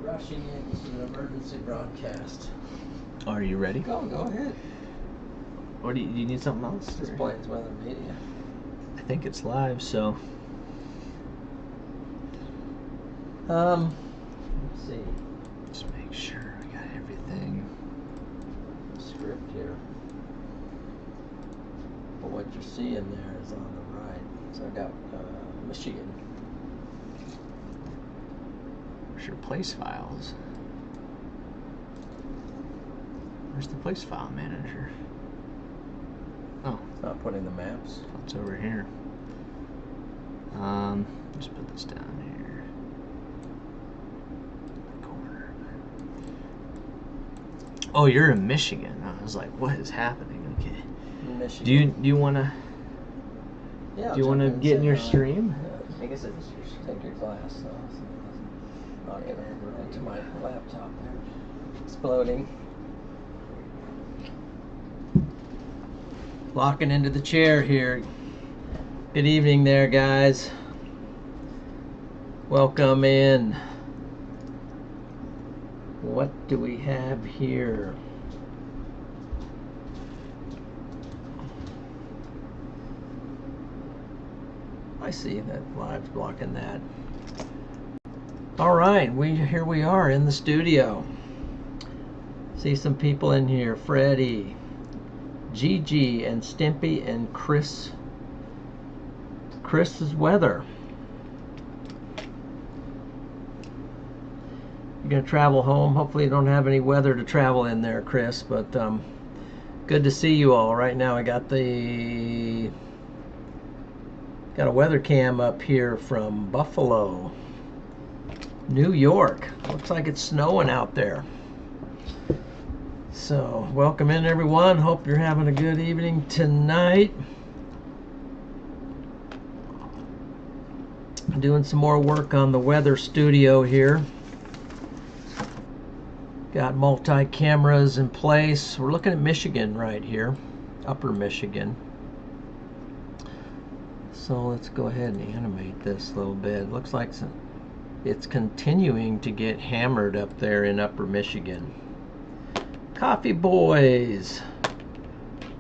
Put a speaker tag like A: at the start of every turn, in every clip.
A: Rushing in. This is an emergency broadcast.
B: Are you ready?
A: Go ahead.
B: Or do you need something else?
A: This is Plains Weather Media.
B: I think it's live, so.
A: Let's see.
B: Just make sure I got everything.
A: Script here. But what you're seeing there is on the right. So I got Michigan.
B: Where's your place files? Where's the place file manager? Oh.
A: It's not putting the maps.
B: It's over here. Just put this down here. The corner. Oh, you're in Michigan. I was like, what is happening? Okay.
A: Michigan.
B: Do you wanna
A: Yeah,
B: do you wanna get in your stream?
A: I guess it's take your glass so knock it over into my laptop there. Exploding. Locking into the chair here. Good evening there, guys. Welcome in. What do we have here? I see that live's blocking that. All right, here we are in the studio. See some people in here. Freddie, Gigi, and Stimpy, and Chris. Chris's weather. You're gonna travel home. Hopefully you don't have any weather to travel in there, Chris. But good to see you all. Right now I got a weather cam up here from Buffalo, New York. Looks like it's snowing out there. So welcome in, everyone. Hope you're having a good evening tonight. Doing some more work on the weather studio here. Got multi-cameras in place. We're looking at Michigan right here, upper Michigan. So let's go ahead and animate this a little bit. Looks like it's continuing to get hammered up there in upper Michigan. Coffee boys,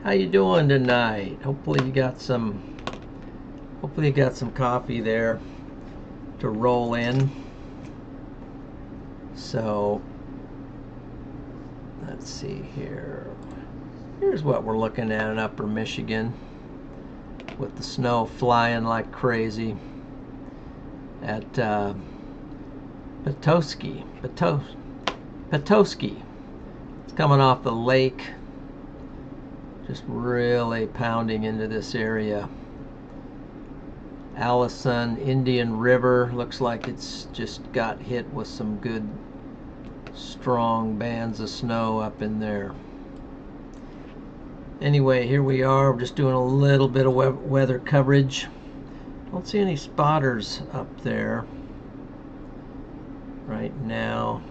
A: how you doing tonight? Hopefully you got some coffee there to roll in. So let's see here. Here's what we're looking at in upper Michigan, with the snow flying like crazy at Petoskey. It's coming off the lake, just really pounding into this area. Allison, Indian River, looks like it's just got hit with some good strong bands of snow up in there. Anyway, here we are. We're just doing a little bit of weather coverage. Don't see any spotters up there right now.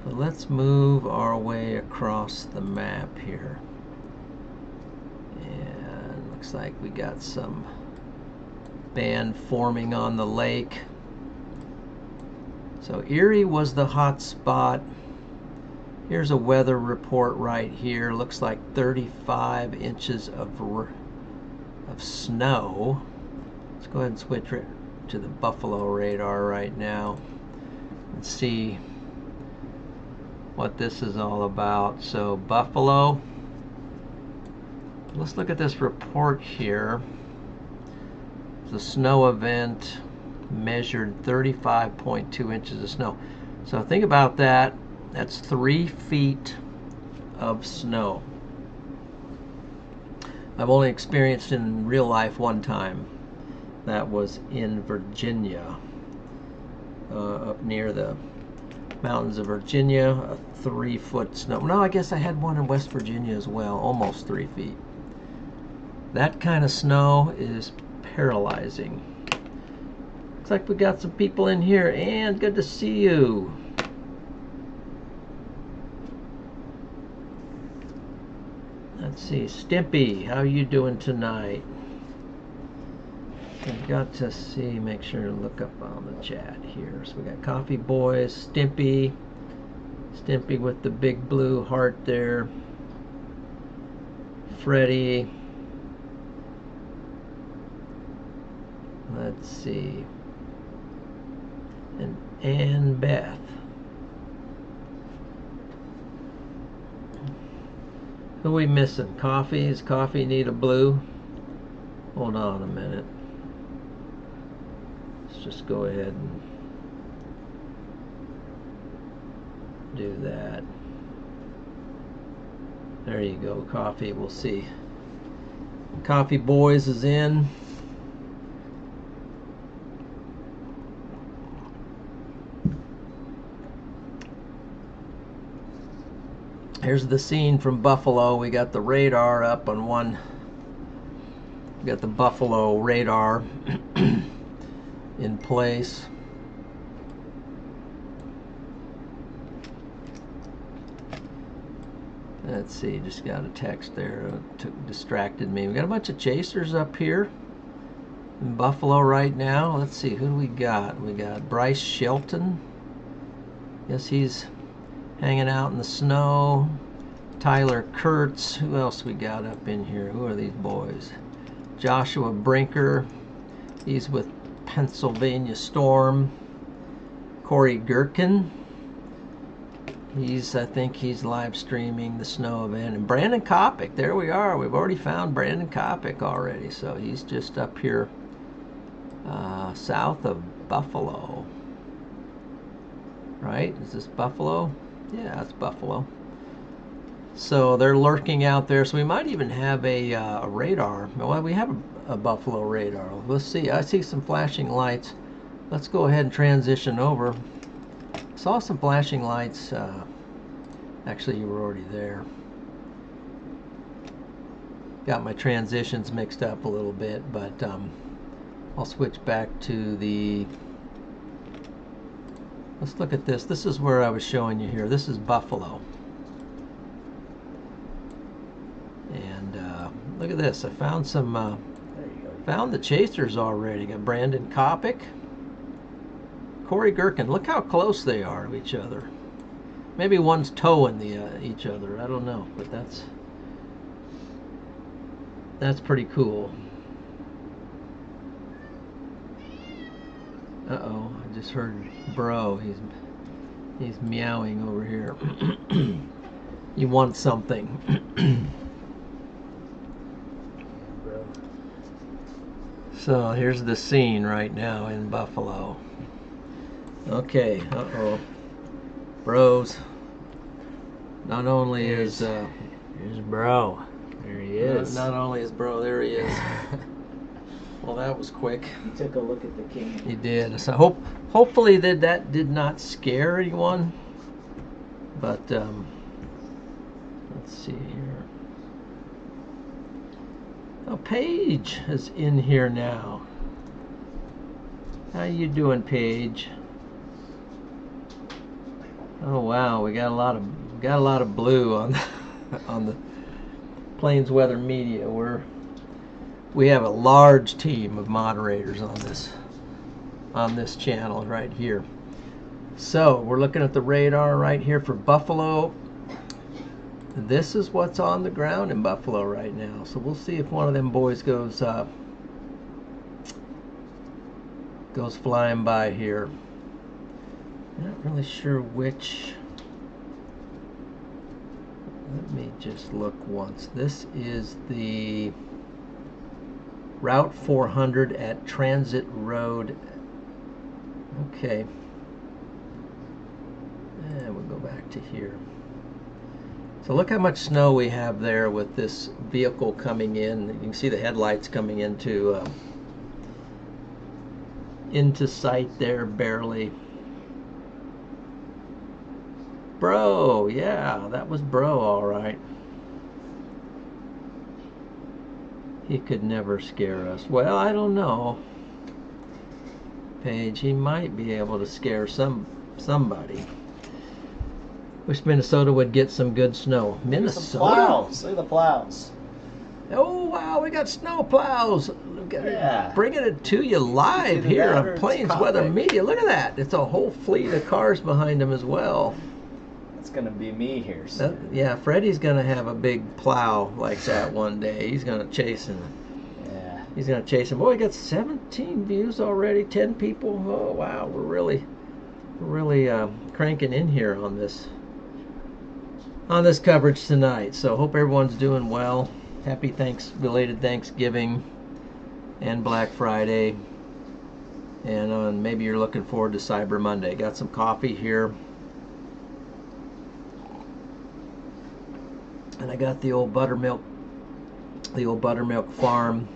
A: But let's move our way across the map here. And looks like we got some band forming on the lake. So Erie was the hot spot. Here's a weather report right here. Looks like 35 inches of snow. Let's go ahead and switch it to the Buffalo radar right now and see what this is all about. So Buffalo, let's look at this report here. The snow event measured 35.2 inches of snow. So think about that. That's 3 feet of snow. I've only experienced in real life one time. That was in Virginia, up near the mountains of Virginia, a 3-foot snow. No, I guess I had one in West Virginia as well, almost 3 feet. That kind of snow is paralyzing. Looks like we got some people in here, and good to see you. Let's see, Stimpy, how you doing tonight? We've got to see, make sure to look up on the chat here. So we got Coffee Boys, Stimpy with the big blue heart there, Freddie. Let's see, and Beth. Who are we missing? Coffee? Does Coffee need a blue? Hold on a minute. Let's just go ahead and do that. There you go, Coffee. We'll see. Coffee Boys is in. Here's the scene from Buffalo. We got the radar up on one. We got the Buffalo radar in place. Let's see, just got a text there. Distracted me. We got a bunch of chasers up here in Buffalo right now. Let's see, who do we got? We got Bryce Shelton. Guess he's hanging out in the snow. Tyler Kurtz. Who else we got up in here? Who are these boys? Joshua Brinker. He's with Pennsylvania Storm. Corey Gherkin. I think he's live streaming the snow event. And Brandon Kopic. There we are. We've already found Brandon Kopic already. So he's just up here south of Buffalo. Right? Is this Buffalo? Yeah, it's Buffalo. So they're lurking out there. So we might even have a radar. Well, we have a Buffalo radar. Let's see. I see some flashing lights. Let's go ahead and transition over. Saw some flashing lights. Actually, you were already there. Got my transitions mixed up a little bit, but I'll switch back to the... Let's look at this. This is where I was showing you here. This is Buffalo. And look at this. I found some... found the chasers already. Got Brandon Kopic. Corey Gherkin. Look how close they are to each other. Maybe one's towing each other. I don't know, but that's pretty cool. Uh-oh, I just heard Bro. He's meowing over here. You want something. So here's the scene right now in Buffalo. Okay, uh-oh. Bros. Not only is...
B: Here's Bro. There he is.
A: Not only is Bro, there he is. Well, that was quick.
B: He took a look at the king.
A: He did. So hopefully that did not scare anyone. But let's see here. Oh, Paige is in here now. How you doing, Paige? Oh wow, we got a lot of blue on the Plains Weather Media. We have a large team of moderators on this channel right here. So we're looking at the radar right here for Buffalo. This is what's on the ground in Buffalo right now. So we'll see if one of them boys goes flying by here. Not really sure which. Let me just look once. This is the Route 400 at Transit Road. Okay. And we'll go back to here. So look how much snow we have there with this vehicle coming in. You can see the headlights coming into sight there barely. Bro, yeah, that was Bro, all right. He could never scare us. Well, I don't know. Paige, he might be able to scare somebody. Wish Minnesota would get some good snow. Minnesota?
B: Some plows. Look at the plows.
A: Oh, wow, we got snow plows.
B: Yeah.
A: Bringing it to you live
B: Either
A: here
B: that or
A: on
B: it's
A: Plains
B: topic.
A: Weather Media. Look at that. It's a whole fleet of cars behind him as well.
B: It's going to be me here soon.
A: Yeah, Freddie's going to have a big plow like that one day. He's going to chase him.
B: Yeah.
A: He's going to chase him. Boy, we got 17 views already, 10 people. Oh, wow. We're really cranking in here on this coverage tonight. So hope everyone's doing well. Happy belated Thanksgiving and Black Friday. And maybe you're looking forward to Cyber Monday. Got some coffee here. And I got the old buttermilk farm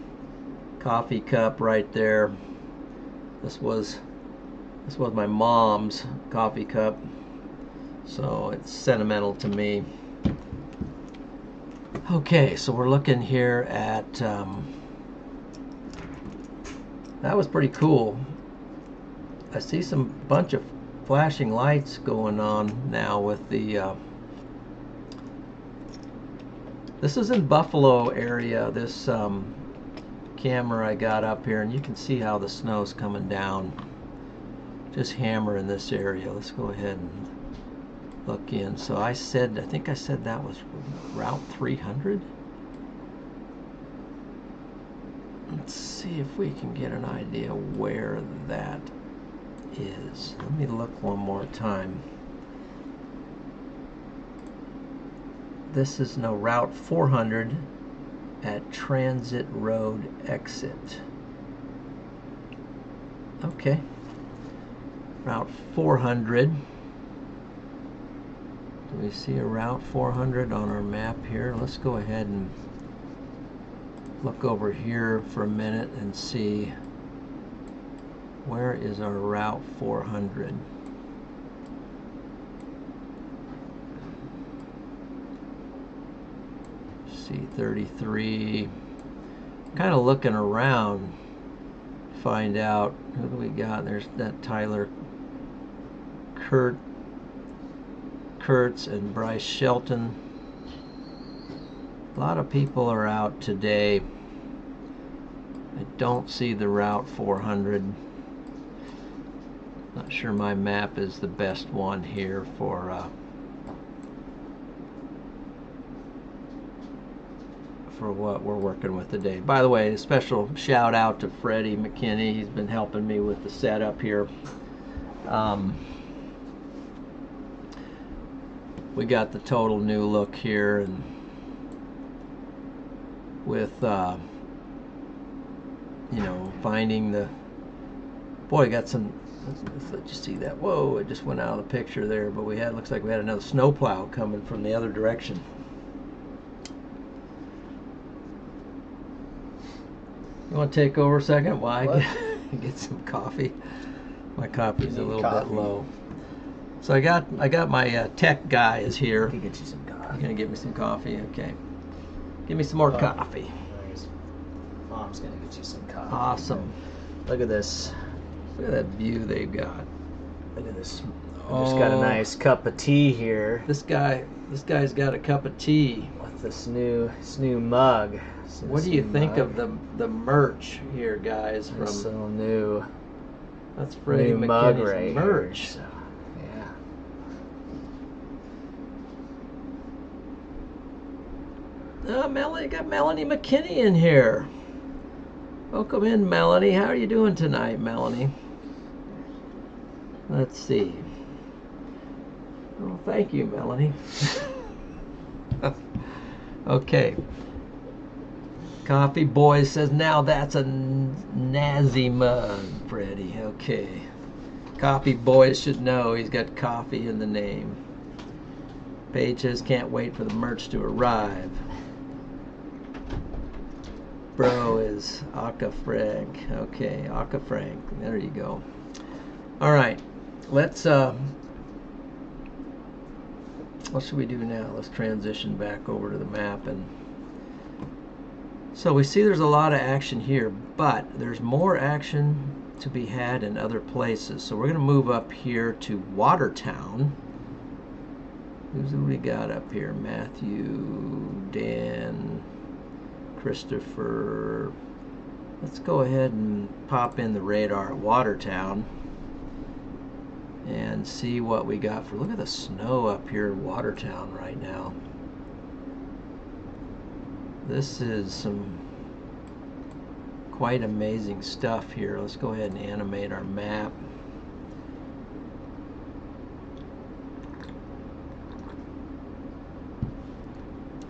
A: coffee cup right there. This was my mom's coffee cup, so it's sentimental to me. Okay, so we're looking here at that was pretty cool. I see some bunch of flashing lights going on now with the this is in Buffalo area, this camera I got up here, and you can see how the snow's coming down. Just hammering this area. Let's go ahead and look in. So I think I said that was Route 300. Let's see if we can get an idea where that is. Let me look one more time. This is Route 400 at Transit Road exit. Okay. Route 400. Do we see a Route 400 on our map here? Let's go ahead and look over here for a minute and see where is our Route 400. C33. Kind of looking around to find out who do we got. There's that Tyler Kurtz and Bryce Shelton. A lot of people are out today. I don't see the Route 400. Not sure my map is the best one here for what we're working with today. By the way, a special shout out to Freddie McKinney. He's been helping me with the setup here. We got the total new look here, and with finding the got some. Let's let you see that. Whoa, it just went out of the picture there, but looks like we had another snowplow coming from the other direction. You want to take over a second while I get some coffee? My coffee's a little bit low. So I got my tech guy is here.
B: I can get you some coffee.
A: You're gonna get me some coffee, okay? Give me some more coffee.
B: Mom's gonna get you some coffee.
A: Awesome.
B: Look at this.
A: Look at that view they've got.
B: Look at this. I just got a nice cup of tea here.
A: This guy's got a cup of tea
B: with this new mug.
A: What do you think of the merch here, guys? From
B: so new.
A: That's Freddie McKinney's merch.
B: Here, so, yeah.
A: Melanie, got Melanie McKinney in here. Welcome in, Melanie. How are you doing tonight, Melanie? Let's see. Oh, thank you, Melanie. Okay. Coffee Boy says, now that's a Nazi mug, Freddie. Okay. Coffee Boy should know he's got coffee in the name. Paige says, can't wait for the merch to arrive. Bro is Aka Frank. Okay, Aka Frank. There you go. All right. Let's, what should we do now? Let's transition back over to the map. And so we see there's a lot of action here, but there's more action to be had in other places. So we're going to move up here to Watertown. Who's we got up here? Matthew, Dan, Christopher, Let's go ahead and pop in the radar at Watertown and see what we got for. Look at the snow up here in Watertown right now. This is some quite amazing stuff here. Let's go ahead and animate our map.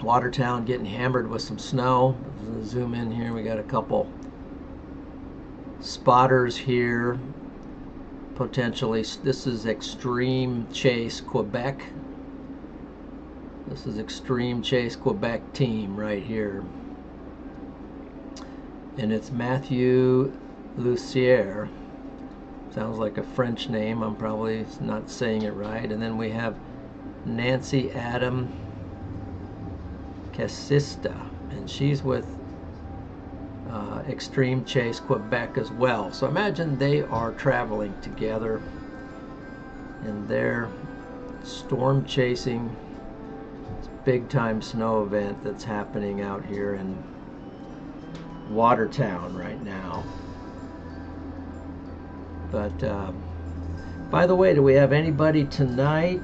A: Watertown getting hammered with some snow. Zoom in here. We got a couple spotters here. Potentially, this is Extreme Chase Quebec. This is Extreme Chase Quebec team right here. And it's Matthew Lucier. Sounds like a French name. I'm probably not saying it right. And then we have Nancy Adam Casista, and she's with Extreme Chase Quebec as well. So imagine they are traveling together and they're storm chasing this big time snow event that's happening out here in Watertown right now. But by the way, do we have anybody tonight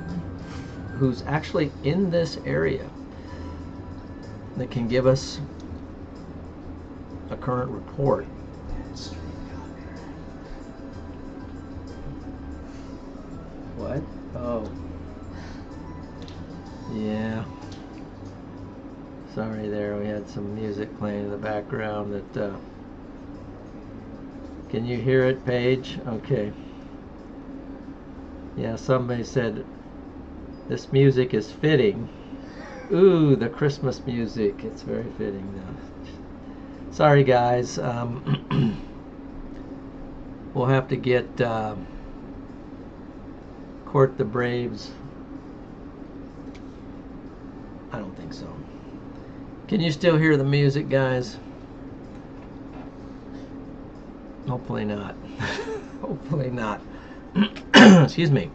A: who's actually in this area that can give us a current report? What? Oh. Yeah. Sorry there, we had some music playing in the background that can you hear it, Paige? Okay. Yeah, somebody said this music is fitting. Ooh, the Christmas music. It's very fitting though. Sorry guys. We'll have to get Court the Braves. I don't think so. Can you still hear the music, guys? Hopefully not. Hopefully not. Excuse me.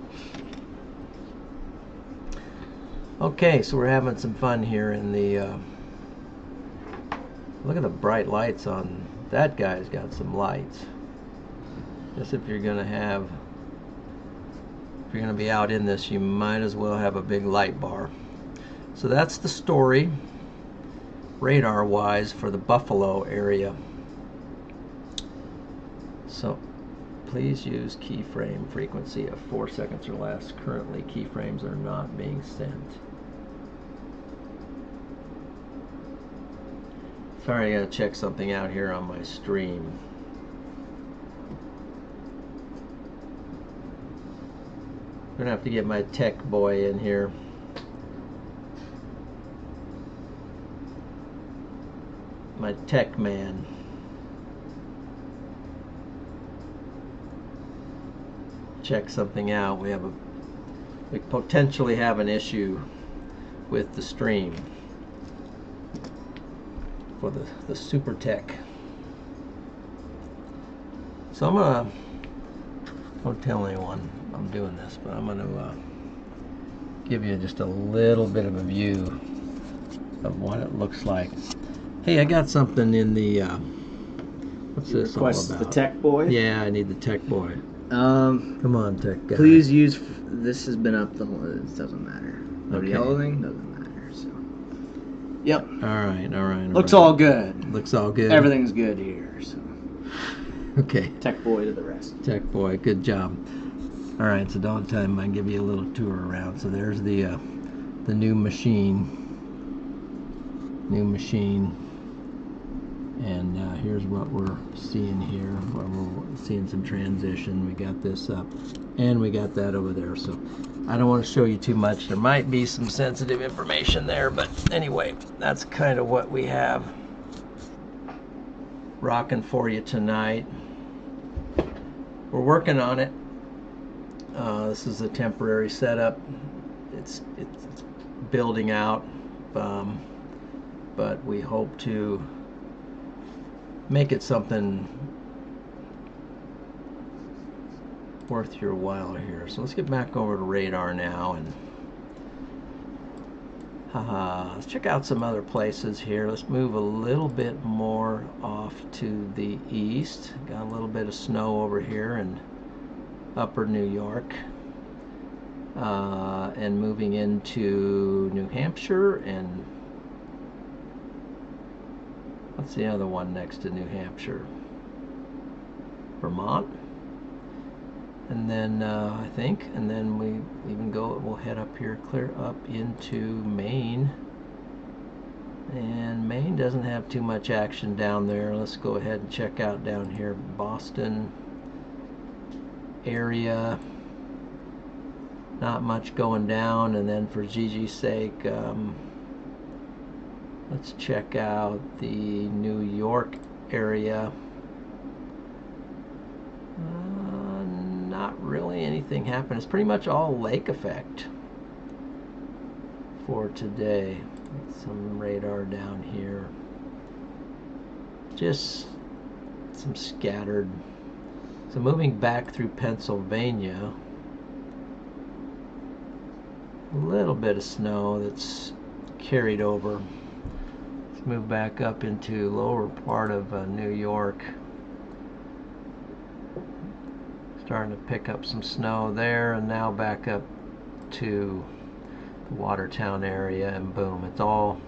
A: Okay, so we're having some fun here in the look at the bright lights on that guy's got some lights. Just if you're gonna be out in this, you might as well have a big light bar. So that's the story radar wise for the Buffalo area. So please use keyframe frequency of 4 seconds or less. Currently keyframes are not being sent. Sorry, I gotta check something out here on my stream. I'm gonna have to get my tech boy in here. My tech man. Check something out. We potentially have an issue with the stream for the super tech. So I'm gonna, don't tell anyone I'm doing this, but I'm gonna give you just a little bit of a view of what it looks like. Hey, I got something in the what's this all about?
B: The tech boy?
A: Yeah, I need the tech boy. Come on, tech guy.
B: Please use. This has been up the whole. It doesn't matter. The yellow thing doesn't matter. So. Yep.
A: All right.
B: Looks all good.
A: Looks all good.
B: Everything's good here. So.
A: Okay.
B: Tech boy to the rest.
A: Tech boy, good job. All right, so don't tell him. I can give you a little tour around. So there's the new machine. And here's what we're seeing here. We're seeing some transition. We got this up, and we got that over there. So I don't want to show you too much. There might be some sensitive information there, but anyway, that's kind of what we have rocking for you tonight. We're working on it. This is a temporary setup. It's building out, but we hope to make it something worth your while here. So let's get back over to radar now, and Let's check out some other places here. Let's move a little bit more off to the east. Got a little bit of snow over here in upper New York. And moving into New Hampshire, and what's the other one next to New Hampshire? Vermont. And then I think, and then we even we'll head up here, clear up into Maine. And Maine doesn't have too much action down there. Let's go ahead and check out down here, Boston area. Not much going down. And then for Gigi's sake, let's check out the New York area. Not really anything happened. It's pretty much all lake effect for today. Some radar down here. Just some scattered. So moving back through Pennsylvania, a little bit of snow that's carried over. Let's move back up into lower part of New York. Starting to pick up some snow there, and now back up to the Watertown area, and boom, it's all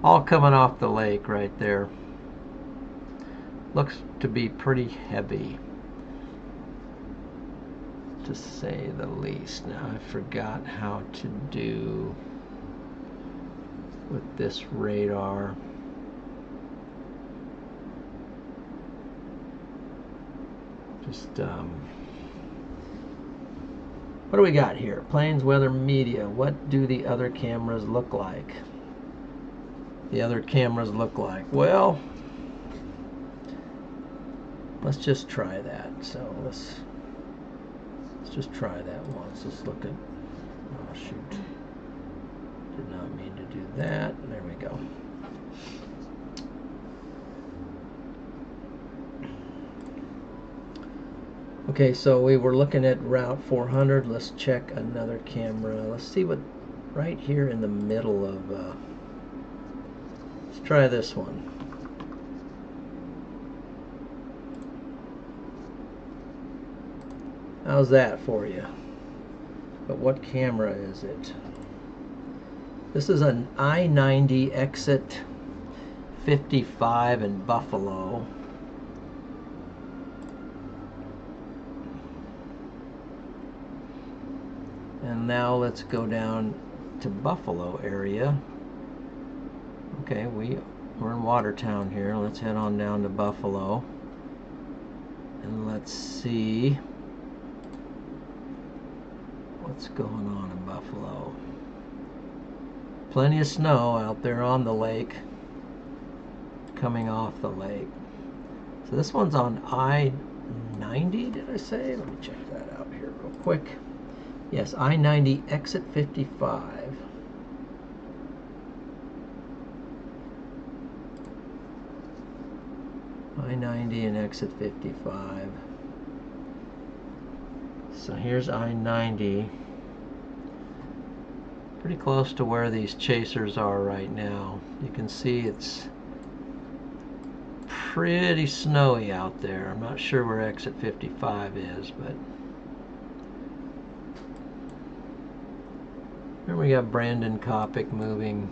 A: coming off the lake right there. Looks to be pretty heavy, to say the least. Now I forgot how to do with this radar. Just what do we got here? Plains weather media. What do the other cameras look like? The other cameras look like, well, let's just try that. So let's just try that once. Let's look at, oh shoot, did not mean to do that. There we go. Okay, so we were looking at Route 400. Let's check another camera. Let's see what, right here in the middle of, let's try this one. How's that for you? But what camera is it? This is an I-90 exit 55 in Buffalo. And now let's go down to Buffalo area. Okay, we're in Watertown here. Let's head on down to Buffalo. And let's see what's going on in Buffalo. Plenty of snow out there on the lake, coming off the lake. So this one's on I-90, did I say? Let me check that out here real quick. Yes, I-90 exit 55. I-90 and exit 55. So here's I-90. Pretty close to where these chasers are right now. You can see it's pretty snowy out there. I'm not sure where exit 55 is, but here we got Brandon Kopic moving.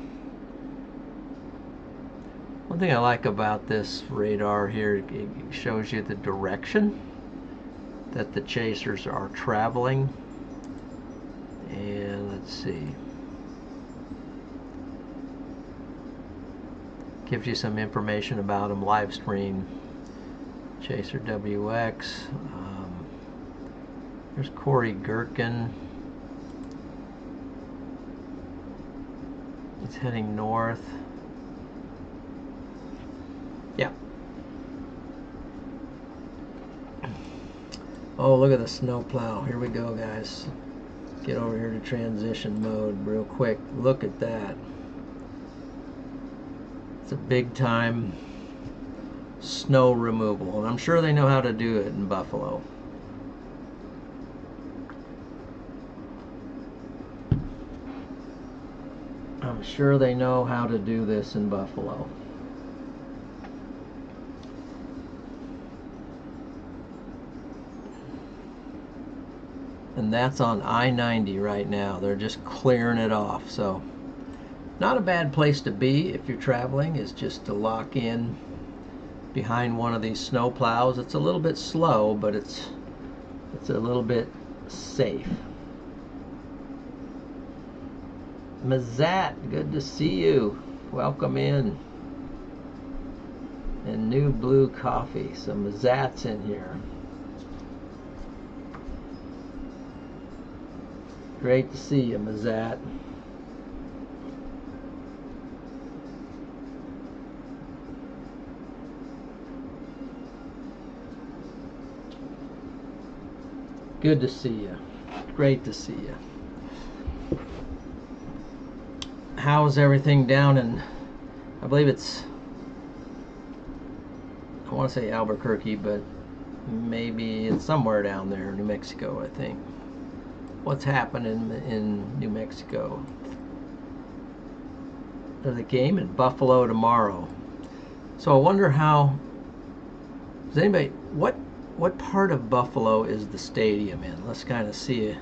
A: One thing I like about this radar here, it shows you the direction that the chasers are traveling. And let's see. Gives you some information about them. Live stream. Chaser WX. There's Corey Gherkin. He's heading north. Yeah. Oh, look at the snow plow. Here we go, guys. Get over here to transition mode real quick. Look at that. It's a big time snow removal, and I'm sure they know how to do it in Buffalo. I'm I'm sure they know how to do this in Buffalo. And that's on I-90 right now. They're just clearing it off. So not a bad place to be if you're traveling, is just to lock in behind one of these snow plows. It's a little bit slow, but it's a little bit safe. Mazat, good to see you. Welcome in. And New Blue Coffee. So Mazat's in here. Great to see you, Mazat. Good to see you. Great to see you. How's everything down in, I believe it's, I want to say Albuquerque, but maybe it's somewhere down there, New Mexico, I think. What's happening in New Mexico? There's a game in Buffalo tomorrow. So I wonder how, does anybody, what part of Buffalo is the stadium in? Let's kind of see,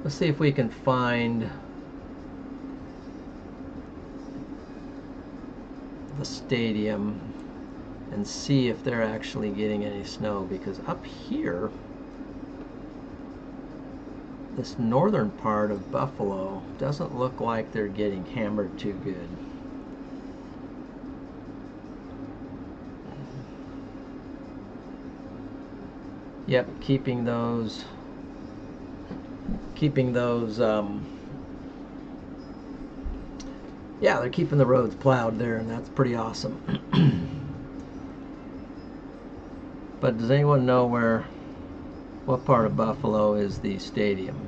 A: let's see if we can find the stadium and see if they're actually getting any snow, because up here, this northern part of Buffalo doesn't look like they're getting hammered too good. Yep, keeping those yeah, they're keeping the roads plowed there, and that's pretty awesome. But does anyone know what part of Buffalo is the stadium?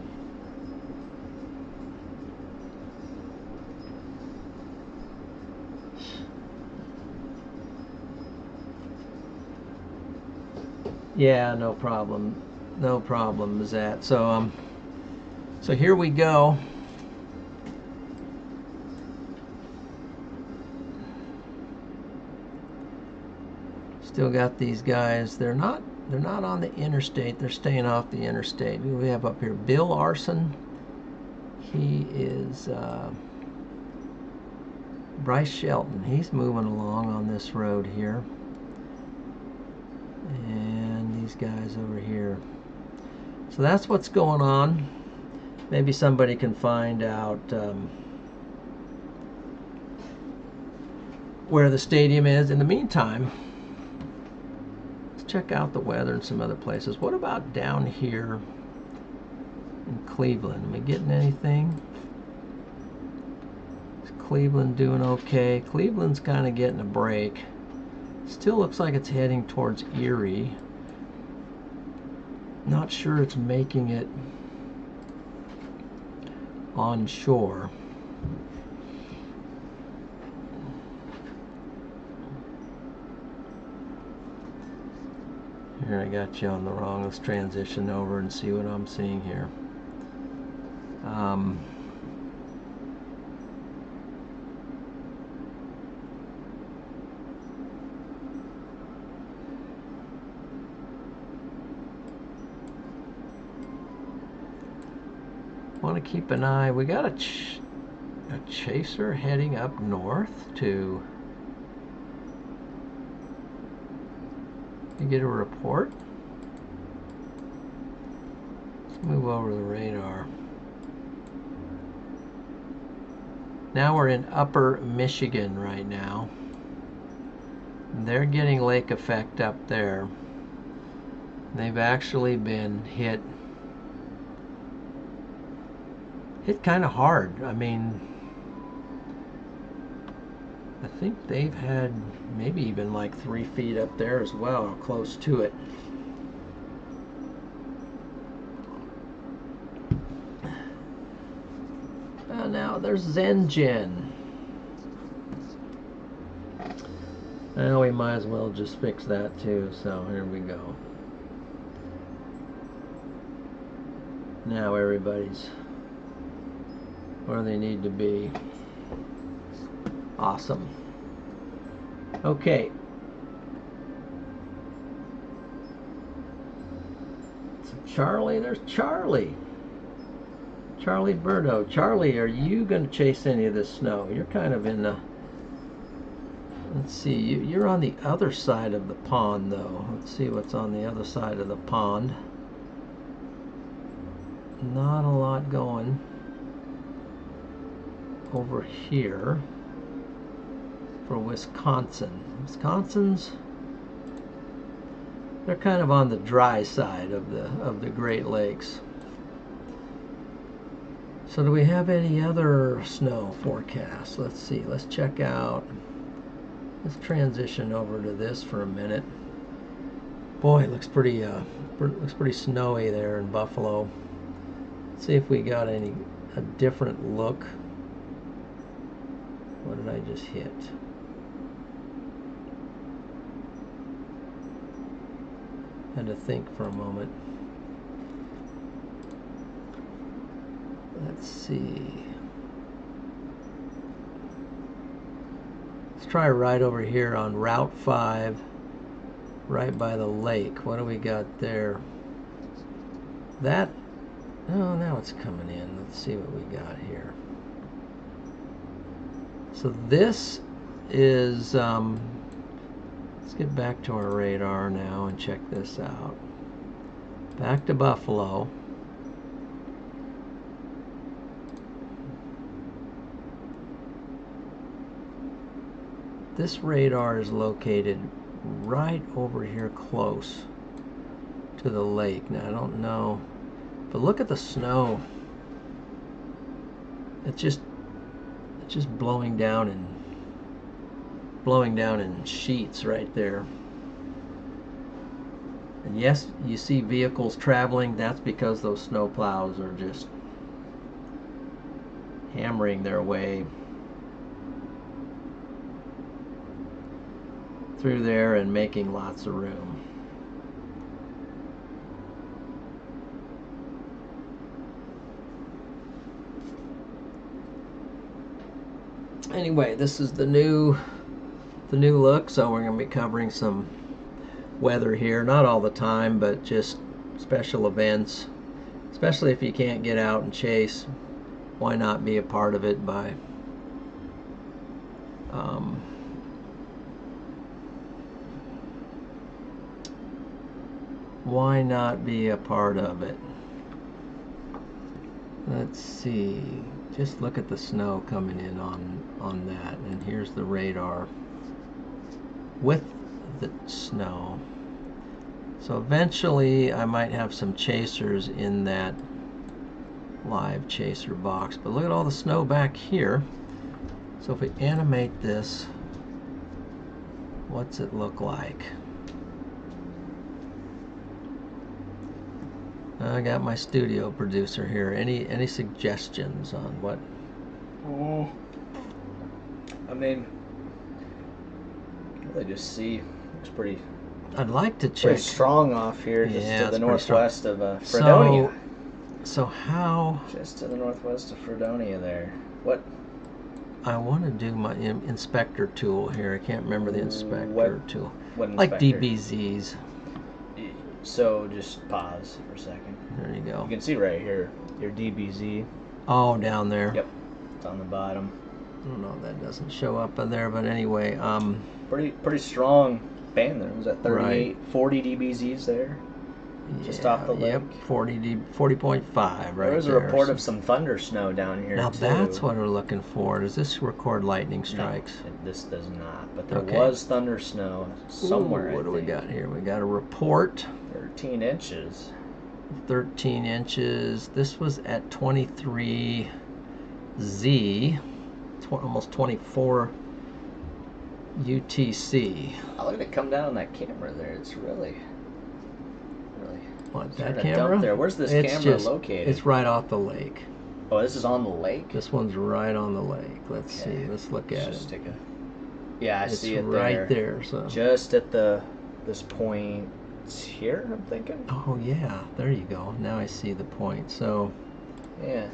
A: Yeah, no problem. No problem, is that. So so here we go. Still got these guys. They're not on the interstate. They're staying off the interstate. Who do we have up here? Bill Arson. He is Bryce Shelton. He's moving along on this road here. And these guys over here. So that's what's going on. Maybe somebody can find out where the stadium is. In the meantime, let's check out the weather in some other places. What about down here in Cleveland? Am I getting anything? Is Cleveland doing okay? Cleveland's kind of getting a break. Still looks like it's heading towards Erie. Not sure it's making it onshore. Here, I got you on the wrong. Let's transition over and see what I'm seeing here. Want to keep an eye. We got a chaser heading up north to. You get a report. Let's move over the radar. Now we're in upper Michigan right now. They're getting lake effect up there. They've actually been hit kind of hard. I mean, I think they've had maybe even like 3 feet up there as well, close to it. Now there's Zengen. Well, we might as well just fix that too, so here we go. Now everybody's where they need to be. Awesome. Okay. So Charlie, there's Charlie. Charlie Birdo. Charlie, are you going to chase any of this snow? You're kind of in the... Let's see, you're on the other side of the pond, though. Let's see what's on the other side of the pond. Not a lot going over here for Wisconsin. Wisconsin's, they're kind of on the dry side of the Great Lakes. So do we have any other snow forecasts? Let's see. Let's check out. Let's transition over to this for a minute. Boy, it looks pretty snowy there in Buffalo. Let's see if we got a different look. What did I just hit? Had to think for a moment. Let's see. Let's try right over here on Route 5, right by the lake. What do we got there? That, oh, now it's coming in. Let's see what we got here. So this is, let's get back to our radar now and check this out. Back to Buffalo. This radar is located right over here close to the lake. Now I don't know, but look at the snow. It's just blowing down in sheets right there. And yes, you see vehicles traveling. That's because those snow plows are just hammering their way through there and making lots of room. Anyway, this is the new look, so we're going to be covering some weather here, not all the time, but just special events, especially if you can't get out and chase. Why not be a part of it by why not be a part of it? Let's see. Just look at the snow coming in on that, and here's the radar with the snow. So eventually I might have some chasers in that live chaser box, but look at all the snow back here. So if we animate this, what's it look like? I got my studio producer here. Any suggestions on what?
B: Oh, I mean, I just see looks pretty.
A: I'd like to check.
B: Pretty strong off here, just
A: Yeah,
B: to the
A: it's pretty
B: northwest of Fredonia.
A: So how?
B: Just to the northwest of Fredonia there. What?
A: I want to do my inspector tool here. I can't remember the inspector tool.
B: What
A: like
B: inspector?
A: DBZs.
B: So just pause for a second.
A: There you go.
B: You can see right here your DBZ.
A: Oh, down there.
B: Yep, it's on the bottom.
A: I don't know if that doesn't show up in there, but anyway,
B: pretty strong band there. Was that 38,
A: right.
B: 40 DBZs there? Just off the lake.
A: Yep, 40.5 right there.
B: There was a report of some thunder snow down here
A: now
B: too.
A: that's what we're looking for. Does this record lightning strikes?
B: No, this does not. But there
A: Okay.
B: was thunder snow somewhere.
A: Ooh, what do we got here? We got a report.
B: 13 inches.
A: 13 inches. This was at 23Z, almost 24 UTC.
B: I look at it come down on that camera there. It's really.
A: What,
B: There's
A: that
B: a
A: camera?
B: dump there. Where's this camera located?
A: It's right off the lake.
B: Oh, this is on the lake?
A: This one's right on the lake. Let's see. Let's look at
B: Just
A: it.
B: take yeah, I see it
A: right there. So
B: just at this point here, I'm thinking.
A: oh yeah, there you go. Now I see the point. So
B: yeah,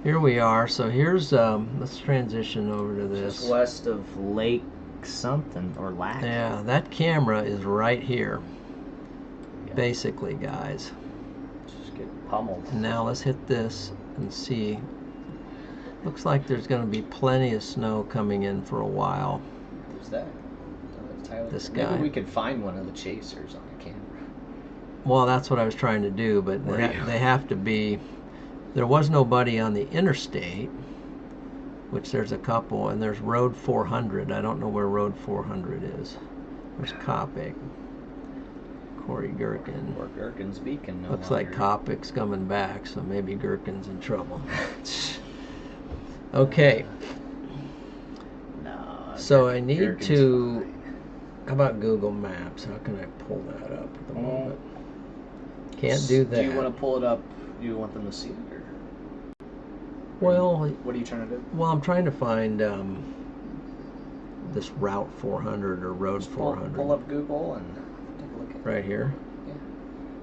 A: here we are. So here's let's transition over to this.
B: Just west of Lake something or Lac.
A: Yeah, that camera is right here.
B: Yeah.
A: Basically, guys.
B: Just get pummeled.
A: And now let's hit this and see. Looks like there's going to be plenty of snow coming in for a while.
B: Who's that? Tyler.
A: This guy.
B: Maybe we could find one of the chasers on the camera.
A: Well, that's what I was trying to do, but they have to be. There was nobody on the interstate, which there's a couple, and there's Road 400. I don't know where Road 400 is. There's Copic. Corey Gherkin.
B: Or Gherkin's Beacon. No
A: Looks
B: longer.
A: like Copic's coming back, so maybe Gherkin's in trouble. Okay.
B: No.
A: So I need
B: Gherkin's
A: to.
B: fine.
A: How about Google Maps? How can I pull that up at the moment? Can't do that.
B: Do you want to pull it up? Do you want them to see it? Or
A: Well,
B: what are you trying to do?
A: well, I'm trying to find this Route 400 or Road
B: Just
A: 400.
B: Pull up Google and take a look at it.
A: Right here.
B: Yeah.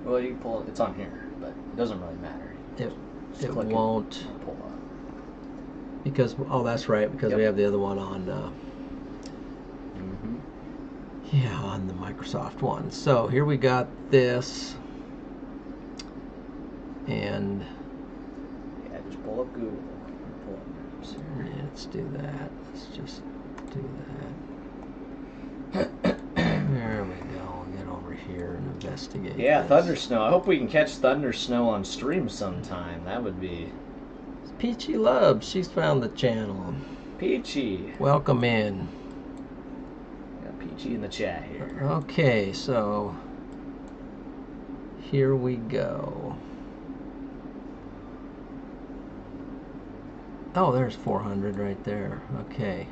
B: Well, you can pull it. It's on here, but it doesn't really matter. Just
A: It
B: click
A: won't
B: and pull up.
A: because that's right, because we
B: Yep.
A: have the other one on
B: Mm-hmm.
A: on the Microsoft one. So here we got this, and
B: Yeah, just pull up Google. Pull up maps.
A: let's do that. Let's just do that. There we go. We'll get over here and investigate.
B: Yeah,
A: this.
B: thunder snow. I hope we can catch thunder snow on stream sometime. That would be
A: Peachy Loves, she's found the channel.
B: peachy.
A: Welcome in.
B: Got peachy in the chat here.
A: Okay, so here we go. Oh, there's 400 right there. Okay.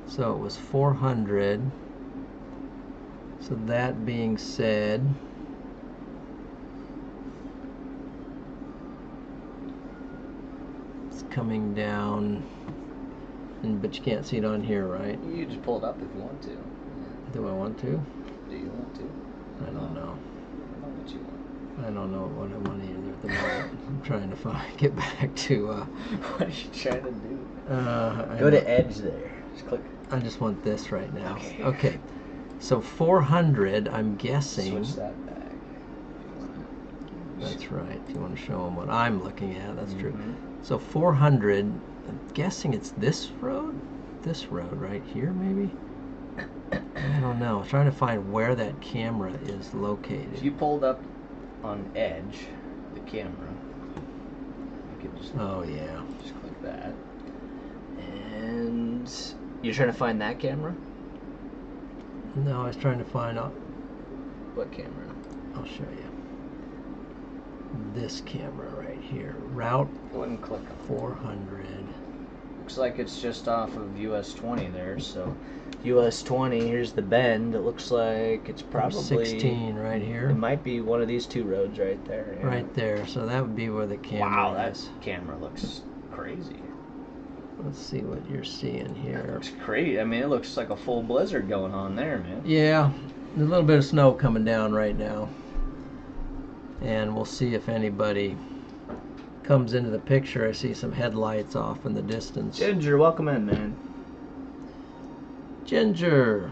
A: So it was 400. So that being said, it's coming down, but you can't see it on here, right?
B: You just pull it up if you want to.
A: Do I want to?
B: Do you want to?
A: I don't know.
B: I don't know what you want.
A: I don't know what I want either at the moment. I'm trying to get back to.
B: What are you trying to do?
A: I
B: Go to Edge there. Just click.
A: I just want this right now.
B: Okay.
A: Okay. So 400, I'm guessing.
B: Switch that back.
A: That's right. If you want to show them what I'm looking at, that's true.
B: Mhm.
A: So 400, I'm guessing it's this road? This road right here, maybe? I don't know. I was trying to find where that camera is located.
B: If you pulled up on Edge, the camera, you could just
A: Oh, yeah.
B: just click that. And you're trying to find that camera?
A: No, I was trying to find out.
B: What camera?
A: I'll show you. This camera right here. Route
B: Go ahead and click on it.
A: 400.
B: Looks like it's just off of US 20 there, so US 20, here's the bend. It looks like it's probably
A: 16 right here.
B: It might be one of these two roads right there. Yeah.
A: Right there. So that would be where the camera
B: Wow, that
A: is.
B: camera looks crazy.
A: Let's see what you're seeing
B: It
A: here.
B: looks crazy. I mean, it looks like a full blizzard going on there, man.
A: Yeah, there's a little bit of snow coming down right now. And we'll see if anybody comes into the picture. I see some headlights off in the distance.
B: Ginger, welcome in, man.
A: Ginger.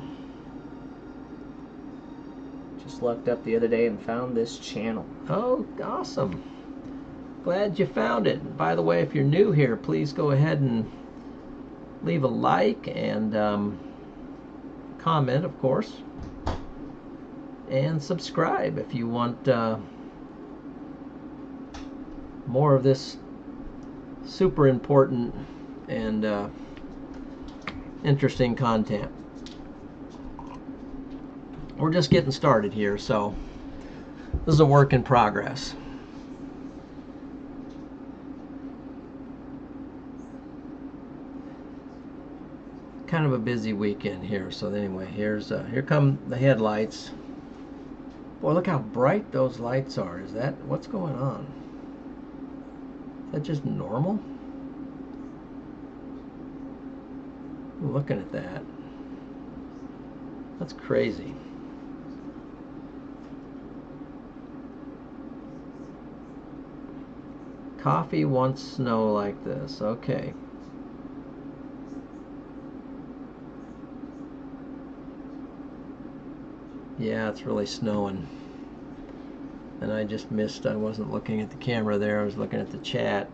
B: Just looked up the other day and found this channel.
A: Oh, awesome. Glad you found it. By the way, if you're new here, please go ahead and leave a like and comment, of course. And subscribe if you want more of this super important and interesting content. We're just getting started here, so this is a work in progress. Kind of a busy weekend here, so anyway, here come the headlights. Boy, look how bright those lights are. Is that what's going on? Is that just normal? Looking at that, that's crazy. Coffee wants snow like this. Okay. Yeah, it's really snowing. And I just missed, I wasn't looking at the camera there, I was looking at the chat.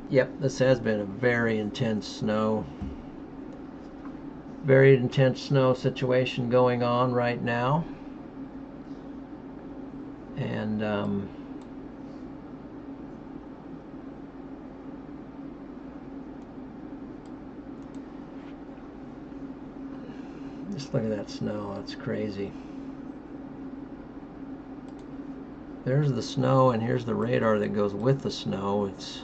A: Yep, this has been a very intense snow situation going on right now. And just look at that snow, that's crazy. There's the snow, and here's the radar that goes with the snow. It's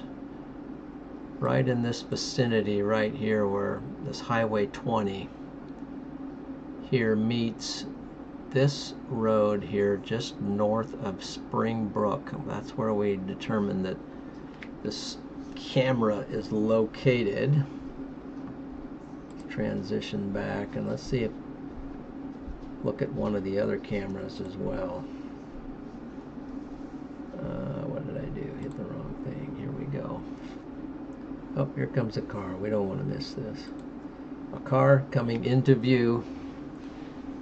A: right in this vicinity right here where this Highway 20 here meets this road here just north of Spring Brook. That's where we determined that this camera is located. Transition back, and let's see if look at one of the other cameras as well. What did I do? Hit the wrong thing. Here we go. Oh, here comes a car. We don't want to miss this. A car coming into view.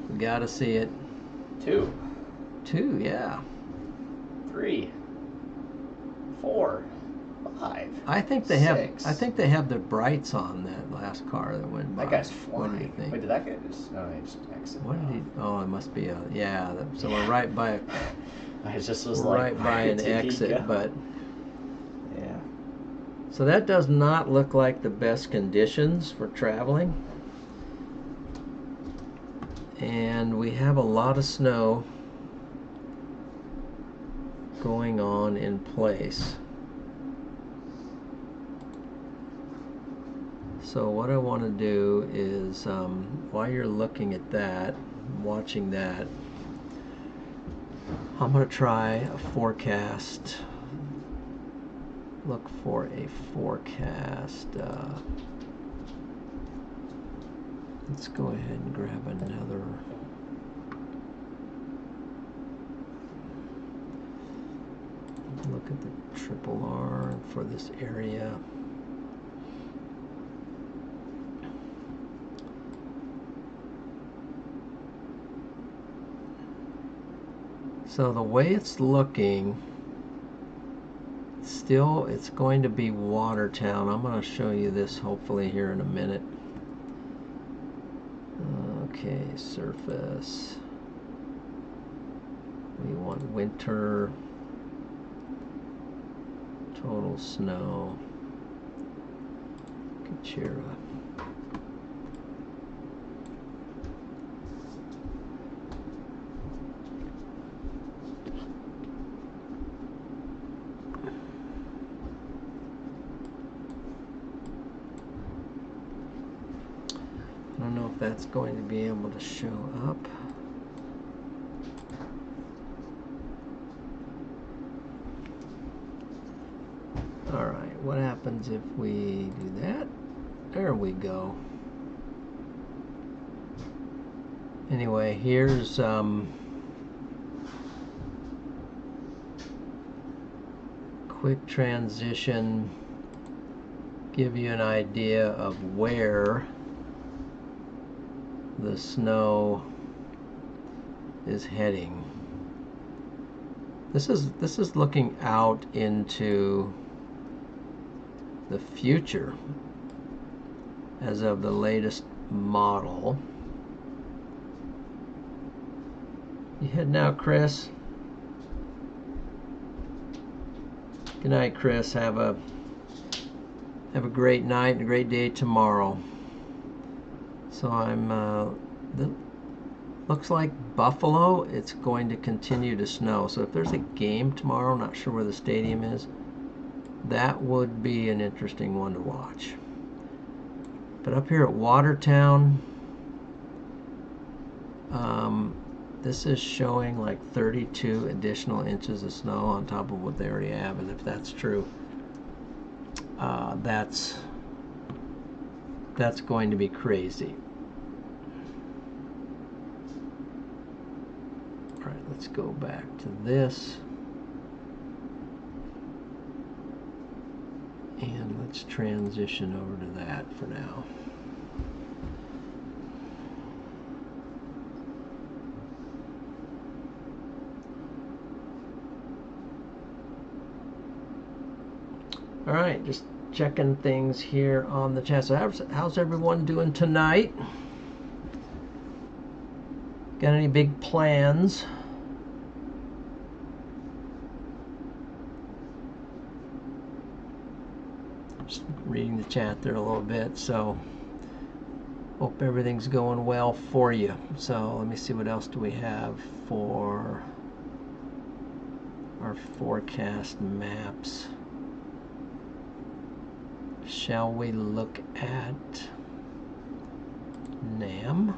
A: We gotta see it.
B: 2.
A: 2, yeah.
B: 3. 4. 5.
A: I think they
B: 6.
A: have. I think they have the brights on that last car that went by.
B: That guy's
A: What do you
B: flying.
A: think?
B: Wait, did that guy just? No, he just exited.
A: What did he? Oh, it must be a. Yeah. So we're right by.
B: I just was
A: We're
B: like,
A: right by an exit, but.
B: Yeah.
A: So that does not look like the best conditions for traveling. And we have a lot of snow going on in place. So what I want to do is, while you're looking at that, watching that, I'm going to try a forecast. Look for a forecast. Let's go ahead and grab another. Look at the triple R for this area. So the way it's looking, still it's going to be Watertown. I'm going to show you this hopefully here in a minute. Okay, surface. We want winter. Total snow. Kachira. I don't know if that's going to be able to show up. Alright, what happens if we do that? There we go. Anyway, here's quick transition, give you an idea of where the snow is heading. This is looking out into the future as of the latest model. You heading out, Chris? Good night, Chris. Have a great night and a great day tomorrow. So looks like Buffalo, it's going to continue to snow. So if there's a game tomorrow, not sure where the stadium is, that would be an interesting one to watch. But up here at Watertown, this is showing like 32 additional inches of snow on top of what they already have. And if that's true, that's going to be crazy. All right, let's go back to this. And let's transition over to that for now. All right, just checking things here on the chat. So how's everyone doing tonight? Got any big plans? Just reading the chat there a little bit, so hope everything's going well for you. So let me see, what else do we have for our forecast maps? Shall we look at NAM?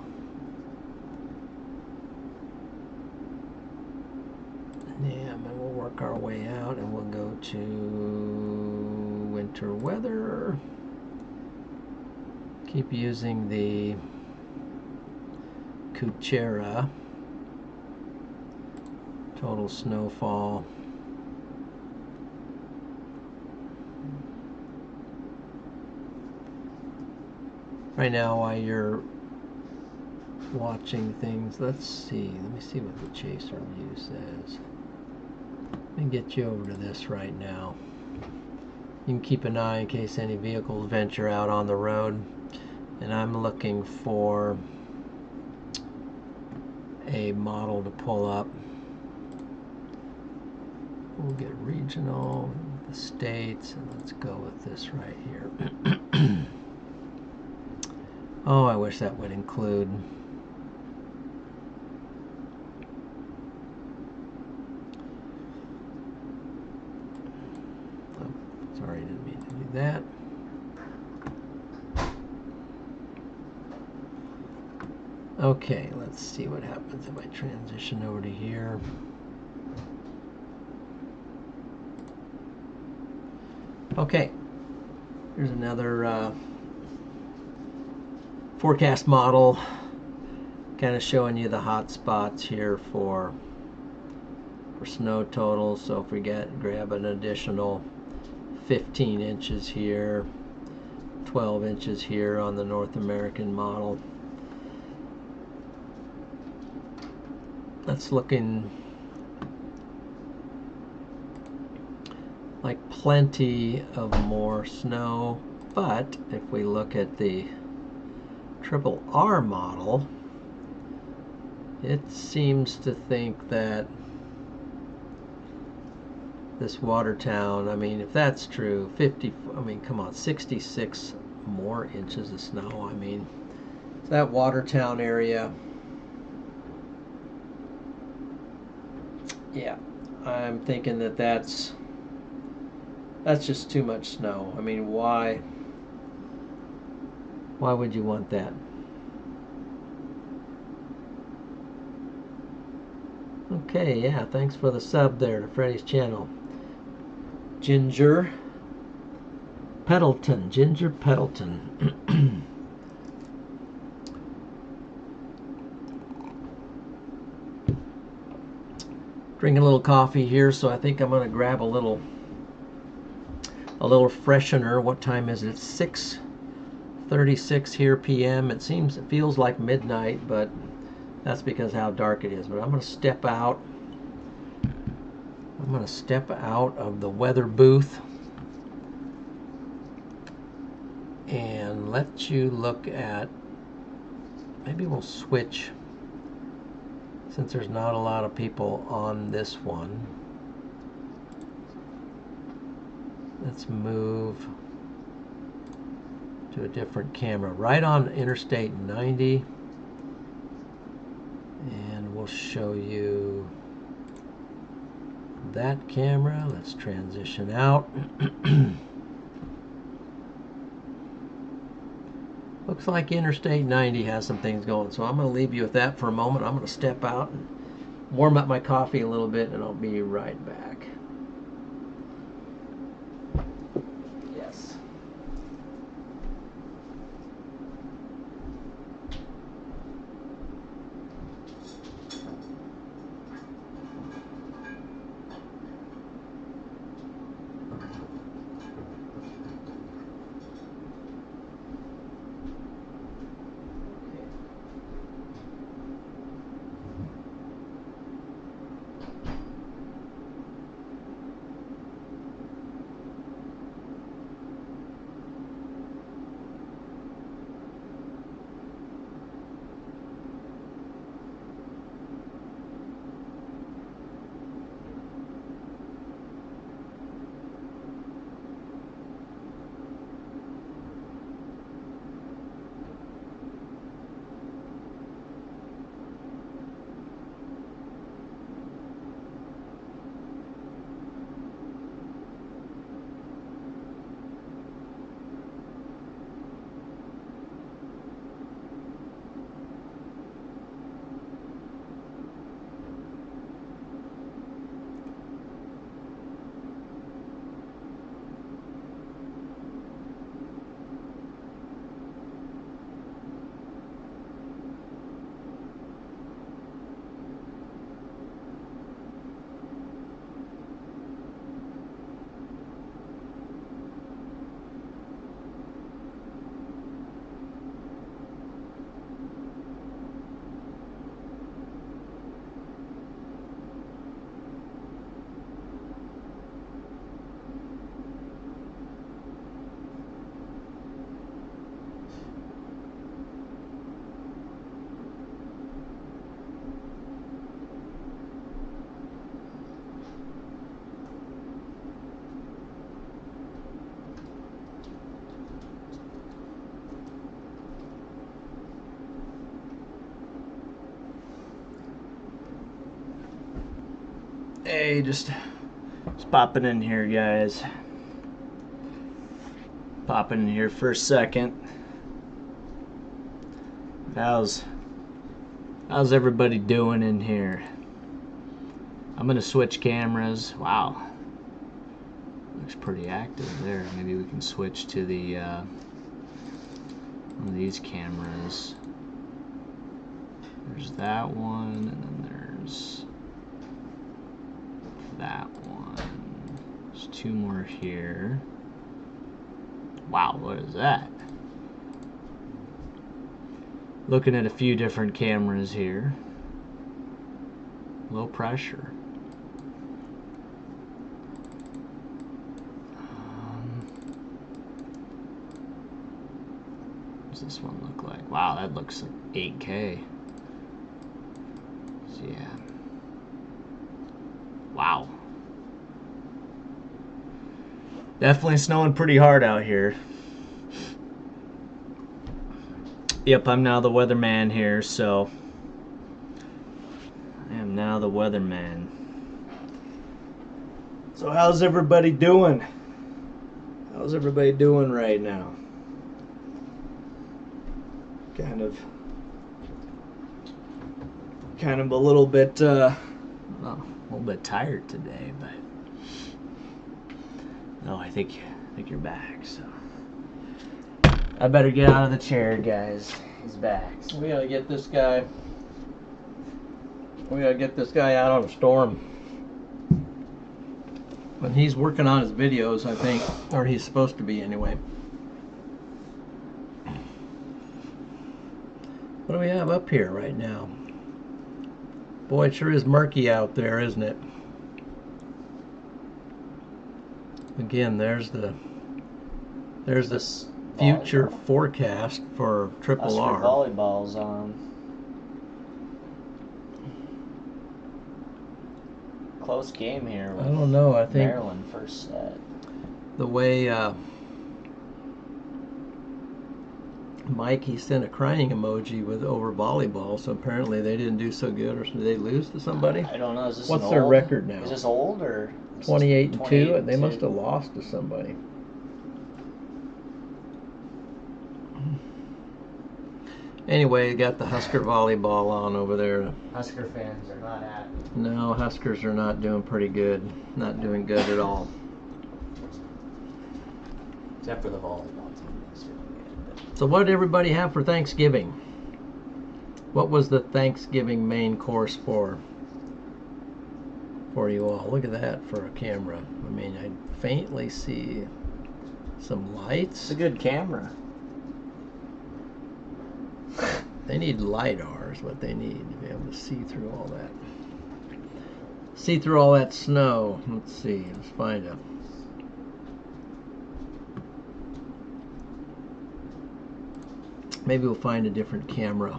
A: NAM, and we'll work our way out, and we'll go to winter weather. Keep using the Kuchera total snowfall. Right now, while you're watching things, let's see. Let me see what the Chaser view says. Let me get you over to this right now. You can keep an eye in case any vehicles venture out on the road. And I'm looking for a model to pull up. We'll get regional, the states, and let's go with this right here. Oh, I wish that would include. Oh, sorry, didn't mean to do that. Okay, let's see what happens if I transition over to here. Okay, here's another forecast model, kind of showing you the hot spots here for snow totals. So if we grab an additional 15 inches here, 12 inches here on the North American model, that's looking like plenty of more snow. But if we look at the Triple R model, it seems to think that this Watertown, I mean, if that's true, 50, I mean, come on, 66 more inches of snow. I mean, that Watertown area, yeah, I'm thinking that that's just too much snow. I mean, why would you want that? Okay, yeah, thanks for the sub there to Freddy's channel. Ginger Peddleton. Drinking a little coffee here, so I think I'm going to grab a little freshener. What time is it? It's 6:36 here p.m. It feels like midnight, but that's because how dark it is. But I'm going to step out. I'm going to step out of the weather booth and let you look at, maybe we'll switch, since there's not a lot of people on this one. Let's move to a different camera, right on Interstate 90, and we'll show you that camera. Let's transition out. Looks like Interstate 90 has some things going, so I'm going to leave you with that for a moment. I'm going to step out and warm up my coffee a little bit, and I'll be right back. Yes.
B: Hey, just popping in here, guys. Popping in here for a second. How's everybody doing in here? I'm gonna switch cameras. Wow, looks pretty active there. Maybe we can switch to the one of these cameras. There's that one, and then there's that one. There's two more here. Wow, what is that? Looking at a few different cameras here. Low pressure. What's this one look like? Wow, that looks like 8K. So yeah. Wow. Definitely snowing pretty hard out here. Yep, I'm now the weatherman here, so I am now the weatherman. So how's everybody doing? How's everybody doing right now? Kind of a little bit tired today, but no, I think you're back, so I better get out of the chair, guys. He's back. So.
A: We gotta get this guy. We gotta get this guy out on a storm. But he's working on his videos, I think, or he's supposed to be anyway. What do we have up here right now? Boy, it sure is murky out there, isn't it? Again, there's the future forecast for Triple R.
B: Volleyball's on. Close game here. With
A: I don't know. I think
B: Maryland first set.
A: The way Mike, he sent a crying emoji with over volleyball, so apparently they didn't do so good, or did they lose to somebody?
B: I don't know. Is this
A: What's their record now?
B: Is this old or
A: 28-2? They must have lost to somebody. Anyway, got the Husker volleyball on over there.
B: Husker fans are not happy.
A: No, Huskers are not doing pretty good. Not doing good at all.
B: Except for the volleyball team.
A: So what did everybody have for Thanksgiving? What was the Thanksgiving main course for you all? Look at that for a camera. I mean, I faintly see some lights.
B: It's a good camera.
A: They need LiDAR is what they need to be able to see through all that. See through all that snow. Let's see. Let's find a... Maybe we'll find a different camera.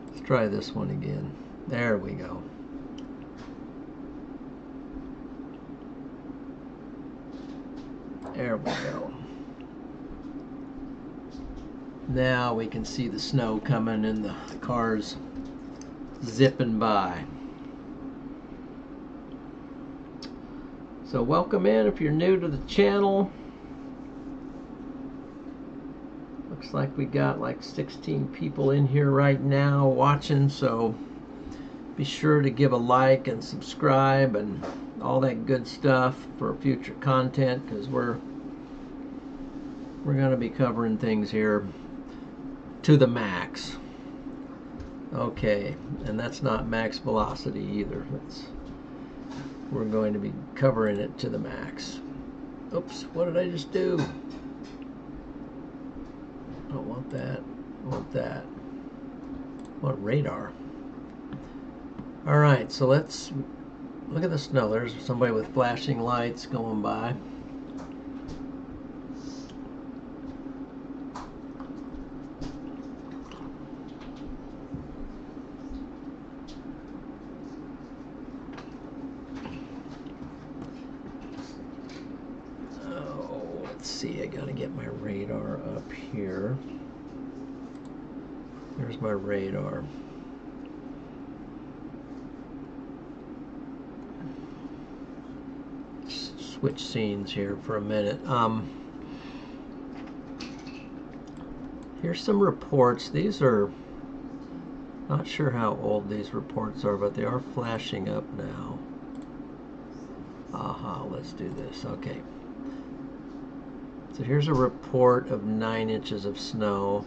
A: Let's try this one again. There we go. There we go. Now we can see the snow coming and the cars zipping by. So welcome in if you're new to the channel. Looks like we got like 16 people in here right now watching, so be sure to give a like and subscribe and all that good stuff for future content, because we're going to be covering things here to the max. Okay, and that's not max velocity either. We're going to be covering it to the max. Oops, what did I just do? I don't want that. I want that. I want radar. Alright, so let's look at the snow. There's somebody with flashing lights going by. Let's see, I gotta get my radar up here. There's my radar. switch scenes here for a minute. Here's some reports. These are, not sure how old these reports are, but they are flashing up now. Aha, let's do this. Okay. So here's a report of 9 inches of snow.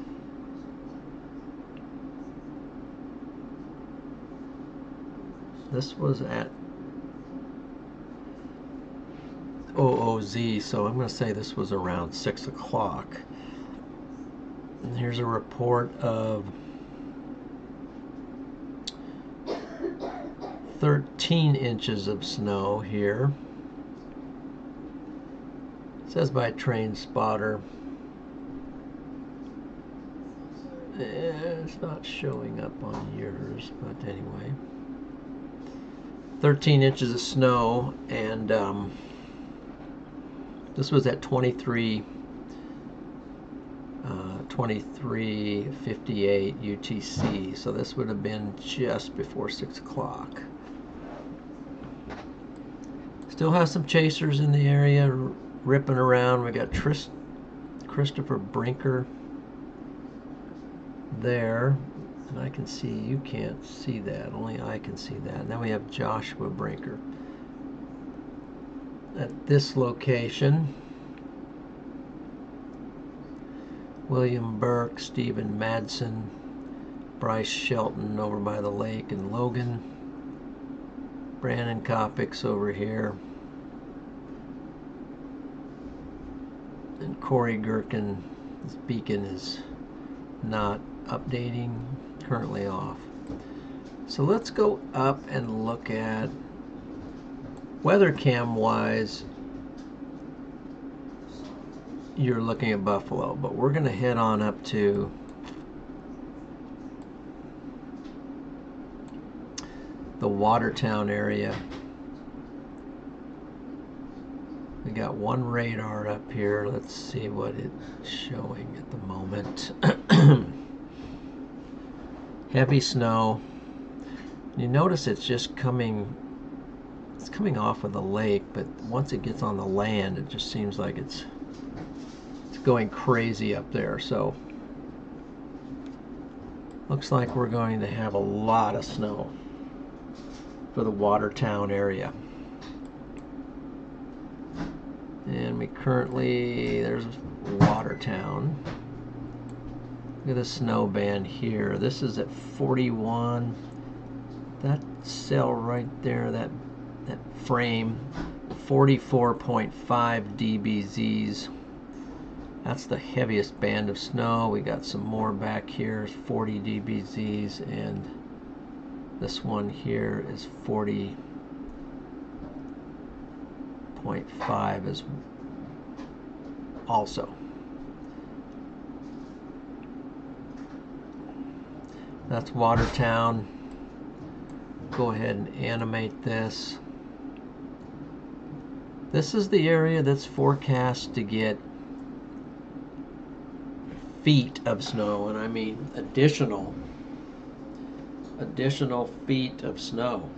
A: This was at OOZ, so I'm going to say this was around 6 o'clock. And here's a report of 13 inches of snow here. It says by Train Spotter. It's not showing up on yours, but anyway. 13 inches of snow, and this was at 23:58 UTC, so this would have been just before 6 o'clock. Still have some chasers in the area ripping around. We got Christopher Brinker there, and I can see, you can't see that, only I can see that. And then we have Joshua Brinker at this location. William Burke, Stephen Madsen, Bryce Shelton over by the lake in Logan, Brandon Kopix over here, and Corey Gherkin. This beacon is not updating, currently off. So let's go up and look at weather cam wise. You're looking at Buffalo, but we're going to head on up to the Watertown area. We got one radar up here. Let's see what it's showing at the moment. Heavy snow. You notice it's just coming off of the lake, but once it gets on the land, it just seems like it's going crazy up there. So looks like we're going to have a lot of snow for the Watertown area. And we currently, there's Watertown. Look at the snow band here. This is at 41. That cell right there, that frame, 44.5 dBZs. That's the heaviest band of snow. We got some more back here, 40 dBZs, and this one here is 40.5 is also. That's Watertown. Go ahead and animate this. This is the area that's forecast to get feet of snow, and I mean additional feet of snow.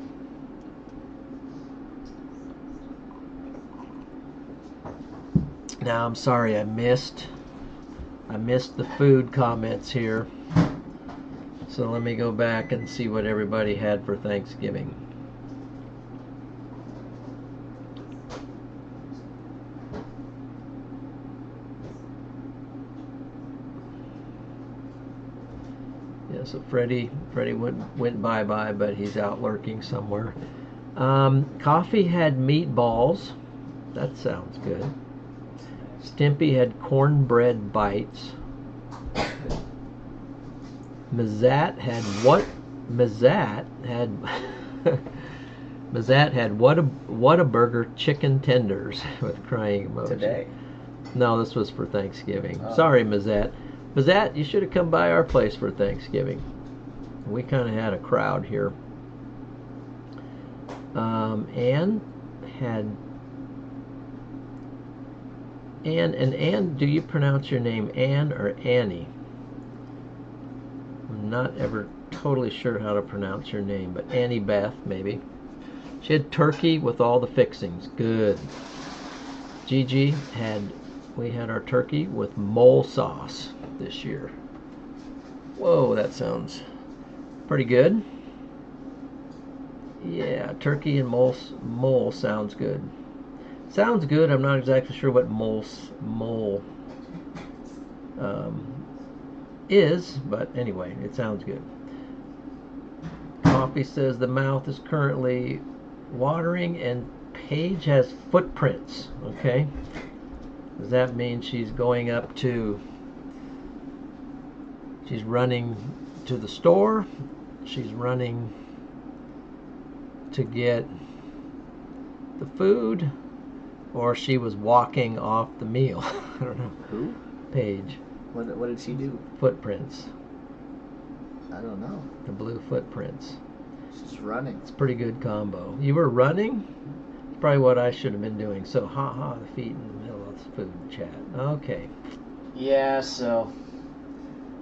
A: Now I'm sorry I missed the food comments here. So let me go back and see what everybody had for Thanksgiving. Yeah, so Freddie went bye-bye, but he's out lurking somewhere. Coffee had meatballs. That sounds good. Stimpy had cornbread bites. Mazat had what? Mazat had Mazat had Whataburger chicken tenders with crying emoji.
C: Today?
A: No, this was for Thanksgiving.
C: Oh.
A: Sorry, Mazat. Mazat, you should have come by our place for Thanksgiving. We kind of had a crowd here. Ann had Ann, do you pronounce your name Ann or Annie? I'm not ever totally sure how to pronounce your name, but Annie Beth, maybe. She had turkey with all the fixings. Good. Gigi we had our turkey with mole sauce this year. Whoa, that sounds pretty good. Yeah, turkey and mole sounds good. Sounds good. I'm not exactly sure what mole is, but anyway, it sounds good. Coffee says the mouth is currently watering and Paige has footprints. Okay. Does that mean she's going up to, she's running to the store, she's running to get the food, or she was walking off the meal? I don't know.
B: Who?
A: Paige.
B: What did she do?
A: Footprints.
B: I don't know.
A: The blue footprints.
B: She's running.
A: It's a pretty good combo. You were running? Probably what I should have been doing. So, the feet in the middle of the food chat. Okay.
B: Yeah. So,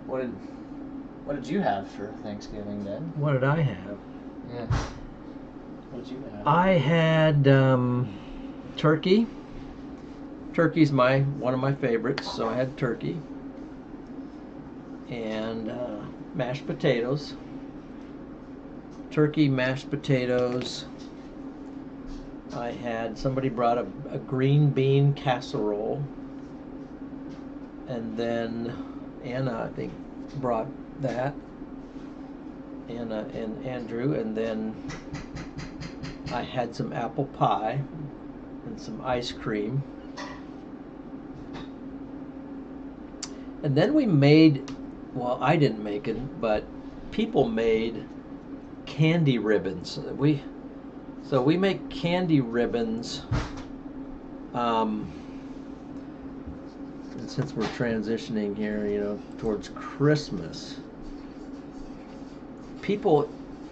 B: what did you have for Thanksgiving then?
A: What did I have?
B: Yeah. What did you have?
A: I had turkey. Turkey's one of my favorites, so I had turkey and mashed potatoes. Turkey, mashed potatoes. I had, somebody brought a green bean casserole, and then Anna, I think, brought that. Anna and Andrew, and then I had some apple pie and some ice cream. And then we made, well, I didn't make it, but people made candy ribbons. So we make candy ribbons, and since we're transitioning here, towards Christmas,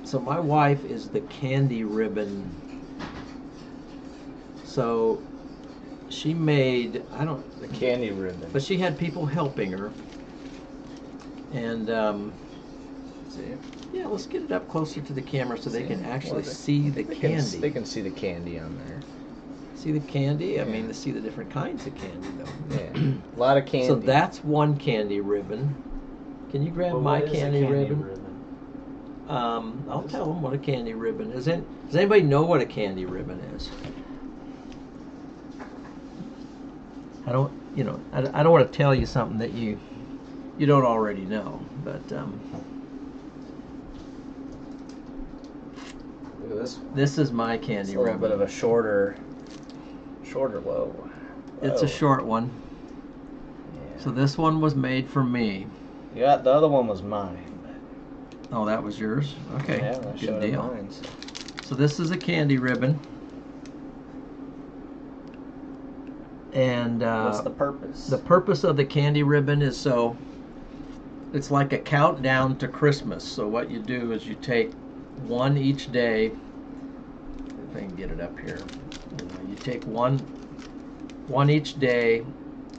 A: so my wife is the candy ribbon, so she made,
B: the candy ribbon.
A: but she had people helping her, and
B: See it?
A: yeah, let's get it up closer to the camera so they can actually see the candy.
B: They can see the candy on there.
A: See the candy?
B: Yeah.
A: I mean, to see the different kinds of candy, though.
B: Yeah, a lot of candy.
A: So that's one candy ribbon. Can you grab my candy ribbon? I'll tell them what a candy ribbon is. Does anybody know what a candy ribbon is? I don't want to tell you something that you don't already know, but
B: Look at this one.
A: this is my candy
B: It's a little
A: ribbon.
B: bit of a shorter whoa.
A: It's a short one.
B: Yeah.
A: So this one was made for me.
B: Yeah, the other one was mine.
A: Oh, that was yours? Okay,
B: Yeah, I
A: good
B: showed
A: deal.
B: Mine, so.
A: So this is a candy ribbon. And
B: What's the purpose?
A: the purpose of the candy ribbon is so it's like a countdown to Christmas. So what you do is you take one each day. If I can get it up here. You take one each day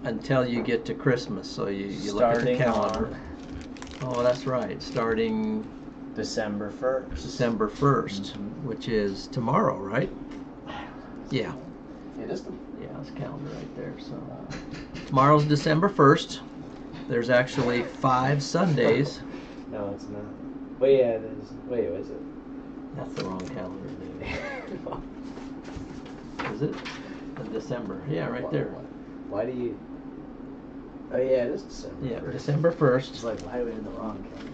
A: until you get to Christmas. So you look at the calendar. Oh, that's right. Starting
B: December 1st.
A: December 1st, which is tomorrow, right? Yeah.
B: It is.
A: Yeah, it's calendar right there. So tomorrow's December 1st. There's actually 5 Sundays.
B: No, it's not. Wait, yeah, it is. Wait, is it?
A: That's the wrong calendar, dude. Is it? In December. Yeah, right there.
B: Why do you... Oh, yeah, it is December 1st.
A: Yeah, December 1st.
B: It's like, why are we in the wrong calendar?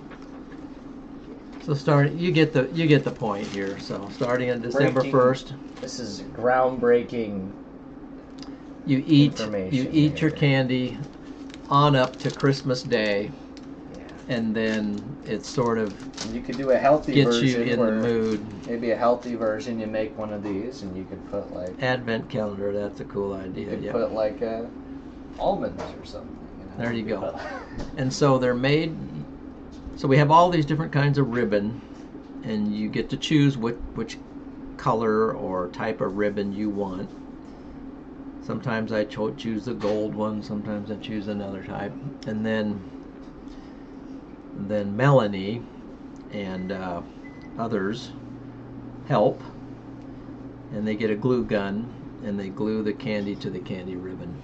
A: So you get the point here. So starting on December 1st,
B: This is groundbreaking.
A: you eat
B: information
A: your
B: here.
A: candy on up to Christmas Day,
B: Yeah.
A: and then it sort of
B: And you could do a healthy
A: gets
B: version
A: you in the
B: where
A: mood.
B: maybe a healthy version, you make one of these and you could put like...
A: Advent calendar, that's a cool idea.
B: You could
A: Yeah.
B: put like almonds or something.
A: There you go. And so they're made, so we have all these different kinds of ribbon, and you get to choose which color or type of ribbon you want. Sometimes I choose the gold one, sometimes I choose another type. And then Melanie and others help, and they get a glue gun and they glue the candy to the candy ribbon.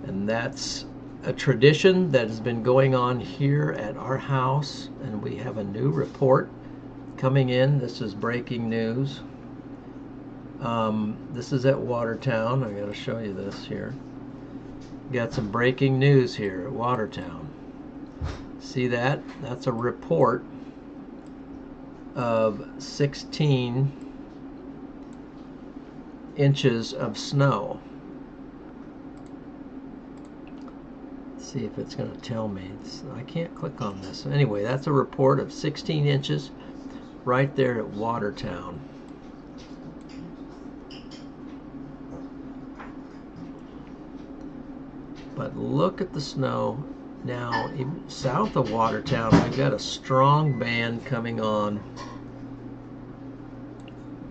A: And that's a tradition that has been going on here at our house, and we have a new report coming in. This is breaking news. This is at Watertown. I gotta show you this here. Got some breaking news here at Watertown. See that? That's a report of 16 inches of snow. See if it's going to tell me. I can't click on this. Anyway, that's a report of 16 inches right there at Watertown. But look at the snow. Now, even south of Watertown, we've got a strong band coming on,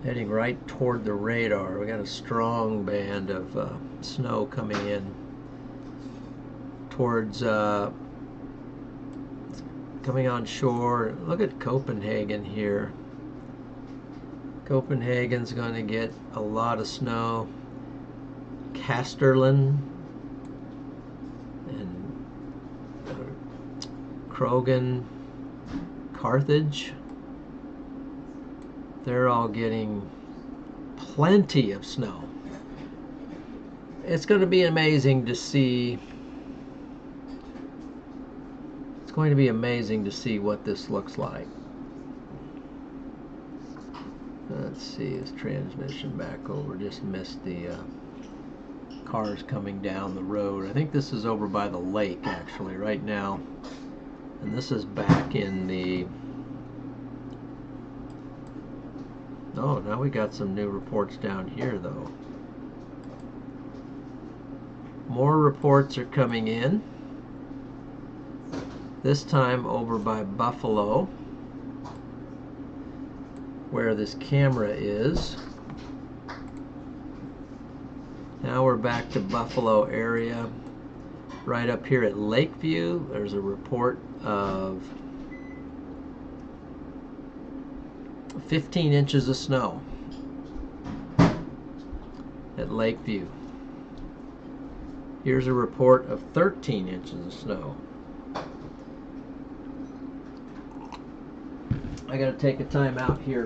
A: heading right toward the radar. We got a strong band of snow coming in towards coming on shore. Look at Copenhagen here. Copenhagen's going to get a lot of snow. Casterland and Krogan, Carthage, they're all getting plenty of snow. It's going to be amazing to see. It's going to be amazing to see what this looks like. Let's see, is transmission back over? Just missed the cars coming down the road. I think this is over by the lake actually right now. And this is back in the... Oh, now we got some new reports down here though. More reports are coming in. This time over by Buffalo, where this camera is. Now we're back to Buffalo area. Right up here at Lakeview, there's a report of 15 inches of snow at Lakeview. Here's a report of 13 inches of snow. I gotta take a time out here.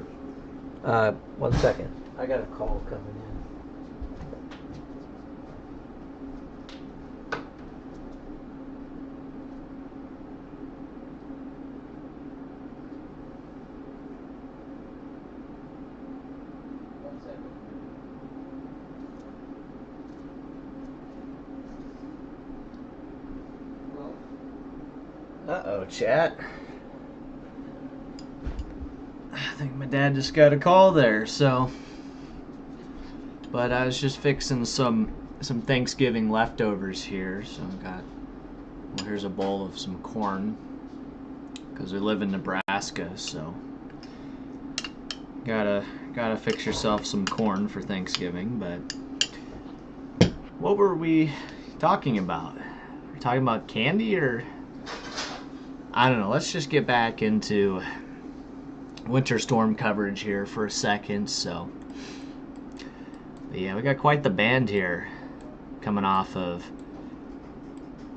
A: 1 second. I got a call coming in. Uh-oh, chat. I think my dad just got a call there, so. But I was just fixing some Thanksgiving leftovers here, so I got, well, here's a bowl of some corn, because we live in Nebraska, so gotta fix yourself some corn for Thanksgiving. But what were we talking about? We're talking about candy, or I don't know. Let's just get back into winter storm coverage here for a second. So yeah, we got quite the band here coming off of.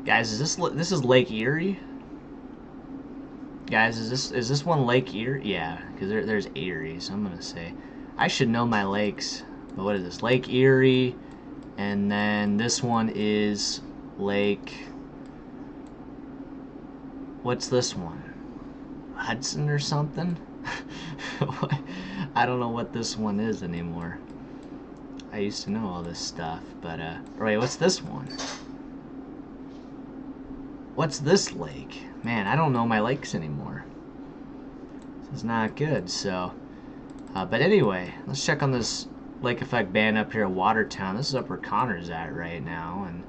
A: Guys, is this is Lake Erie? Guys, is this one Lake Erie? Yeah, because there's Erie, so I'm gonna say I should know my lakes. But what is this? Lake Erie, and then this one is Lake. What's this one? Hudson or something? I don't know what this one is anymore. I used to know all this stuff, but wait, what's this one? What's this lake? Man, I don't know my lakes anymore. This is not good, so but anyway, let's check on this lake effect band up here at Watertown. This is up where Connor's at right now, and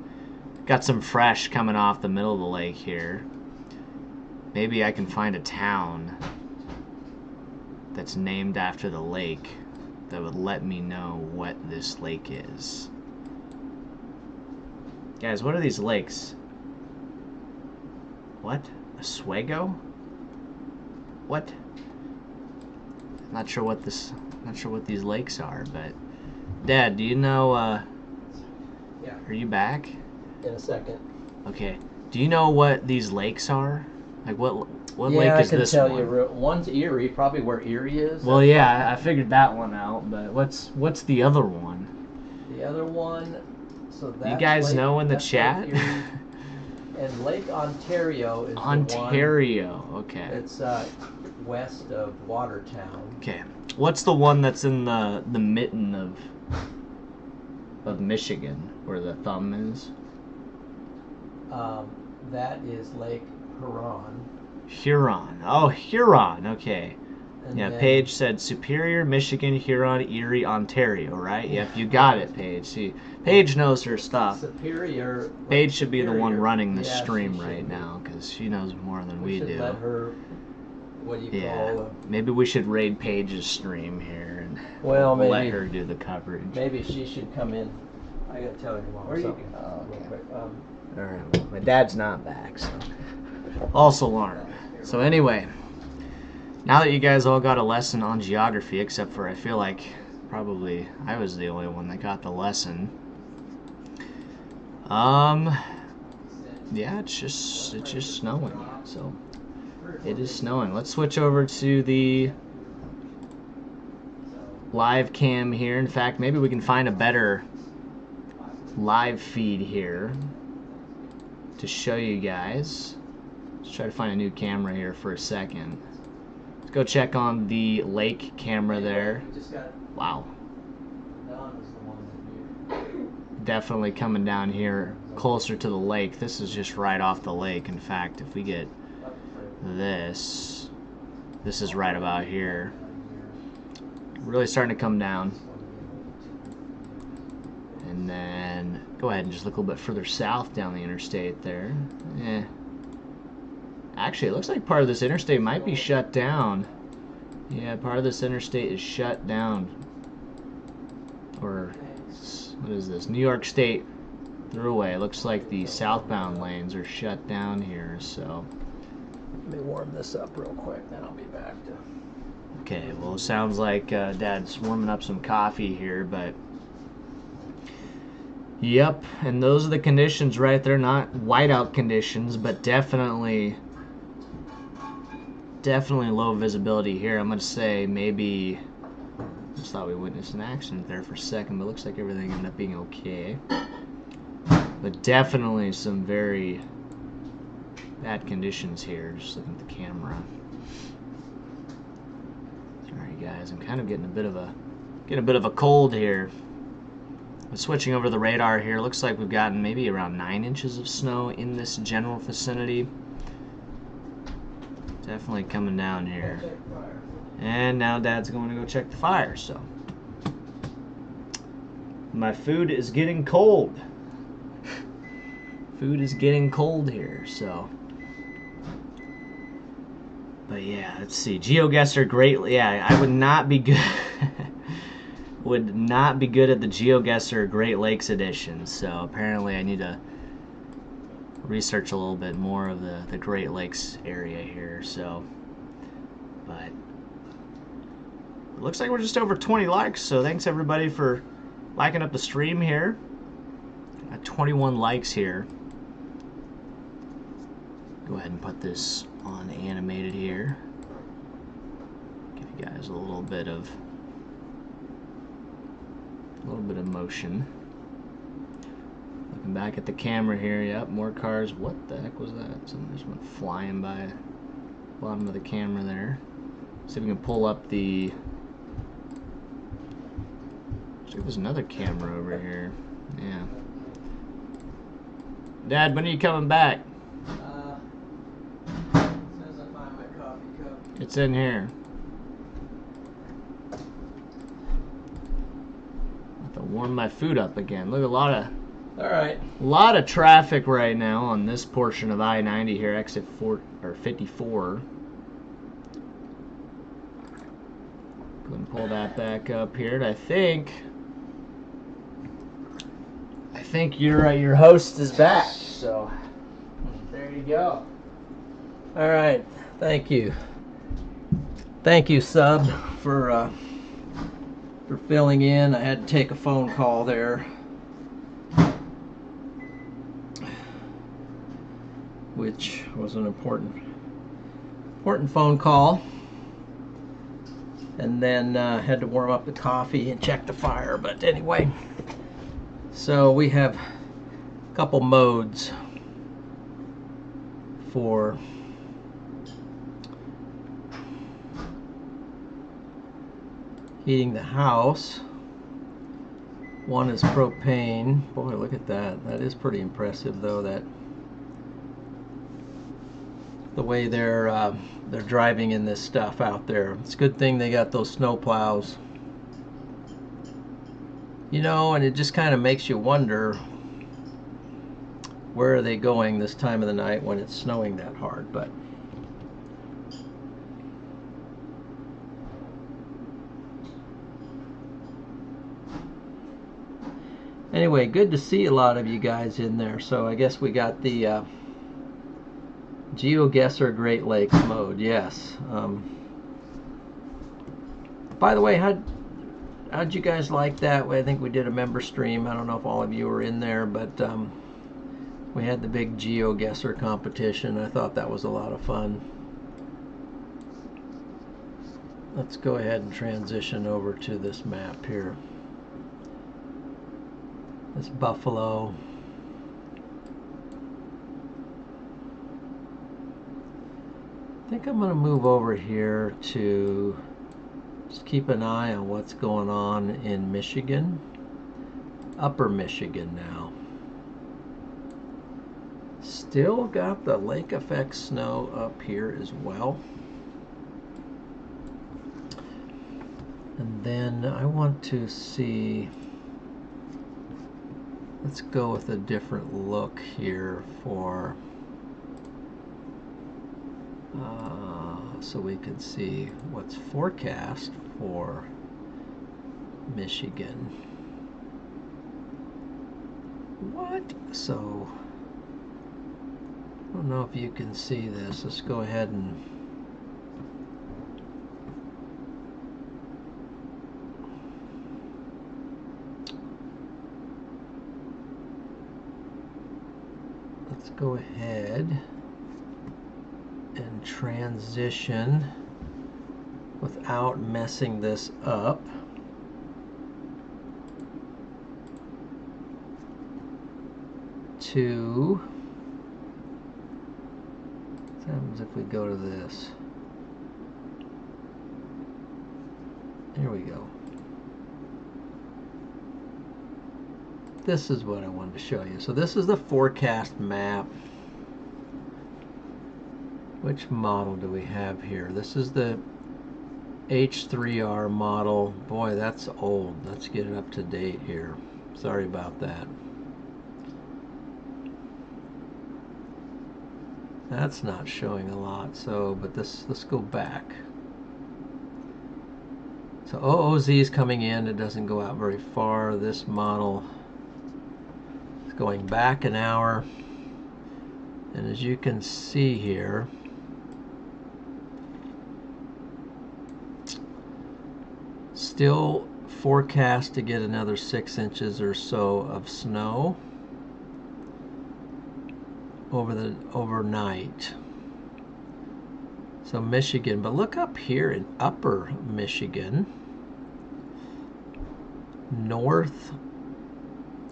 A: got some fresh coming off the middle of the lake here. Maybe I can find a town that's named after the lake that would let me know what this lake is. Guys, what are these lakes? What? Oswego? What? Not sure what these lakes are, but
B: Dad, do you know,
A: Yeah.
B: are you back?
A: In a second.
B: Okay. Do you know what these lakes are? Like what lake
A: Yeah,
B: is
A: I can
B: this
A: tell
B: one?
A: you. One's Erie, probably where Erie is.
B: Well, yeah, I figured that one out, but what's the other one?
A: The other one, so that's
B: You guys know in the
A: that's
B: chat?
A: Lake Erie. And Lake Ontario is
B: Ontario,
A: the one.
B: okay.
A: It's west of Watertown.
B: Okay. What's the one that's in the mitten of Michigan, where the thumb is?
A: That is Lake Huron.
B: Huron. Oh, Huron. Okay.
A: And
B: Yeah,
A: then,
B: Paige said Superior, Michigan, Huron, Erie, Ontario, right? Yep, you got it, Paige. See, Paige knows her stuff.
A: Superior.
B: Paige should be the one running the
A: Yeah,
B: stream
A: she should
B: right
A: be.
B: now, because she knows more than we
A: should
B: do.
A: let her. What do you
B: Yeah,
A: call?
B: maybe we should raid Paige's stream here and
A: Well,
B: we'll
A: maybe
B: let her do the coverage.
A: Maybe she should come in. I gotta tell you
B: Where
A: something.
B: you go?
A: Real quick.
B: All right, well, my dad's not back, so also learn. So anyway, now that you guys all got a lesson on geography, except for I feel like probably I was the only one that got the lesson. Yeah, it's just snowing. So it is snowing. Let's switch over to the live cam here. In fact, maybe we can find a better live feed here to show you guys. Let's try to find a new camera here for a second. Let's go check on the lake camera there. Wow. Definitely coming down here closer to the lake. This is just right off the lake. In fact, if we get this is right about here. Really starting to come down. And then go ahead and just look a little bit further south down the interstate there. Actually, it looks like part of this interstate might be shut down. Yeah, part of this interstate is shut down. Or what is this? New York State Thruway. It looks like the southbound lanes are shut down here, so.
A: Let me warm this up real quick, then I'll be back to.
B: Okay, well, it sounds like Dad's warming up some coffee here, but. Yep, and those are the conditions right there. Not whiteout conditions, but definitely low visibility here. I'm going to say maybe. Just thought we witnessed an accident there for a second, but it looks like everything ended up being okay. But definitely some very bad conditions here. Just looking at the camera. Sorry guys, I'm kind of getting a bit of a cold here. But switching over to the radar here, looks like we've gotten maybe around 9 inches of snow in this general vicinity. Definitely coming down here. And now Dad's going to go check the fire, so. My food is getting cold. Food is getting cold here, so. But yeah, let's see. GeoGuessr, great. Yeah, I would not be good. Would not be good at the GeoGuessr Great Lakes edition, so apparently I need to research a little bit more of the Great Lakes area here, so. But it looks like we're just over 20 likes, so thanks everybody for liking up the stream here. Got 21 likes here. Go ahead and put this on animated here. Give you guys a little bit of motion. Looking back at the camera here, yep, more cars. What the heck was that? Something just went flying by the bottom of the camera there. See if we can pull up the. See, there's another camera over here. Yeah. Dad, when are you coming back?
A: As soon as I find my coffee cup.
B: It's in here. Have to warm my food up again. Look, a lot of traffic right now on this portion of I-90 here, exit 54. Go and pull that back up here. And I think your host is back. So there you go.
A: All right, thank you. Thank you, Sub, for for filling in. I had to take a phone call there, which was an important phone call. And then had to warm up the coffee and check the fire. But anyway, so we have a couple modes for heating the house. One is propane. Boy, look at that. That is pretty impressive, though, that the way they're driving in this stuff out there. It's a good thing they got those snow plows. You know, and it just kind of makes you wonder, where are they going this time of the night when it's snowing that hard? But anyway, good to see a lot of you guys in there. So I guess we got the GeoGuessr Great Lakes mode. Yes. By the way, how'd you guys like that? I think we did a member stream. I don't know if all of you were in there, but we had the big GeoGuessr competition. I thought that was a lot of fun. Let's go ahead and transition over to this map here. This Buffalo. I think I'm going to move over here to just keep an eye on what's going on in Michigan. Upper Michigan now. Still got the lake effect snow up here as well. And then I want to see, let's go with a different look here for so we can see what's forecast for Michigan. What? So I don't know if you can see this. Let's go ahead and go ahead and transition without messing this up to, what happens if we go to this? Here we go. This is what I wanted to show you. So this is the forecast map. Which model do we have here? This is the H3R model. Boy, that's old. Let's get it up to date here. Sorry about that. That's not showing a lot. So, but let's go back. So OOZ is coming in. It doesn't go out very far. This model is going back an hour. And as you can see here, still forecast to get another 6 inches or so of snow overnight. So Michigan, but look up here in upper Michigan, north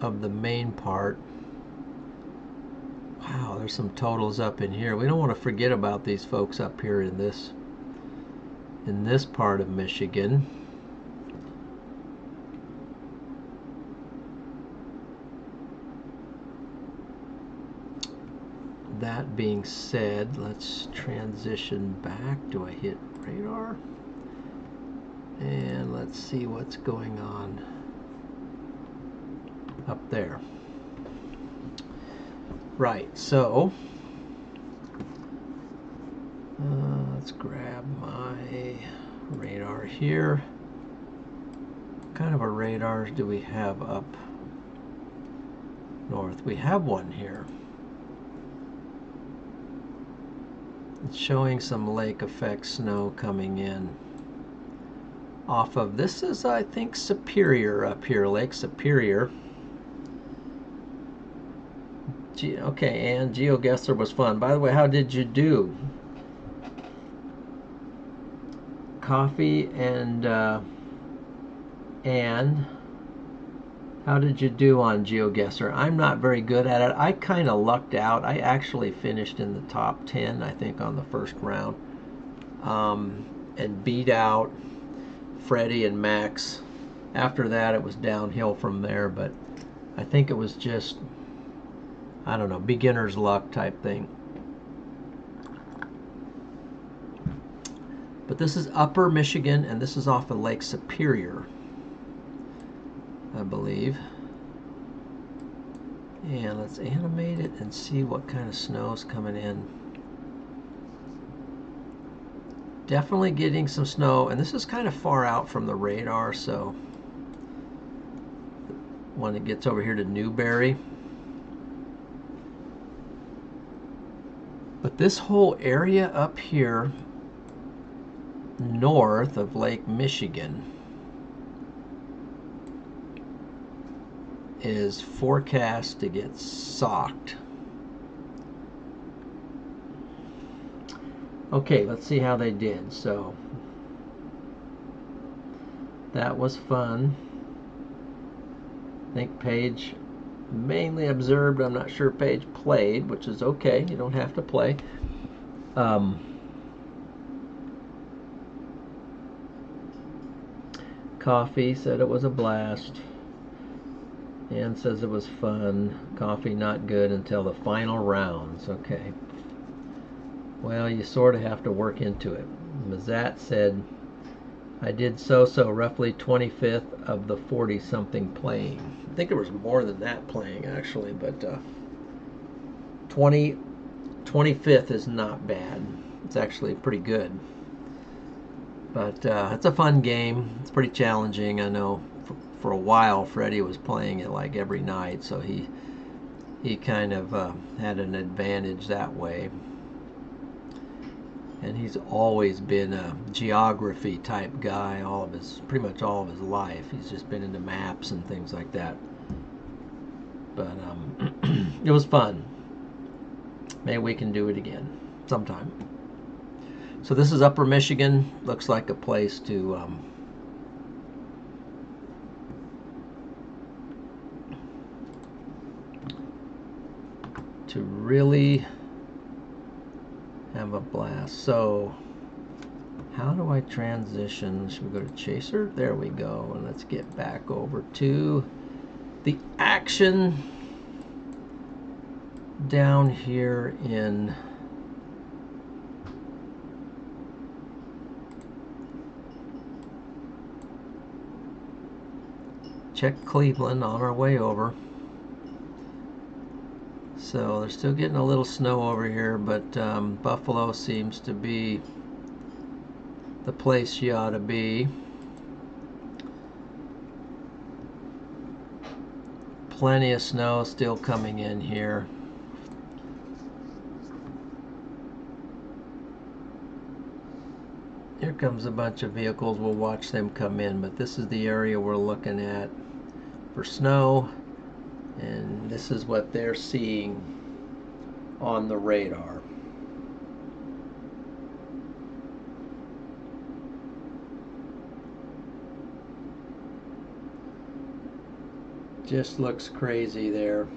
A: of the main part. Wow, there's some totals up in here. We don't want to forget about these folks up here in this part of Michigan. That being said, let's transition back. Do I hit radar? And let's see what's going on up there. Right, so let's grab my radar here. What kind of a radar do we have up north? We have one here. It's showing some lake effect snow coming in. off of, this is, I think, Superior up here, Lake Superior. Okay, and GeoGuessr was fun. By the way, how did you do? Coffee and how did you do on GeoGuessr? I'm not very good at it. I kind of lucked out. I actually finished in the top 10, I think, on the first round, and beat out Freddie and Max. After that, it was downhill from there, but I think it was just, I don't know, beginner's luck type thing. But this is Upper Michigan, and this is off of Lake Superior, I believe. And let's animate it and see what kind of snow's coming in. Definitely getting some snow, and this is kind of far out from the radar, so when it gets over here to Newberry. But this whole area up here north of Lake Michigan is forecast to get socked. Okay, let's see how they did. So that was fun. I think Paige mainly observed. I'm not sure Paige played, which is okay. You don't have to play. Coffee said it was a blast. Ann says it was fun. Coffee not good until the final rounds. Okay. Well, you sort of have to work into it. Mazat said, I did so-so, roughly 25th of the 40-something playing. I think there was more than that playing, actually, but 25th is not bad. It's actually pretty good. But it's a fun game. It's pretty challenging. I know for a while Freddie was playing it like every night, so he kind of had an advantage that way. And he's always been a geography type guy pretty much all of his life. He's just been into maps and things like that. But it was fun. Maybe we can do it again sometime. So this is Upper Michigan. Looks like a place to really have a blast. So how do I transition? Should we go to Chaser? There we go. And let's get back over to the action down here in check Cleveland on our way over. So they're still getting a little snow over here, but Buffalo seems to be the place you ought to be. Plenty of snow still coming in here. Here comes a bunch of vehicles. We'll watch them come in, but this is the area we're looking at for snow, and this is what they're seeing on the radar. Just looks crazy there.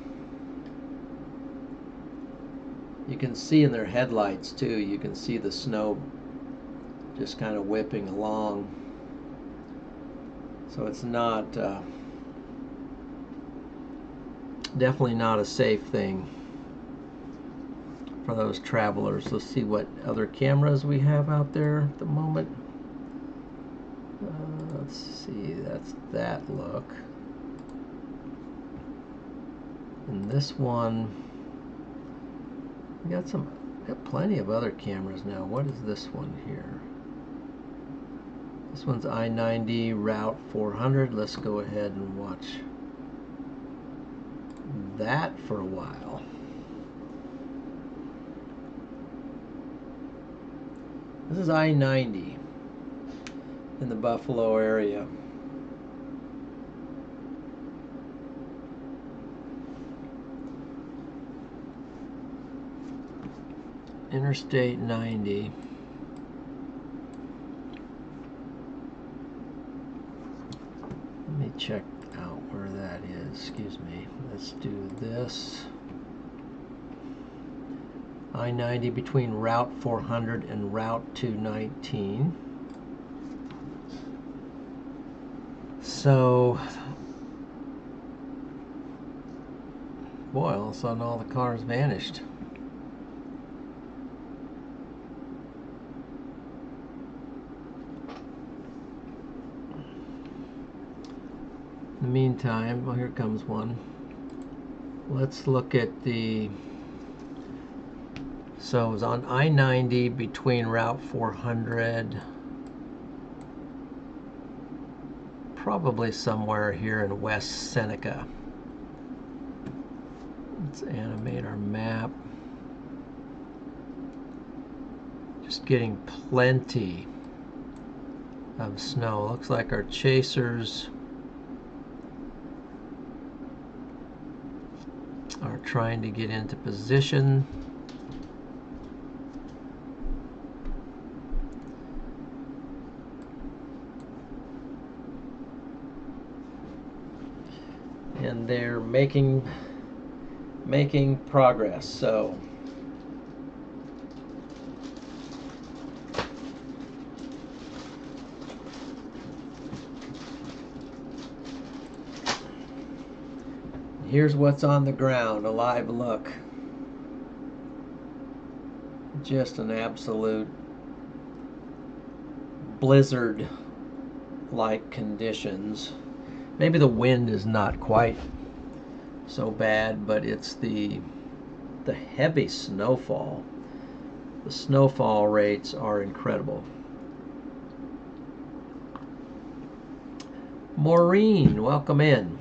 A: You can see in their headlights too, you can see the snow just kind of whipping along. So it's not definitely not a safe thing for those travelers. Let's see what other cameras we have out there at the moment. Let's see, that's that look. And this one, we got plenty of other cameras now. What is this one here? This one's I-90 Route 400. Let's go ahead and watch that for a while. This is I-90. in the Buffalo area. Interstate 90. Let me check out where that is. Excuse me. Let's do this. I-90 between Route 400 and Route 219. So, boy, all of a sudden all the cars vanished. In the meantime, well, here comes one. Let's look at the, so it was on I-90 between Route 400, probably somewhere here in West Seneca. Let's animate our map. Just getting plenty of snow. Looks like our chasers are trying to get into position. And they're making progress. So here's what's on the ground, a live look. Just an absolute blizzard-like conditions. Maybe the wind is not quite so bad, but it's the heavy snowfall. The snowfall rates are incredible. Maureen, welcome in.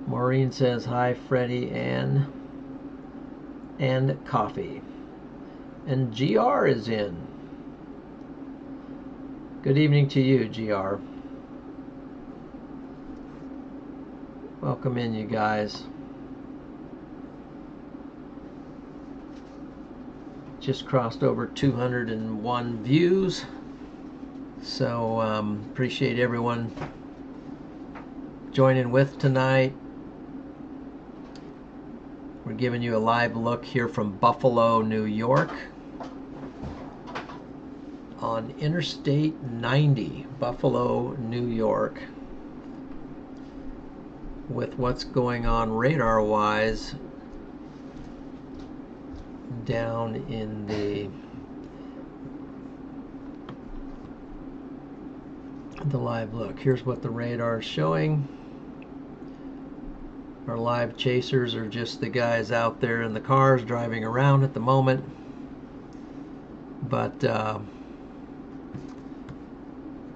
A: Maureen says, hi, Freddie and coffee. And GR is in. Good evening to you, GR. Welcome in, you guys. Just crossed over 201 views. So appreciate everyone joining with tonight. We're giving you a live look here from Buffalo, New York, on Interstate 90, Buffalo, New York, with what's going on radar-wise down in the live look. Here's what the radar is showing. Our live chasers are just the guys out there in the cars driving around at the moment. But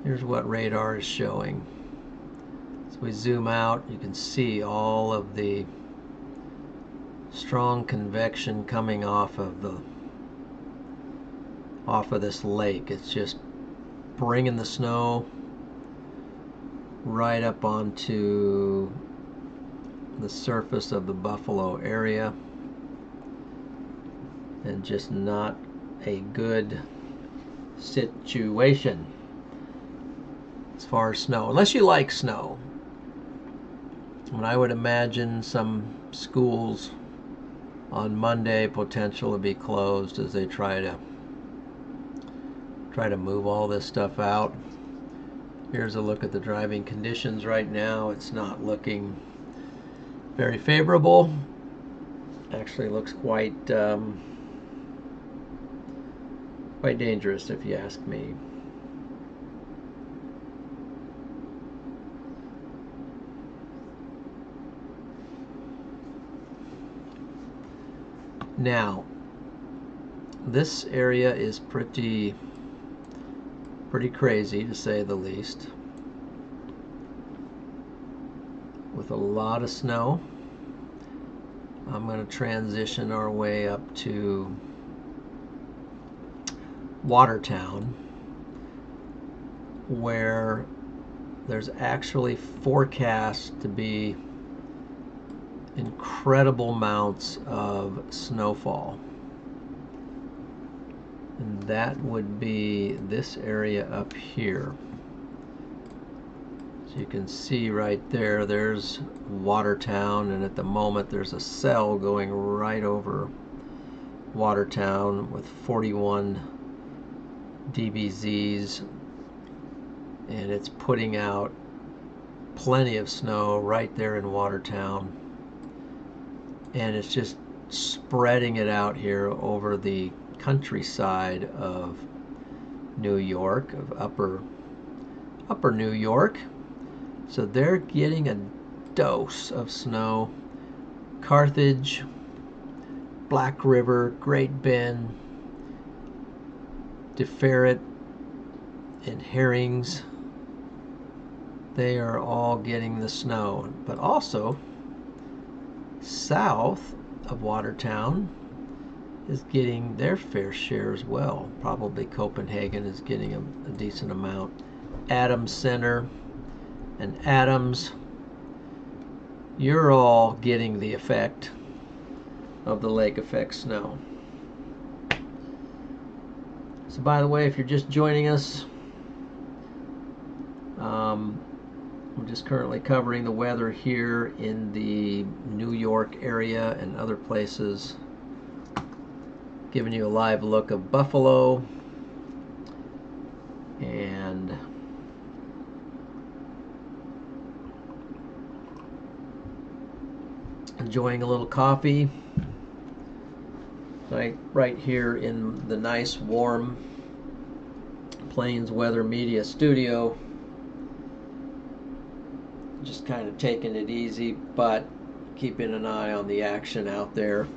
A: here's what radar is showing. As we zoom out, you can see all of the strong convection coming off of this lake. It's just bringing the snow right up onto the surface of the Buffalo area, and just not a good situation as far as snow, unless you like snow. And I would imagine some schools on Monday potential to be closed as they try to move all this stuff out. Here's a look at the driving conditions right now. It's not looking very favorable. Actually looks quite dangerous, if you ask me. Now, this area is pretty crazy, to say the least, with a lot of snow. I'm going to transition our way up to Watertown, where there's actually forecast to be incredible amounts of snowfall. And that would be this area up here. So you can see right there, there's Watertown, and at the moment there's a cell going right over Watertown with 41 dBZs, and it's putting out plenty of snow right there in Watertown, and it's just spreading it out here over the countryside of New York, of upper New York. So they're getting a dose of snow. Carthage, Black River, Great Bend, DeFerret, and Herrings, they are all getting the snow. But also, south of Watertown is getting their fair share as well. Probably Copenhagen is getting a decent amount. Adams Center and Adams, you're all getting the effect of the lake effect snow. So by the way, if you're just joining us, I'm just currently covering the weather here in the New York area and other places, giving you a live look of Buffalo, and enjoying a little coffee right here in the nice warm Plains Weather Media studio. Just kind of taking it easy, but keeping an eye on the action out there.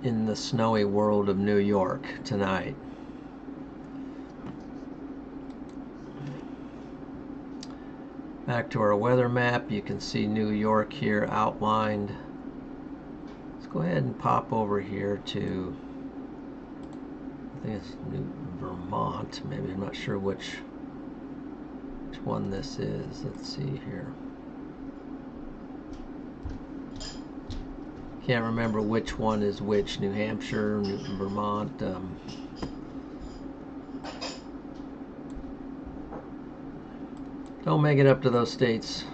A: In the snowy world of New York tonight. Back to our weather map, you can see New York here outlined. Let's go ahead and pop over here to, I think it's Vermont, maybe, I'm not sure which one this is. Let's see here. Can't remember which one is which, New Hampshire, Vermont. Don't make it up to those states.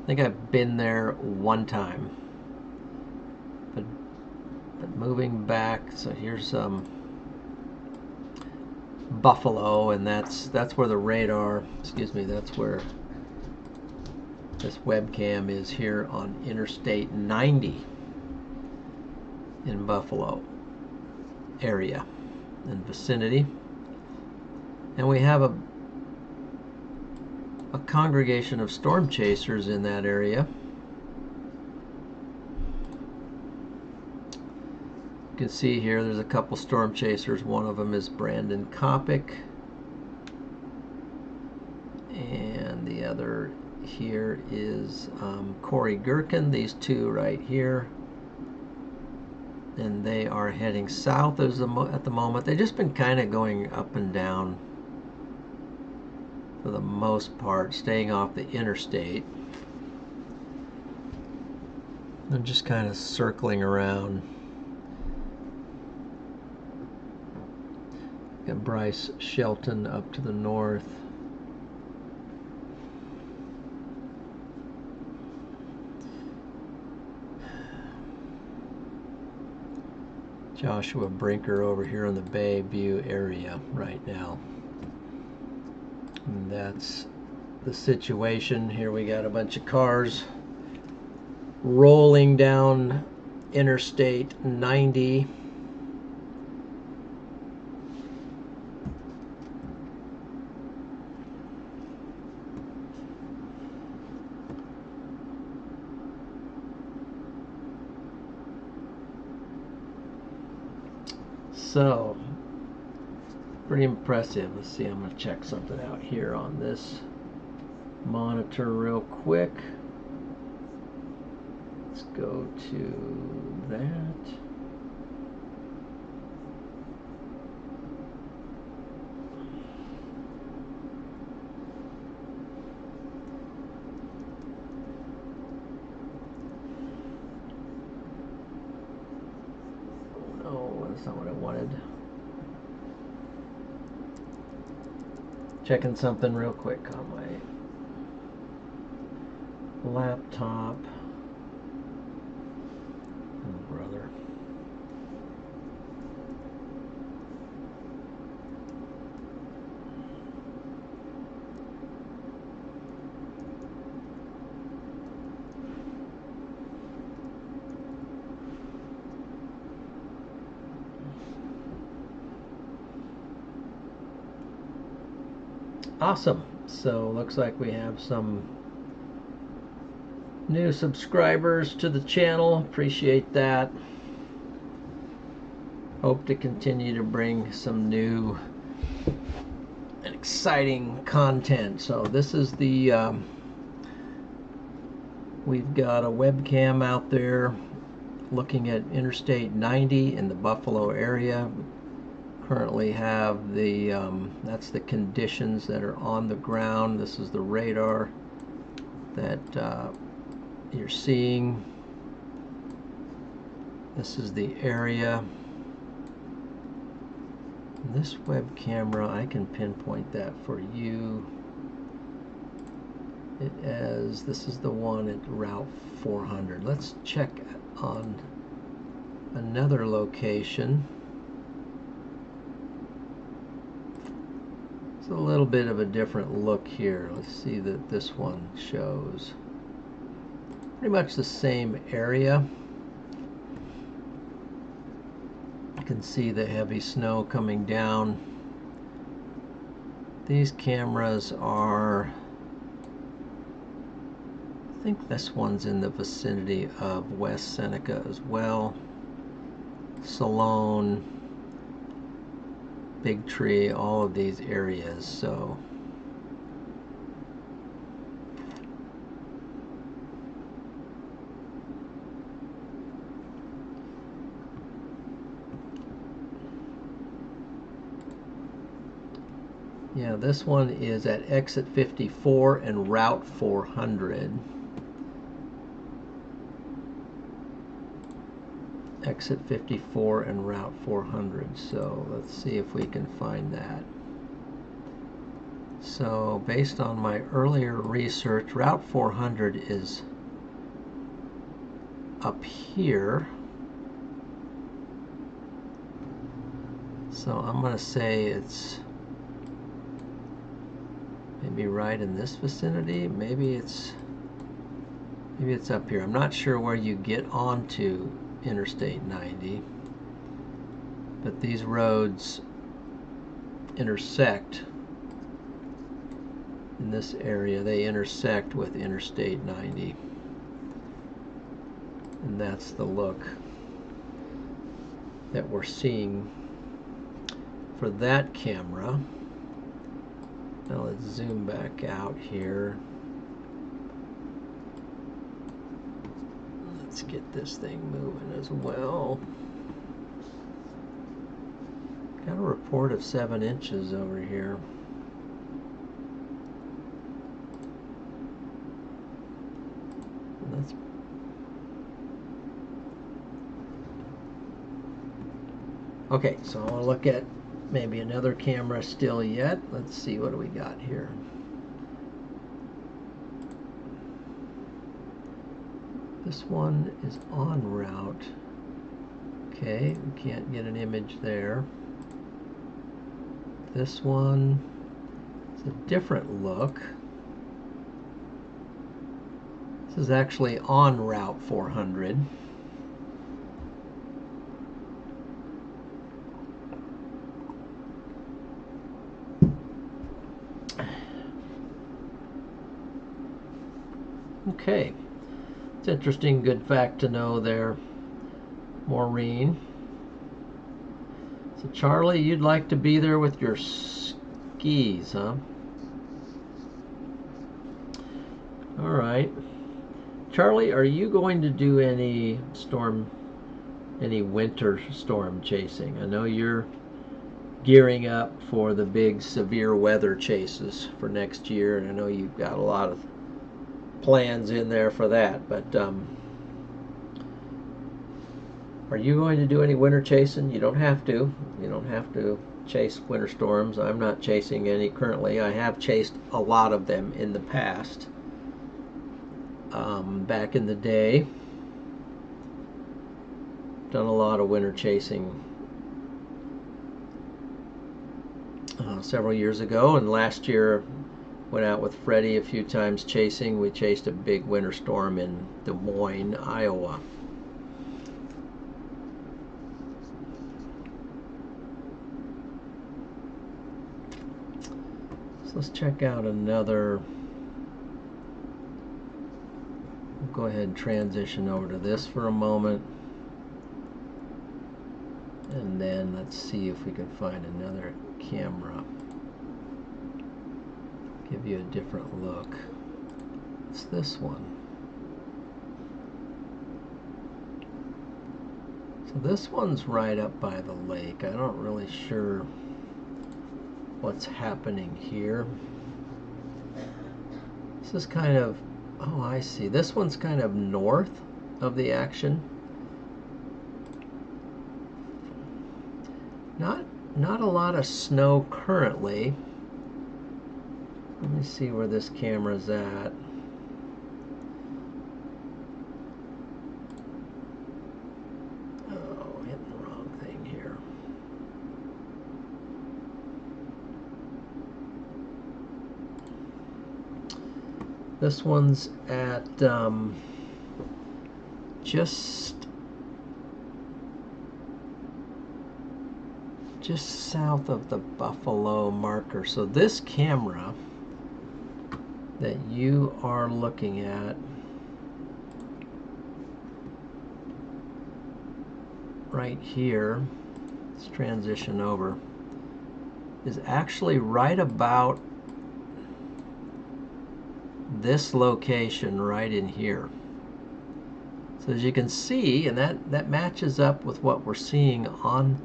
A: I think I've been there one time. But moving back, so here's Buffalo, and that's where the radar, excuse me, that's where this webcam is here on Interstate 90 in Buffalo area and vicinity. And we have a congregation of storm chasers in that area. You can see here there's a couple storm chasers. One of them is Brandon Kopic, and the other here is Corey Gherkin. These two right here, and they are heading south at the moment. They've just been kind of going up and down for the most part, staying off the interstate. They're just kind of circling around. Got Bryce Shelton up to the north. Joshua Brinker over here in the Bayview area right now. And that's the situation. Here we got a bunch of cars rolling down Interstate 90. So, pretty impressive. Let's see, I'm going to check something out here on this monitor real quick. Let's go to that. Oh, that's not what I wanted. Checking something real quick on my laptop. Oh, brother. Awesome. So looks like we have some new subscribers to the channel. Appreciate that. Hope to continue to bring some new and exciting content. So this is the we've got a webcam out there looking at Interstate 90 in the Buffalo area. Currently have the that's the conditions that are on the ground. This is the radar that you're seeing. This is the area. And this web camera, I can pinpoint that for you. This is the one at Route 400. Let's check on another location. It's a little bit of a different look here. Let's see that this one shows pretty much the same area. You can see the heavy snow coming down. These cameras are, I think this one's in the vicinity of West Seneca as well. Salone, Big Tree, all of these areas. So yeah, this one is at exit 54 and Route 400. Exit 54 and Route 400. So let's see if we can find that. So based on my earlier research, Route 400 is up here. So I'm going to say it's maybe right in this vicinity. Maybe it's up here. I'm not sure where you get onto Interstate 90, but these roads intersect in this area. They intersect with Interstate 90, and that's the look that we're seeing for that camera. Now let's zoom back out here. Let's get this thing moving as well. Got a report of 7 inches over here. That's okay, so I want to look at maybe another camera still yet. Let's see, what do we got here? This one is en route. Okay, we can't get an image there. This one is a different look. This is actually on Route 400. Okay. It's interesting, good fact to know there, Maureen. So Charlie, you'd like to be there with your skis, huh? All right. Charlie, are you going to do any winter storm chasing? I know you're gearing up for the big severe weather chases for next year, and I know you've got a lot of plans in there for that, but are you going to do any winter chasing? You don't have to. You don't have to chase winter storms. I'm not chasing any currently. I have chased a lot of them in the past. Back in the day, done a lot of winter chasing several years ago, and last year went out with Freddie a few times chasing. We chased a big winter storm in Des Moines, Iowa. So let's check out another. We'll go ahead and transition over to this for a moment, and then let's see if we can find another camera. Give you a different look. It's this one. So this one's right up by the lake. I'm not really sure what's happening here. This is kind of, oh, I see. This one's kind of north of the action. Not a lot of snow currently. Let me see where this camera's at. Oh, hitting the wrong thing here. This one's at just south of the Buffalo marker. So this camera that you are looking at right here, let's transition over, is actually right about this location right in here. So as you can see, and that matches up with what we're seeing on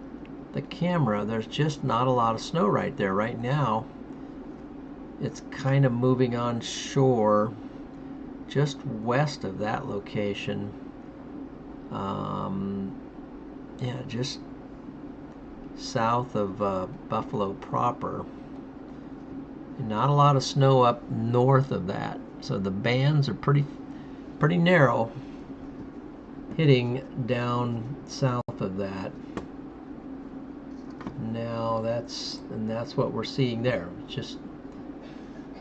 A: the camera, there's just not a lot of snow right there. Right now it's kind of moving on shore just west of that location. Yeah, just south of Buffalo proper. Not a lot of snow up north of that, so the bands are pretty narrow, hitting down south of that. Now that's what we're seeing there. It's just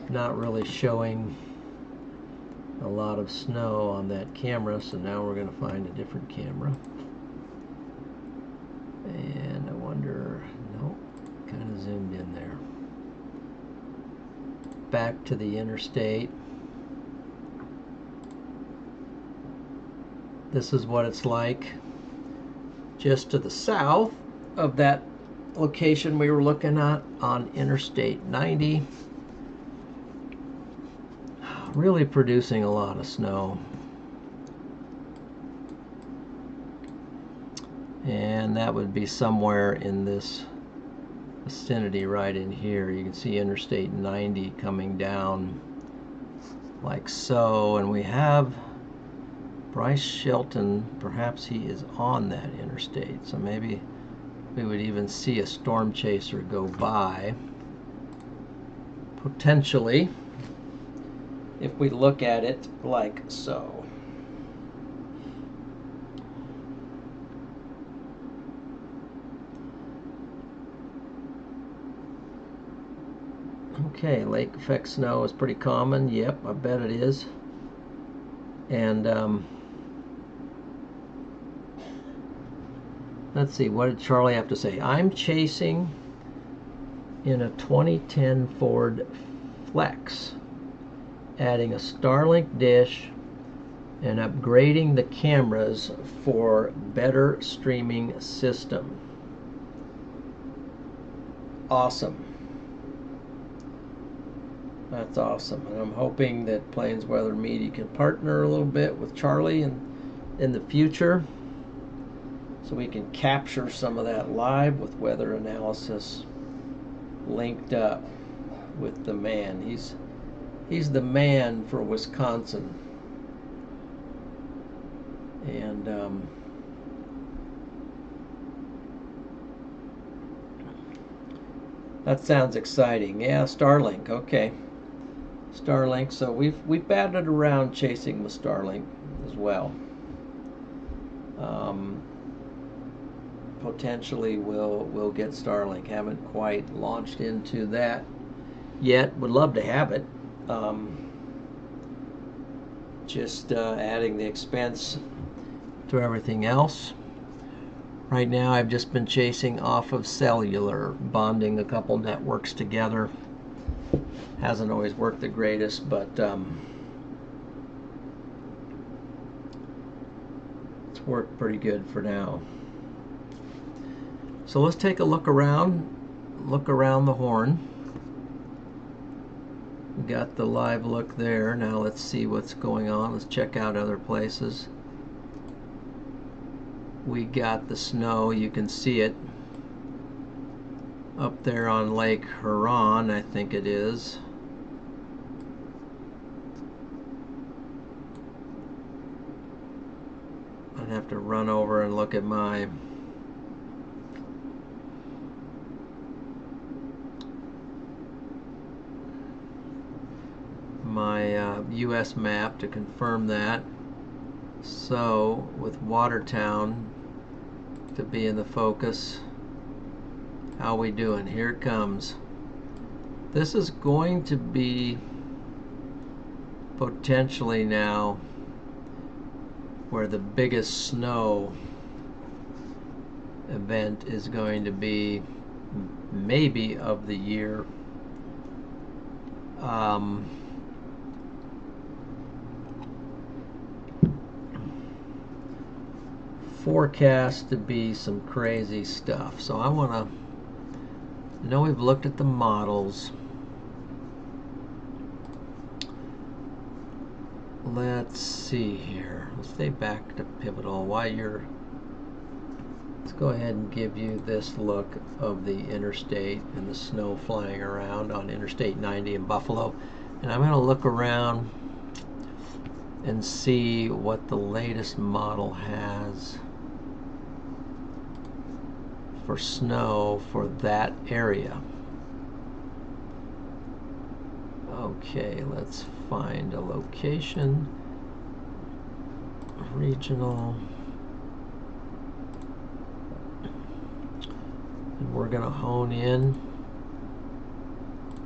A: not really showing a lot of snow on that camera, so now we're going to find a different camera. And I wonder, nope, kind of zoomed in there. Back to the interstate. This is what it's like just to the south of that location we were looking at on Interstate 90. Really producing a lot of snow. And that would be somewhere in this vicinity right in here. You can see Interstate 90 coming down like so, and we have Bryce Shelton. Perhaps he is on that interstate, so maybe we would even see a storm chaser go by potentially if we look at it like so. Okay, lake effect snow is pretty common. Yep, I bet it is. And let's see, what did Charlie have to say? I'm chasing in a 2010 Ford Flex, adding a Starlink dish and upgrading the cameras for better streaming system. Awesome. That's awesome. And I'm hoping that Plains Weather Media can partner a little bit with Charlie in the future, so we can capture some of that live with weather analysis linked up with the man. He's the man for Wisconsin. And that sounds exciting. Yeah, Starlink. Okay, Starlink. So we've batted around chasing with Starlink as well. Potentially we'll get Starlink. Haven't quite launched into that yet. Would love to have it. Just adding the expense to everything else. Right now I've just been chasing off of cellular, bonding a couple networks together. Hasn't always worked the greatest, but it's worked pretty good for now. So let's take a look around the horn. We got the live look there. Now let's see what's going on. Let's check out other places. We got the snow. You can see it up there on Lake Huron, I think it is. I'd have to run over and look at my US map to confirm that. So with Watertown to be in the focus, how we doing? Here it comes. This is going to be potentially now where the biggest snow event is going to be, maybe of the year. Forecast to be some crazy stuff. So I know we've looked at the models. Let's see here. Let's stay back to Pivotal. Let's go ahead and give you this look of the interstate and the snow flying around on Interstate 90 in Buffalo. And I'm going to look around and see what the latest model has for snow for that area. Okay, let's find a location. Regional. And we're going to hone in.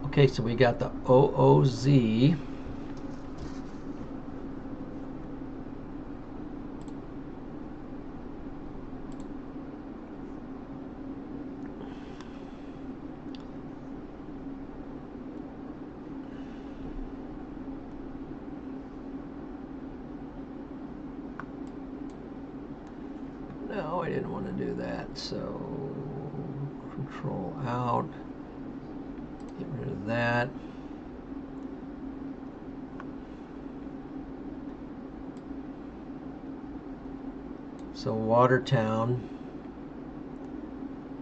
A: Okay, so we got the OOZ. No, I didn't want to do that, so control out, get rid of that. So Watertown,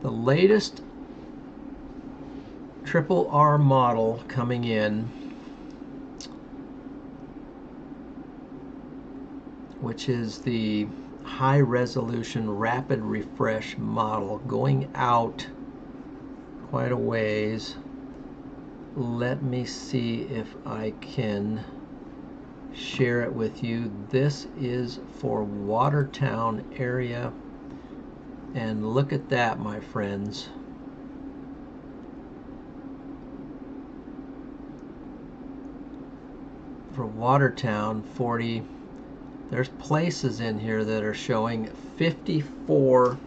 A: the latest triple R model coming in, which is the high resolution rapid refresh model, going out quite a ways. Let me see if I can share it with you. This is for Watertown area, and look at that, my friends. For Watertown, 40. There's places in here that are showing 54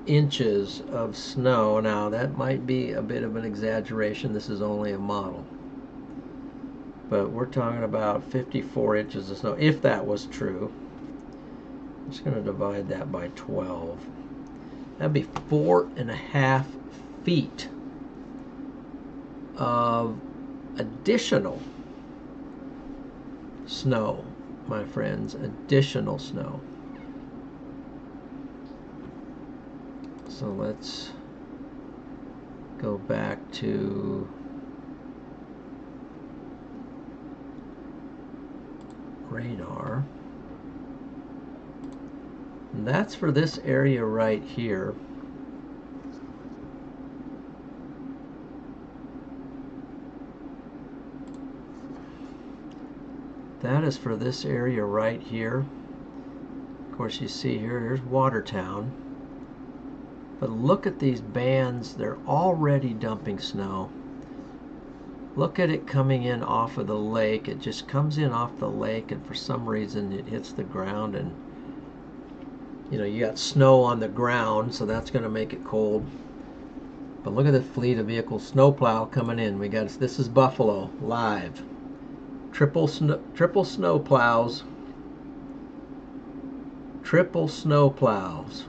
A: inches of snow. Now that might be a bit of an exaggeration. This is only a model. But we're talking about 54 inches of snow, if that was true. I'm just going to divide that by 12. That'd be 4.5 feet of additional snow, my friends, additional snow. So let's go back to radar. And that's for this area right here. That is for this area right here. Of course, you see here, here's Watertown. But look at these bands, they're already dumping snow. Look at it coming in off of the lake. It just comes in off the lake, and for some reason it hits the ground, and you know, you got snow on the ground, so that's going to make it cold. But look at the fleet of vehicles, snowplow coming in. We got, this is Buffalo live. Triple snow plows. Triple snow plows.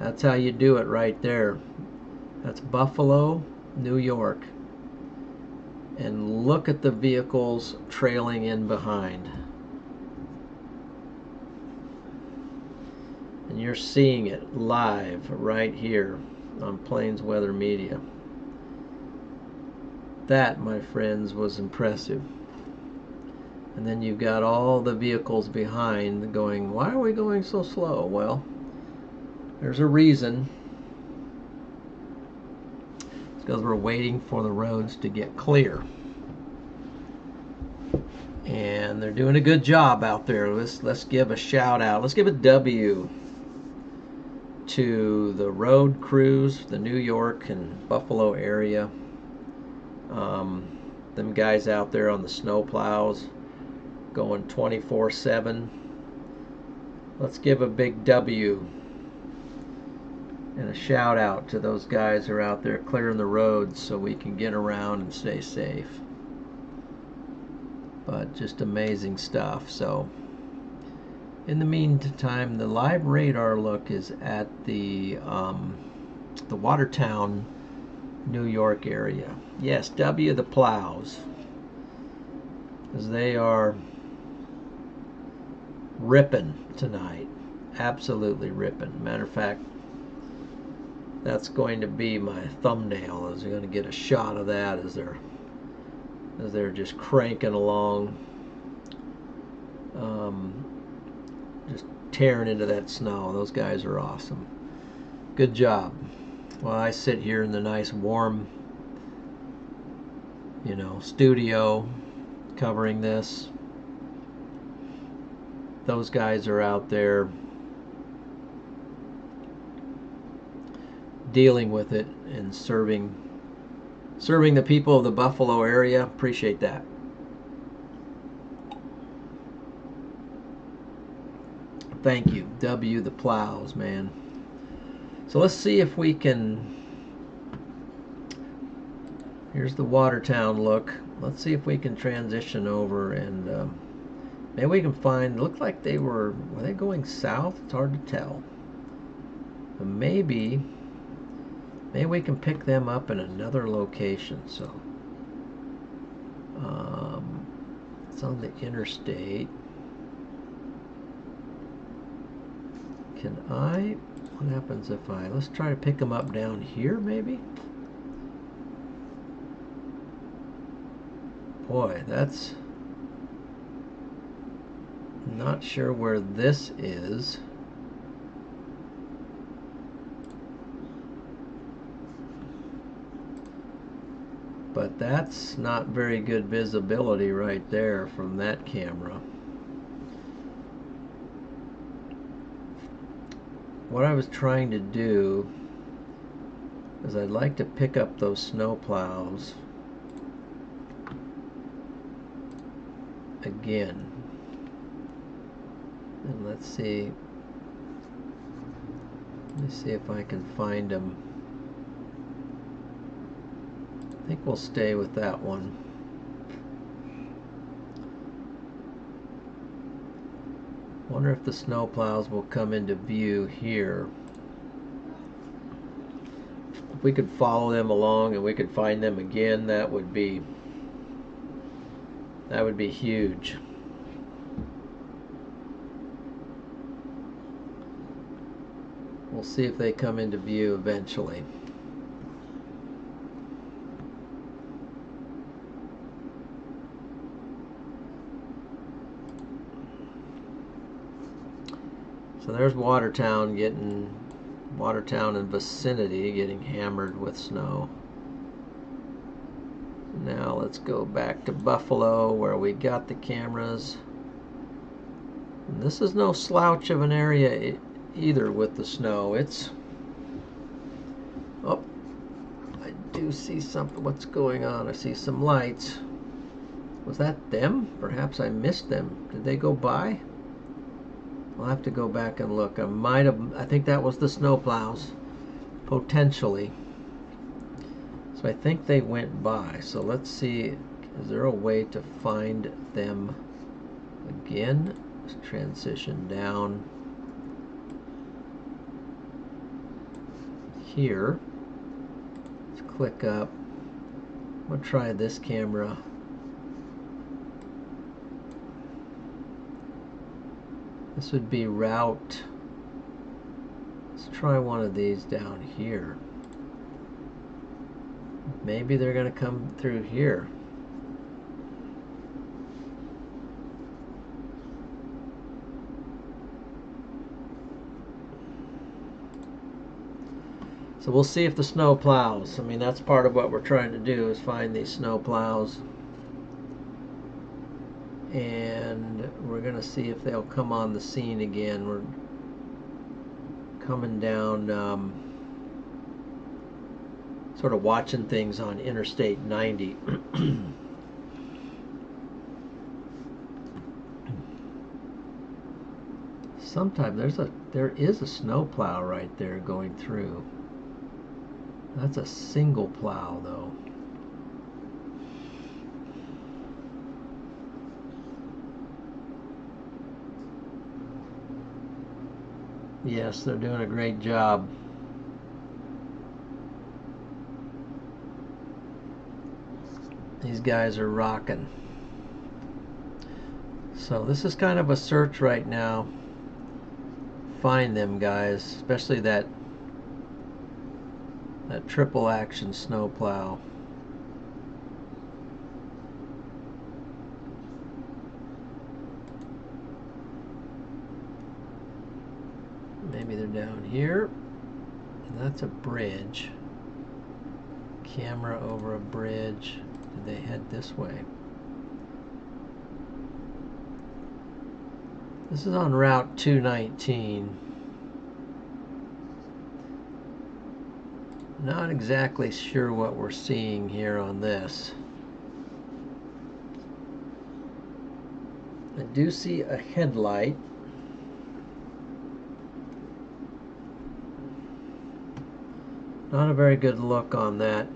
A: That's how you do it right there. That's Buffalo, New York. And look at the vehicles trailing in behind. And you're seeing it live right here on Plains Weather Media. That, my friends, was impressive. And then you've got all the vehicles behind going, why are we going so slow? Well, there's a reason. It's because we're waiting for the roads to get clear. And they're doing a good job out there. Let's give a shout out. Let's give a W to the road crews, the New York and Buffalo area. Them guys out there on the snow plows going 24/7. Let's give a big W and a shout out to those guys who are out there clearing the roads so we can get around and stay safe. But just amazing stuff. So in the meantime, the live radar look is at the Watertown, New York area. Yes, W the plows, as they are ripping tonight. Absolutely ripping. Matter of fact, that's going to be my thumbnail. Is going to get a shot of that as they're just cranking along, just tearing into that snow. Those guys are awesome. Good job. Well, I sit here in the nice warm, you know, studio covering this. Those guys are out there dealing with it and serving the people of the Buffalo area. Appreciate that. Thank you, W the plows, man. So let's see if we can, here's the Watertown look. Let's see if we can transition over and maybe we can find, looked like they were they going south? It's hard to tell. But maybe we can pick them up in another location. So it's on the interstate. Can I, what happens if let's try to pick them up down here maybe? Boy, that's, not sure where this is. But that's not very good visibility right there from that camera. What I was trying to do is I'd like to pick up those snow plows again. And let's see. Let me see if I can find them. I think we'll stay with that one. Wonder if the snow plows will come into view here. we could follow them along and we could find them again, that would be huge. We'll see if they come into view eventually. So there's Watertown and vicinity getting hammered with snow. Now let's go back to Buffalo where we got the cameras. And this is no slouch of an area either with the snow. It's... Oh, I do see something. What's going on? I see some lights. Was that them? Perhaps I missed them. Did they go by? I'll have to go back and look. I think that was the snowplows, potentially. So I think they went by. So let's see, is there a way to find them again? Let's transition down here. Let's click up. I'm going to try this camera. This would be route. Let's try one of these down here. Maybe they're going to come through here. So we'll see if the snow plows. I mean, that's part of what we're trying to do, is find these snow plows. And we're going to see if they'll come on the scene again. We're coming down, sort of watching things on Interstate 90. Sometimes there is a snow plow right there going through. That's a single plow though. Yes, they're doing a great job. These guys are rocking. So this is kind of a search right now. Find them guys, especially that triple action snowplow. Maybe they're down here. And that's a bridge. Camera over a bridge. Did they head this way? This is on Route 219. Not exactly sure what we're seeing here on this. I do see a headlight. Not a very good look on that.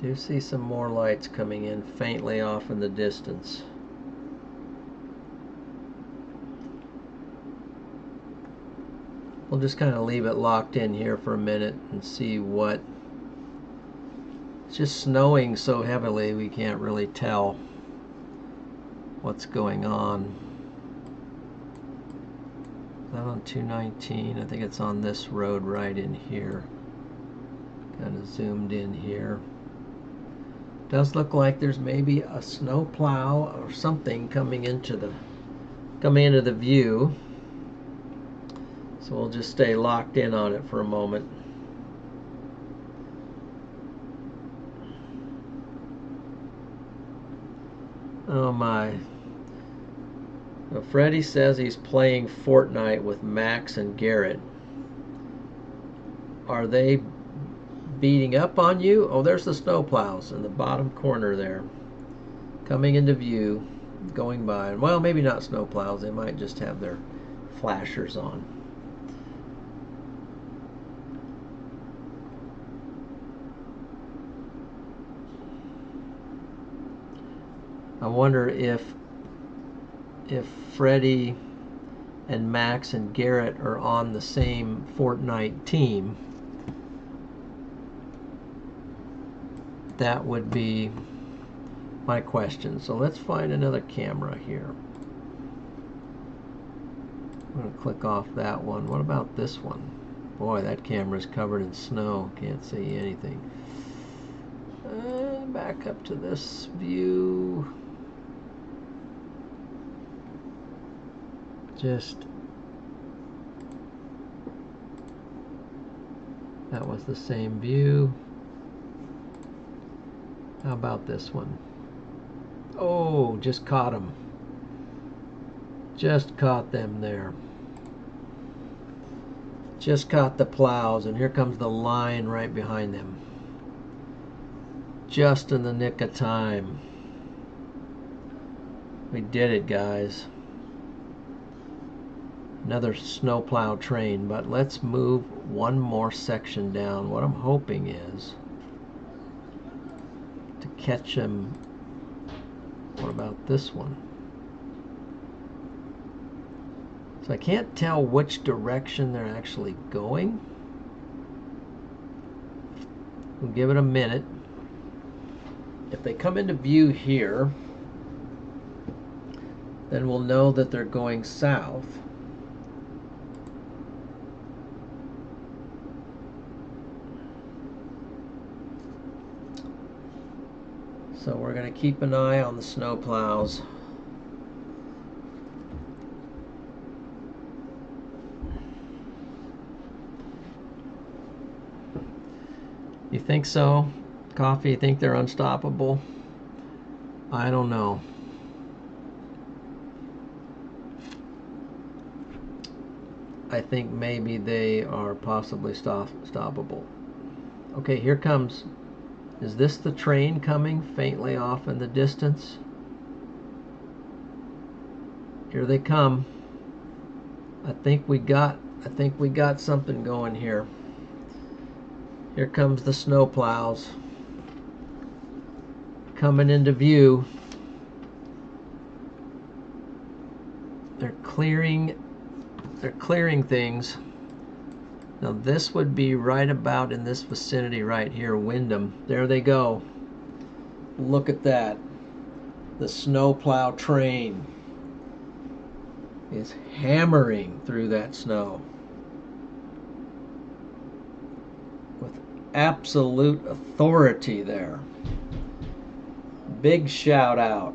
A: Do see some more lights coming in faintly off in the distance. We'll just kind of leave it locked in here for a minute and see what... It's just snowing so heavily we can't really tell what's going on. Is that on 219? I think it's on this road right in here. Kind of zoomed in here. Does look like there's maybe a snow plow or something coming into the view. So we'll just stay locked in on it for a moment. Oh my. Well, Freddie says he's playing Fortnite with Max and Garrett. Are they beating up on you? Oh, there's the snowplows in the bottom corner there. Coming into view, going by. Well, maybe not snowplows. They might just have their flashers on. I wonder if if Freddie and Max and Garrett are on the same Fortnite team. That would be my question. So let's find another camera here. I'm going to click off that one. What about this one? Boy, that camera's covered in snow. Can't see anything. Back up to this view. That was the same view. How about this one? Oh, just caught them. Just caught them there. Just caught the plows, and here comes the line right behind them. Just in the nick of time. We did it, guys. Another snowplow train, but let's move one more section down. What I'm hoping is to catch them. What about this one? So I can't tell which direction they're actually going. We'll give it a minute. If they come into view here, then we'll know that they're going south. So we're going to keep an eye on the snow plows. You think so? Coffee, you think they're unstoppable? I don't know. I think maybe they are possibly stoppable. Okay, here comes. Is this the train coming faintly off in the distance? Here they come. I think we got something going here. Here comes the snow plows coming into view. They're clearing things. Now this would be right about in this vicinity right here, Wyndham. There they go. Look at that. The snowplow train is hammering through that snow with absolute authority there. Big shout out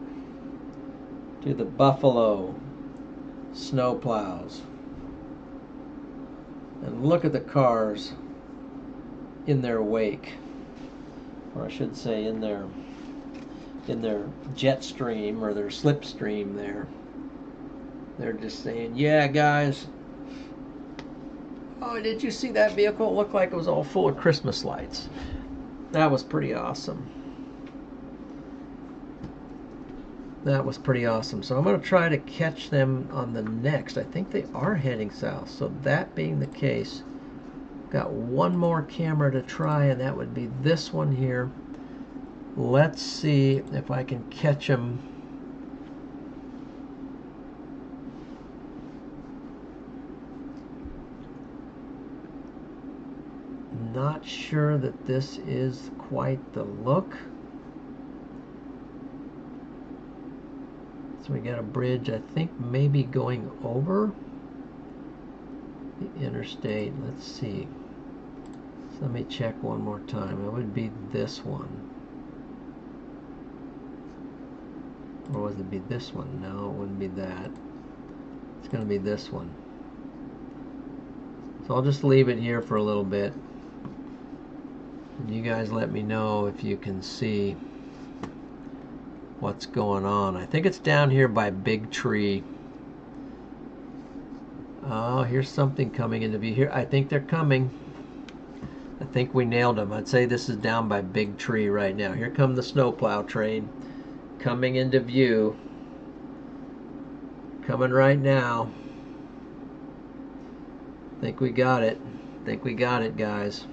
A: to the Buffalo snowplows. And look at the cars in their wake, or I should say in their jet stream or their slipstream there. They're just saying, yeah, guys. Oh, did you see that vehicle? It looked like it was all full of Christmas lights. That was pretty awesome. That was pretty awesome. So I'm going to try to catch them on the next. I think they are heading south. So that being the case, got one more camera to try, and that would be this one here. Let's see if I can catch them. Not sure that this is quite the look. So we got a bridge, I think maybe going over the interstate. Let's see. So let me check one more time. It would be this one. Or would it be this one? No, it wouldn't be that. It's going to be this one. So I'll just leave it here for a little bit. And you guys let me know if you can see what's going on. I think it's down here by Big Tree. Oh, here's something coming into view here. I think they're coming. I think we nailed them. I'd say this is down by Big Tree right now. Here come the snowplow train coming into view. Coming right now. I think we got it. I think we got it, guys.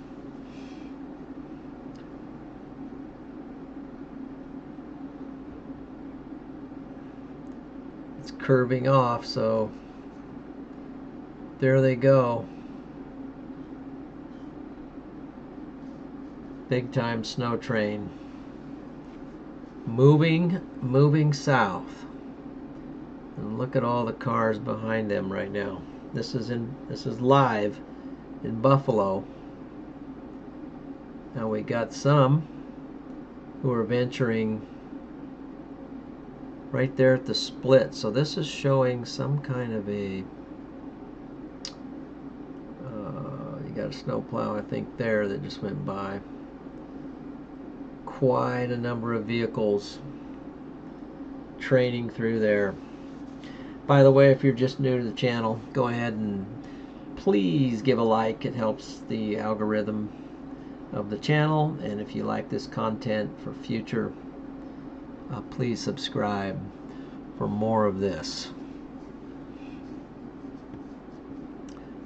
A: It's curving off, so there they go. Big time snow train. Moving south. And look at all the cars behind them right now. This is live in Buffalo. Now we got some who are venturing right there at the split. So this is showing some kind of a you got a snowplow, I think, there that just went by. Quite a number of vehicles training through there. By the way, if you're just new to the channel, go ahead and please give a like. It helps the algorithm of the channel, and if you like this content for future, please subscribe for more of this.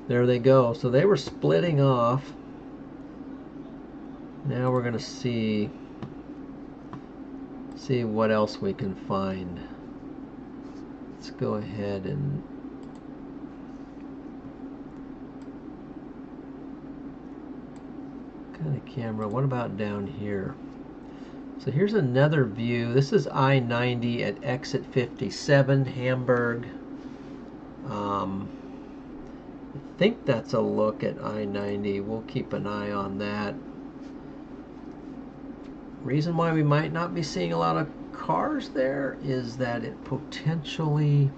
A: There they go. So they were splitting off. Now we're going to see what else we can find. Let's go ahead and kind of camera. What about down here? So here's another view. This is I-90 at exit 57, Hamburg. I think that's a look at I-90. We'll keep an eye on that. Reason why we might not be seeing a lot of cars there is that it potentially,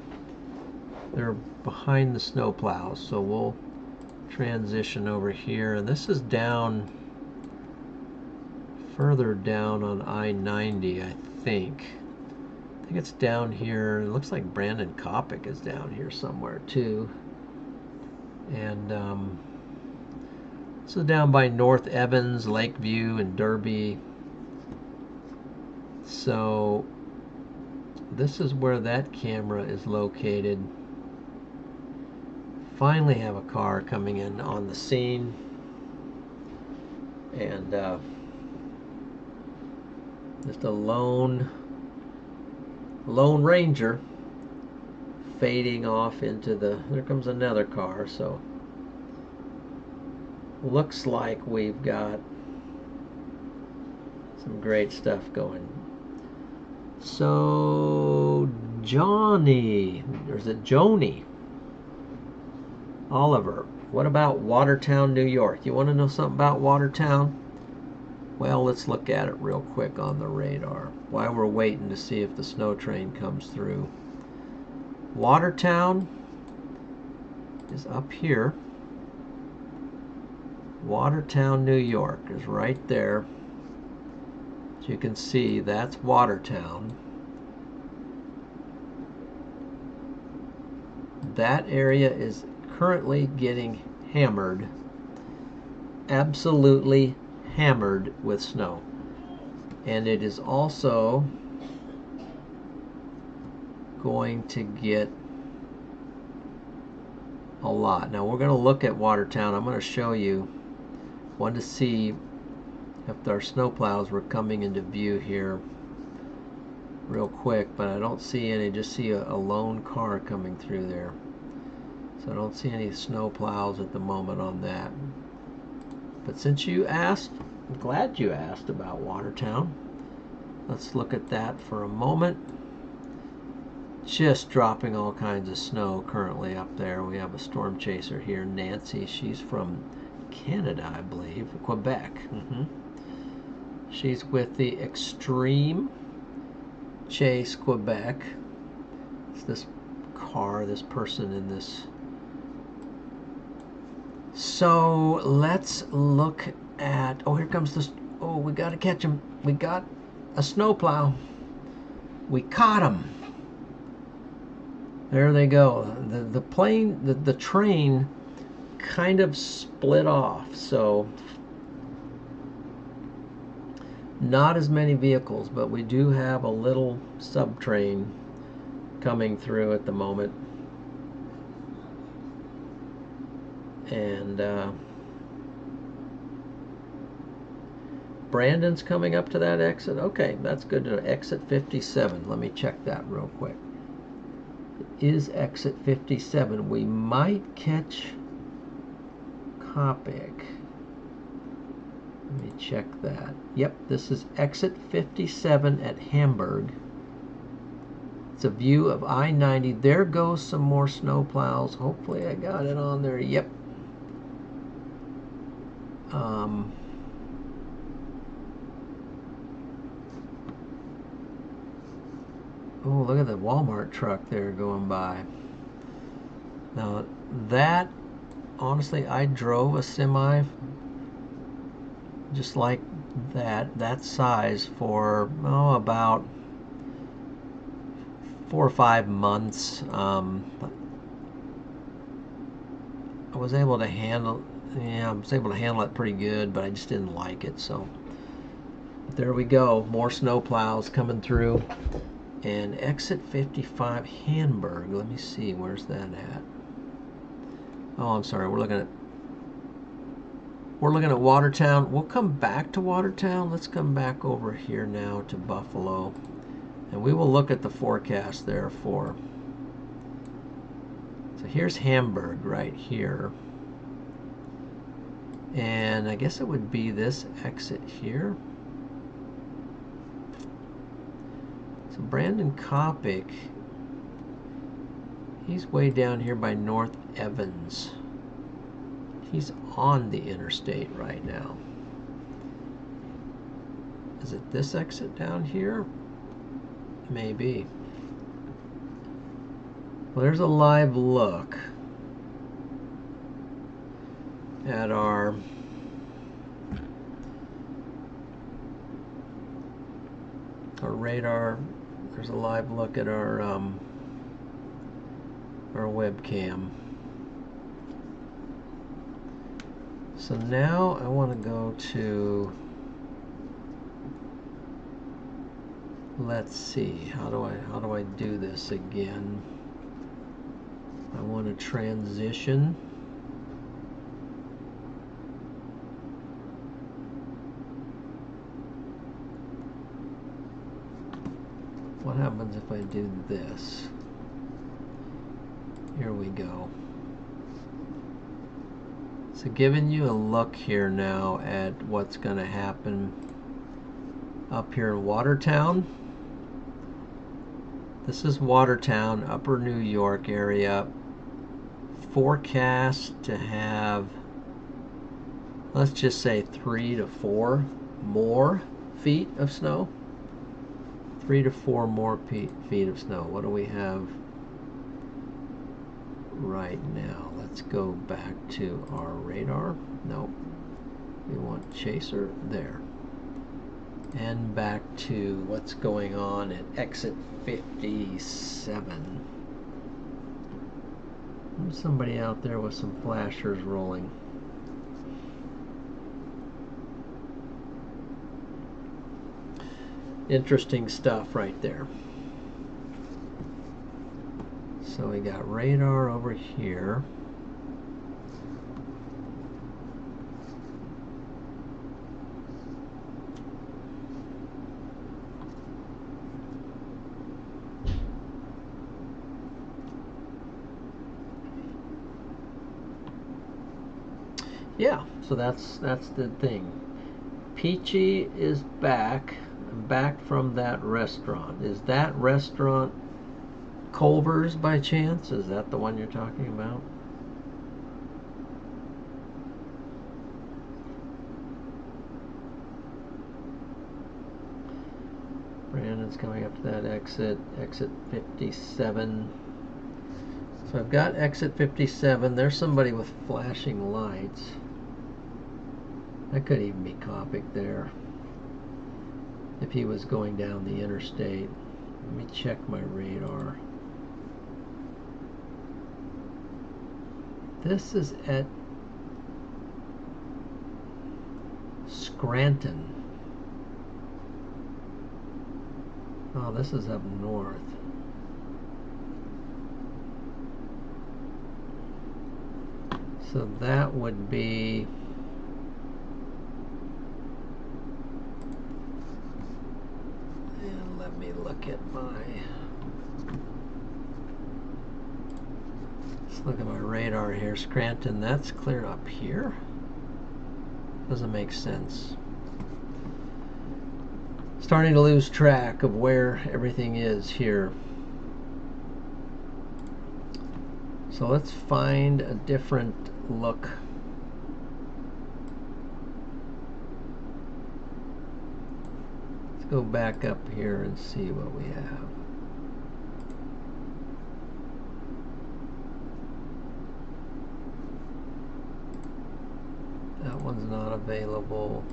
A: they're behind the snowplows. So we'll transition over here, and this is down further down on I-90, I think. I think it's down here. It looks like Brandon Kopic is down here somewhere too. And this is down by North Evans, Lakeview, and Derby. So this is where that camera is located. Finally have a car coming in on the scene, and just a lone Ranger fading off into the, there comes another car. So looks like we've got some great stuff going. So Johnny, or is it Joni Oliver, what about Watertown, New York? You want to know something about Watertown? Well, let's look at it real quick on the radar while we're waiting to see if the snow train comes through. Watertown is up here. Watertown, New York is right there. As you can see, that's Watertown. That area is currently getting hammered, absolutely hammered with snow. And it is also going to get a lot. Now we're going to look at Watertown. I'm going to show you. Wanted to see if our snowplows were coming into view here real quick, but I don't see any. Just see a lone car coming through there. So I don't see any snowplows at the moment on that. But since you asked, I'm glad you asked about Watertown. Let's look at that for a moment. Just dropping all kinds of snow currently up there. We have a storm chaser here, Nancy. She's from Canada, I believe, Quebec. She's with the Extreme Chase Quebec. It's this car, this person in this. So let's look at, oh, here comes this, oh, we got to catch him. We got a snowplow. We caught him. There they go. The train kind of split off, so not as many vehicles, but we do have a little sub-train coming through at the moment. And Brandon's coming up to that exit. Okay, that's good to know. Exit 57. Let me check that real quick. is exit 57. We might catch Coppic. Let me check that. Yep, this is exit 57 at Hamburg. It's a view of I-90. There goes some more snow plows. Hopefully I got it on there. Yep. Oh, look at the Walmart truck there going by. Now that, honestly, I drove a semi just like that size for about 4 or 5 months. I was able to handle it pretty good, but I just didn't like it. So but there we go, more snow plows coming through. And exit 55 Hamburg, let me see, where's that at? Oh, I'm sorry, we're looking at Watertown. We'll come back to Watertown. Let's come back over here now to Buffalo, and we will look at the forecast there for. So here's Hamburg right here, and I guess it would be this exit here. So Brandon Coppic, he's way down here by North Evans. He's on the interstate right now. Is it this exit down here? Maybe. Well, there's a live look at our radar. There's a live look at our webcam. So now I want to go to, let's see, how do I do this again? I want to transition. What happens if I do this? Here we go. So giving you a look here now at what's going to happen up here in Watertown. This is Watertown, Upper New York area. Forecast to have, let's just say 3 to 4 more feet of snow. 3 to 4 more feet of snow. What do we have right now? Let's go back to our radar. Nope. We want chaser there. And back to what's going on at exit 57. There's somebody out there with some flashers rolling. Interesting stuff right there. So we got radar over here. Yeah, so that's the thing. Peachy is back from that restaurant. Is that restaurant Culver's by chance? Is that the one you're talking about? Brandon's coming up to that exit 57. So I've got exit 57. There's somebody with flashing lights. That could even be Coppic there if he was going down the interstate. Let me check my radar. This is at Scranton. Oh, this is up north. So that would be, and let me look at my, Look at my radar here. Scranton, that's clear up here. Doesn't make sense. Starting to lose track of where everything is here. So let's find a different look. Let's go back up here and see what we have. That one's not available.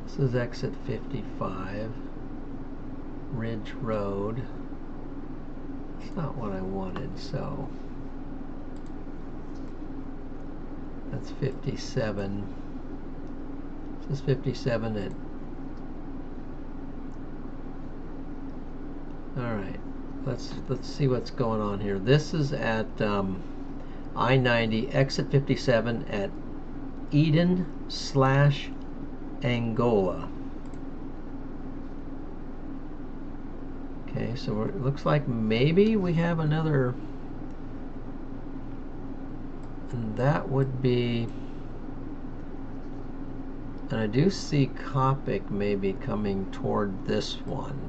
A: This is exit 55, Ridge Road. It's not what I wanted, so that's 57. This is 57 at. All right, let's see what's going on here. This is at I-90, exit 57 at Eden/Angola. Okay, so it looks like maybe we have another, and that would be, and I do see Copic maybe coming toward this one.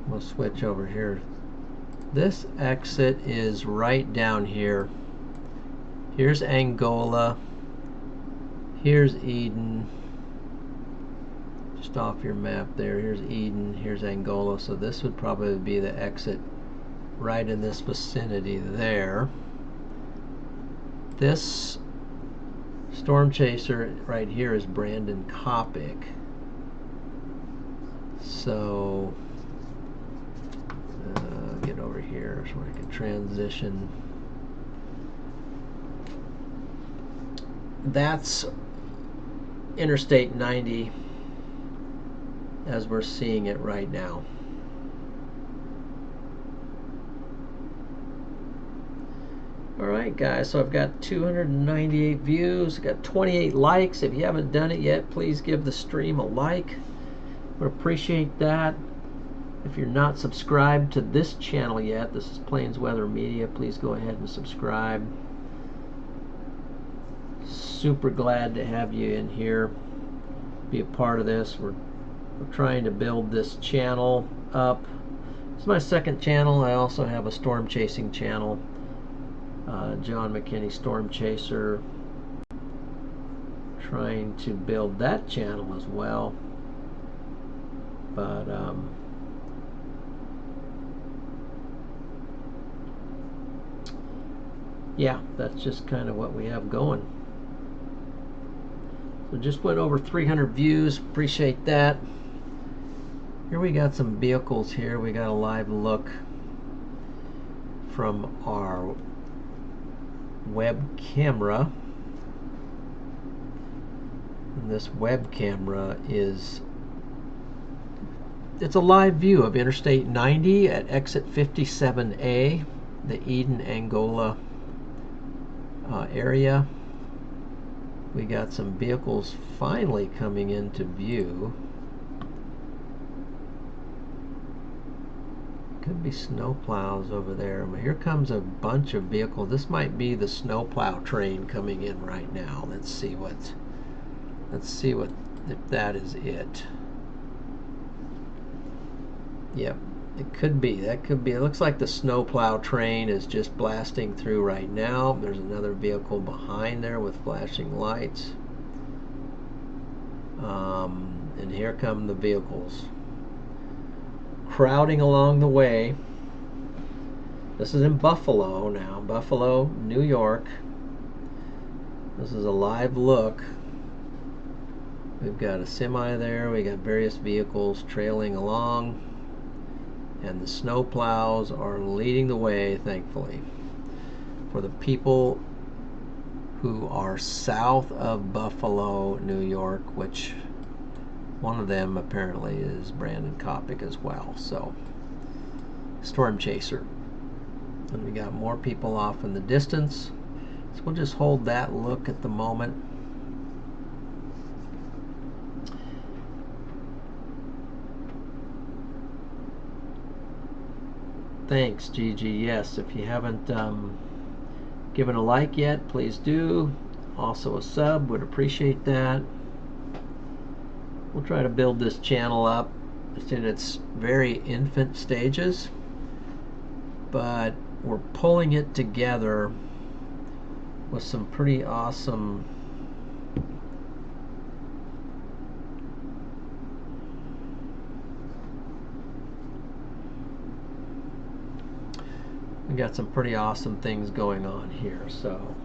A: We'll switch over here. This exit is right down here. Here's Angola. Here's Eden. Just off your map there. Here's Eden. Here's Angola. So this would probably be the exit right in this vicinity there. This storm chaser right here is Brandon Copic. So get over here so I can transition. That's Interstate 90 as we're seeing it right now. Alright guys, so I've got 298 views, I've got 28 likes. If you haven't done it yet, please give the stream a like. I would appreciate that. If you're not subscribed to this channel yet, this is Plains Weather Media, please go ahead and subscribe. Super glad to have you in here, be a part of this. We're trying to build this channel up. It's my second channel. I also have a storm chasing channel, John McKinney Storm Chaser. Trying to build that channel as well, but yeah, that's just kind of what we have going. So just went over 300 views, appreciate that. Here we got some vehicles here. We got a live look from our web camera. And this web camera is, it's a live view of Interstate 90 at exit 57A, the Eden, Angola area. We got some vehicles finally coming into view. Could be snowplows over there. But here comes a bunch of vehicles. This might be the snowplow train coming in right now. Let's see what if that is it. Yep, it could be. That could be. It looks like the snowplow train is just blasting through right now. There's another vehicle behind there with flashing lights. And here come the vehicles crowding along the way. This is in Buffalo now, Buffalo, New York. This is a live look. We've got a semi there, we got various vehicles trailing along, and the snow plows are leading the way, thankfully, for the people who are south of Buffalo, New York, which one of them apparently is Brandon Copic as well. So, storm chaser. And we got more people off in the distance. So we'll just hold that look at the moment. Thanks, Gigi. Yes, if you haven't given a like yet, please do. Also a sub, would appreciate that. We'll try to build this channel up. It's in its very infant stages, but we're pulling it together with some pretty awesome we got some pretty awesome things going on here. So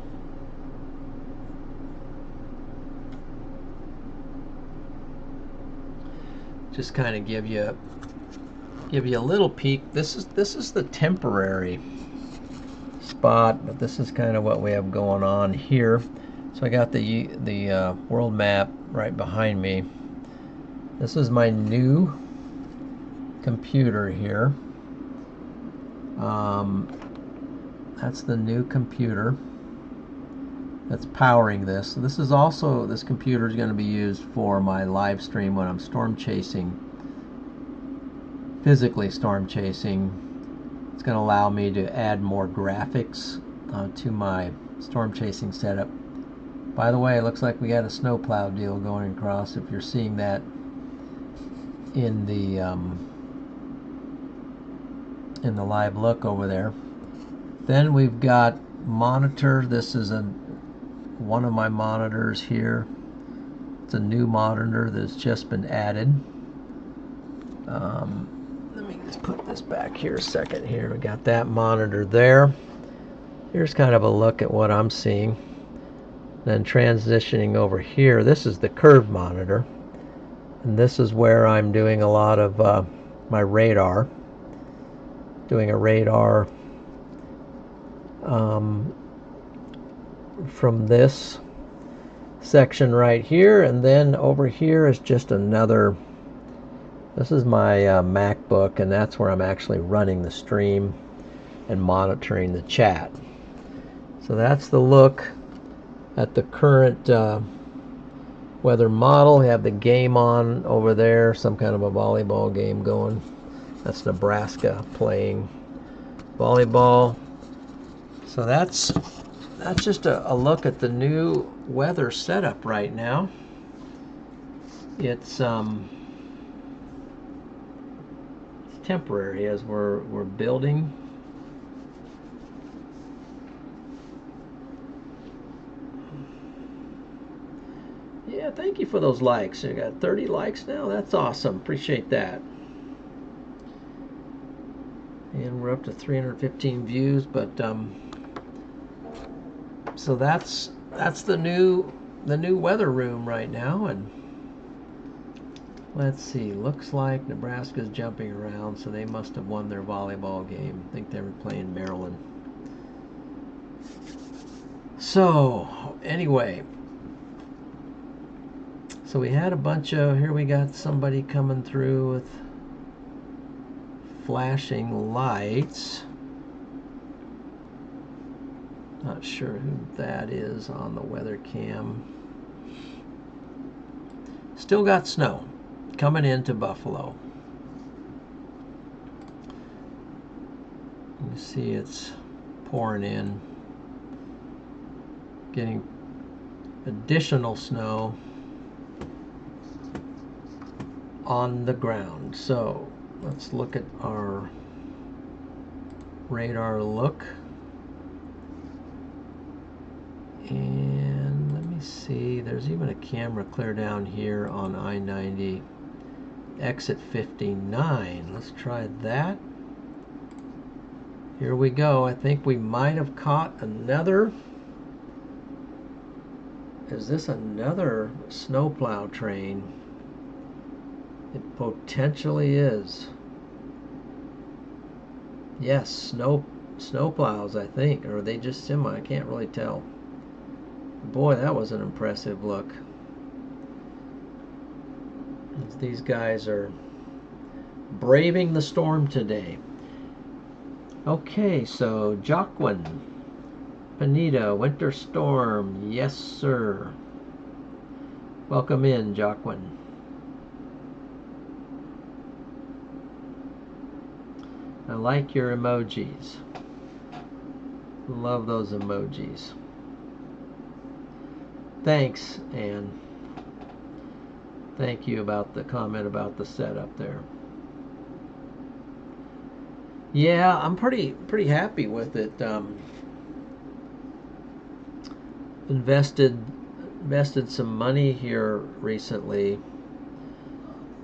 A: just kind of give you a little peek. This is the temporary spot, but this is kind of what we have going on here. So I got the world map right behind me. This is my new computer here. That's the new computer that's powering this. So this is also, this computer is going to be used for my live stream when I'm storm chasing, physically storm chasing. It's going to allow me to add more graphics to my storm chasing setup. By the way, it looks like we got a snowplow deal going across, if you're seeing that in the live look over there. Then we've got monitor. This is one of my monitors here. It's a new monitor that's just been added. Let me just put this back here a second here. We got that monitor there. Here's kind of a look at what I'm seeing. Then transitioning over here, this is the curved monitor. And this is where I'm doing a lot of my radar. Doing a radar from this section right here, and then over here is just another. This is my MacBook, and that's where I'm actually running the stream and monitoring the chat. So that's the look at the current weather model. We have the game on over there, some kind of a volleyball game going. That's Nebraska playing volleyball. So that's just a look at the new weather setup right now. It's temporary as we're building. Yeah, thank you for those likes. You got 30 likes now. That's awesome. Appreciate that. And we're up to 315 views, but so that's the new weather room right now. And let's see, looks like Nebraska's jumping around, so they must have won their volleyball game. I think they were playing Maryland. So anyway, so we had a bunch of, here we got somebody coming through with flashing lights. Not sure who that is on the weather cam. Still got snow coming into Buffalo. You see it's pouring in, getting additional snow on the ground. So let's look at our radar look. And let me see, there's even a camera clear down here on I-90, exit 59. Let's try that. Here we go. I think we might have caught another. Is this another snowplow train? It potentially is. Yes, snowplows, I think, or are they just semi? I can't really tell. Boy, that was an impressive look. As these guys are braving the storm today. Okay, so Joaquin Pineda, winter storm. Yes, sir. Welcome in, Joaquin. I like your emojis. Love those emojis. Thanks, Anne. Thank you about the comment about the setup there. Yeah, I'm pretty happy with it. Invested some money here recently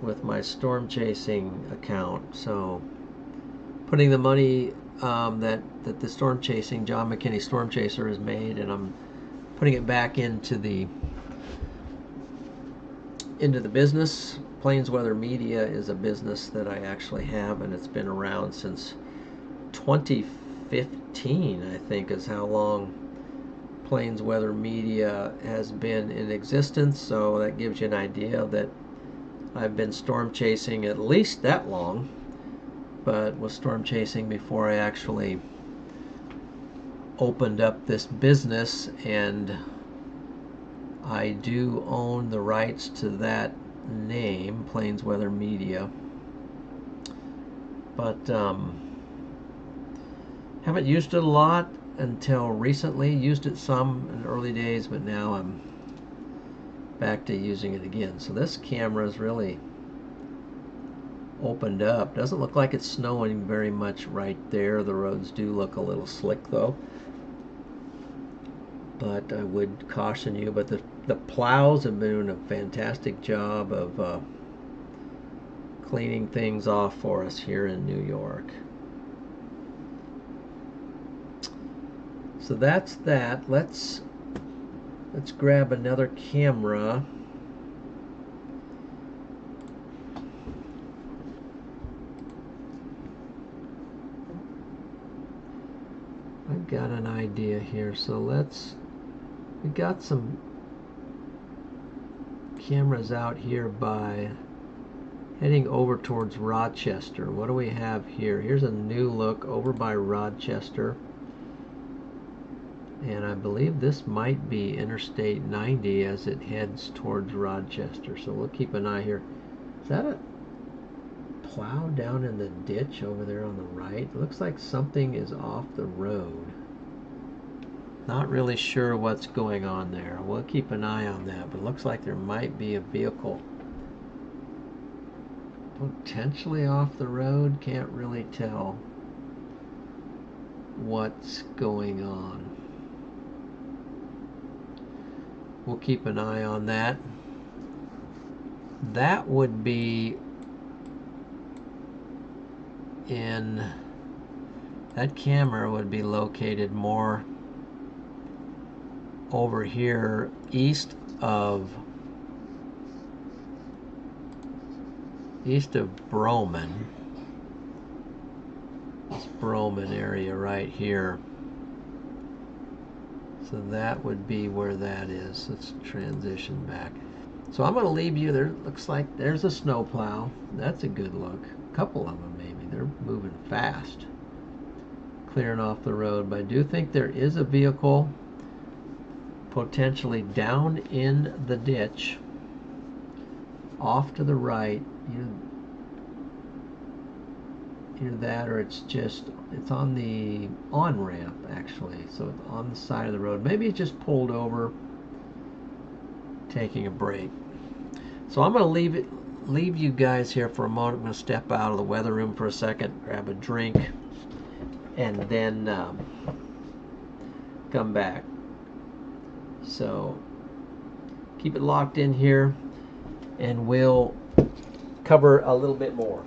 A: with my storm chasing account. So putting the money that the storm chasing John McKinney storm chaser has made, and I'm putting it back into the business. Plains Weather Media is a business that I actually have, and it's been around since 2015, I think, is how long Plains Weather Media has been in existence. So that gives you an idea that I've been storm chasing at least that long, but was storm chasing before I actually opened up this business, and I do own the rights to that name, Plains Weather Media, but haven't used it a lot until recently. Used it some in the early days, but now I'm back to using it again. So this camera is really opened up. Doesn't look like it's snowing very much right there. The roads do look a little slick though, but I would caution you. But the plows have been doing a fantastic job of cleaning things off for us here in New York. So that's that. Let's grab another camera. I've got an idea here. So we got some cameras out here by heading over towards Rochester. What do we have here? Here's a new look over by Rochester. And I believe this might be Interstate 90 as it heads towards Rochester. So we'll keep an eye here. Is that a plow down in the ditch over there on the right? It looks like something is off the road. Not really sure what's going on there. We'll keep an eye on that, but it looks like there might be a vehicle potentially off the road. Can't really tell what's going on. We'll keep an eye on that. That would be that camera would be located more over here east of Broman. This Broman area right here. So that would be where that is. Let's transition back. So I'm going to leave you there. Looks like there's a snowplow. That's a good look. A couple of them maybe. They're moving fast, clearing off the road. But I do think there is a vehicle potentially down in the ditch off to the right. Either that or it's on the on-ramp actually, so it's on the side of the road. Maybe it just pulled over taking a break. So I'm going to leave you guys here for a moment. I'm going to step out of the weather room for a second, grab a drink, and then come back. So keep it locked in here and we'll cover a little bit more.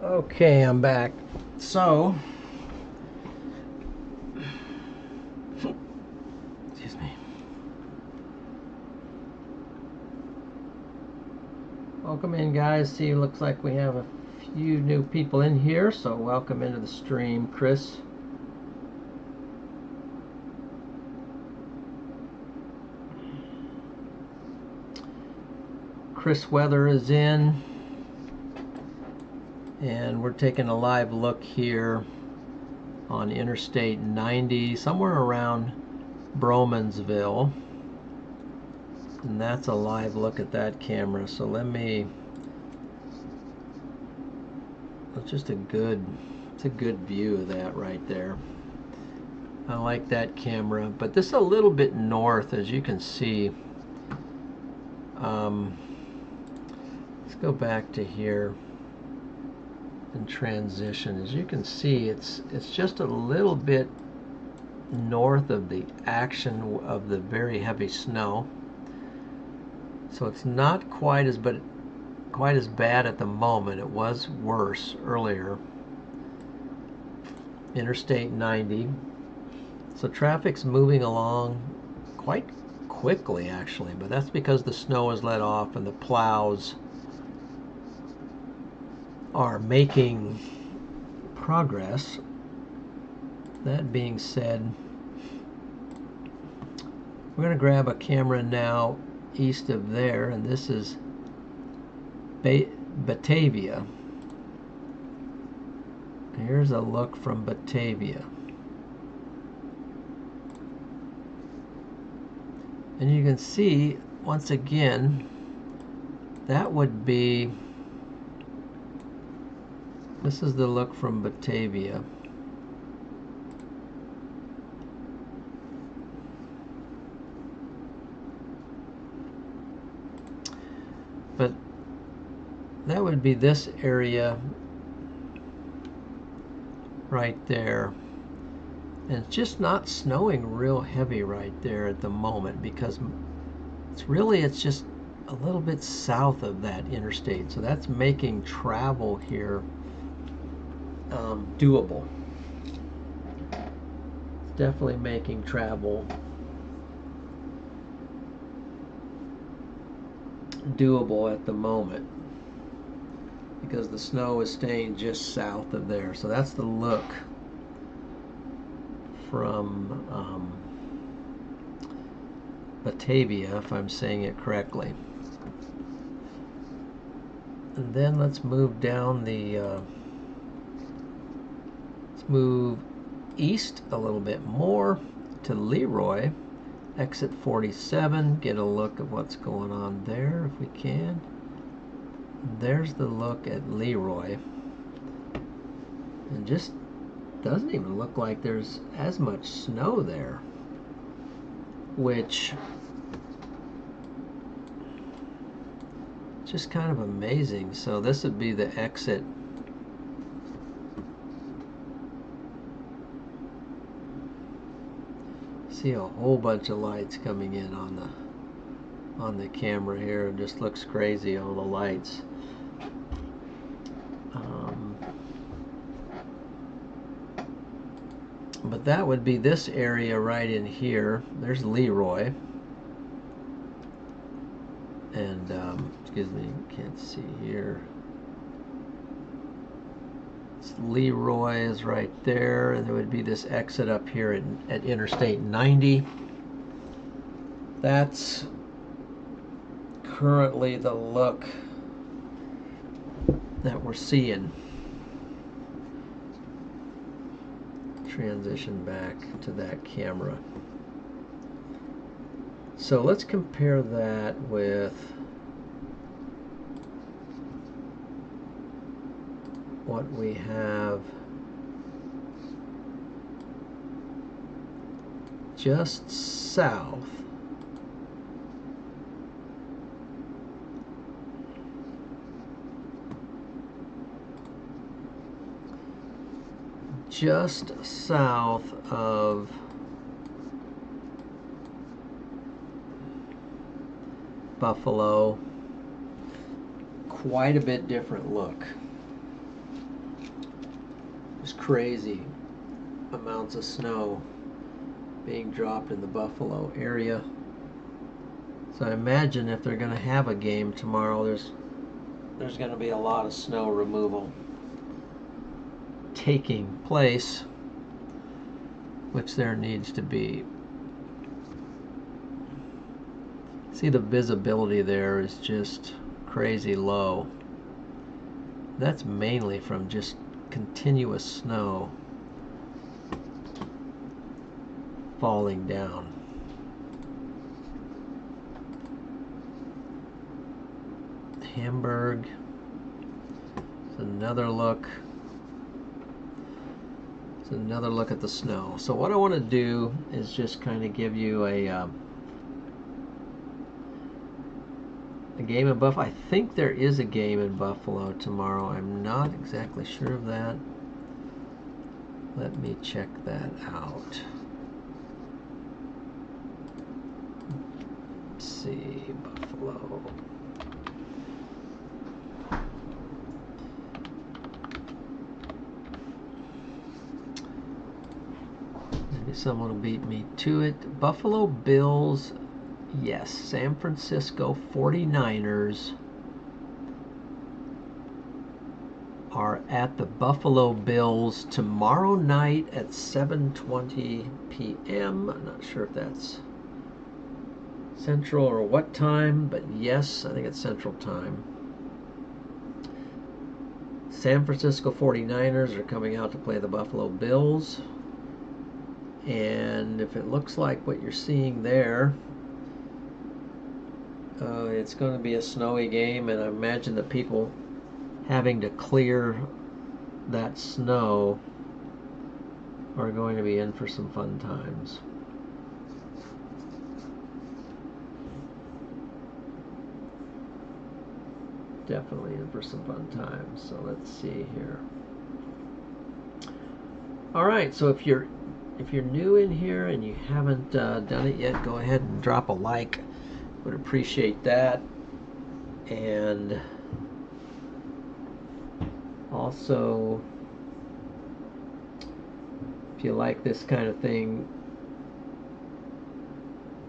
A: Okay, I'm back. So, excuse me. Welcome in, guys. See, looks like we have a few new people in here, so welcome into the stream, Chris. Chris Weather is in, and we're taking a live look here on Interstate 90, somewhere around Bromansville. And that's a live look at that camera. So it's just it's a good view of that right there. I like that camera, but this is a little bit north, as you can see. Let's go back to here and transition. As you can see, it's just a little bit north of the action of the very heavy snow. So it's not quite as bad at the moment. It was worse earlier. Interstate 90. So traffic's moving along quite quickly, actually, but that's because the snow is let off and the plows are making progress. That being said, we're going to grab a camera now east of there, and this is Batavia. Here's a look from Batavia. And you can see, once again, that would be, this is the look from Batavia. But that would be this area right there. And it's just not snowing real heavy right there at the moment, because it's just a little bit south of that interstate. So that's making travel here doable. It's definitely making travel doable at the moment, because the snow is staying just south of there. So that's the look from Batavia, if I'm saying it correctly. And then let's move down let's move east a little bit more to Leroy, exit 47, get a look at what's going on there if we can. There's the look at Leroy. And just doesn't even look like there's as much snow there, which is just kind of amazing. So this would be the exit. See a whole bunch of lights coming in on the camera here. It just looks crazy, all the lights. But that would be this area right in here. There's Leroy. And, excuse me, can't see here. Leroy is right there, and there would be this exit up here at Interstate 90. That's currently the look that we're seeing. Transition back to that camera. So let's compare that with what we have just south. Just south of Buffalo. Quite a bit different look. crazy amounts of snow being dropped in the Buffalo area. So I imagine if they're going to have a game tomorrow, there's going to be a lot of snow removal taking place, which there needs to be. See, the visibility there is just crazy low. That's mainly from just continuous snow falling down. Hamburg. It's another look. It's another look at the snow. So what I want to do is just kind of give you a game in Buffalo. I think there is a game in Buffalo tomorrow. I'm not exactly sure of that. Let me check that out. Let's see, Buffalo. Maybe someone will beat me to it. Buffalo Bills. Yes, San Francisco 49ers are at the Buffalo Bills tomorrow night at 7:20 p.m. I'm not sure if that's Central or what time, but yes, I think it's Central Time. San Francisco 49ers are coming out to play the Buffalo Bills. And if it looks like what you're seeing there, it's going to be a snowy game, and I imagine the people having to clear that snow are going to be in for some fun times. Definitely in for some fun times. So let's see here. All right, so if you're new in here and you haven't done it yet, go ahead and drop a like. Would appreciate that. And also, if you like this kind of thing,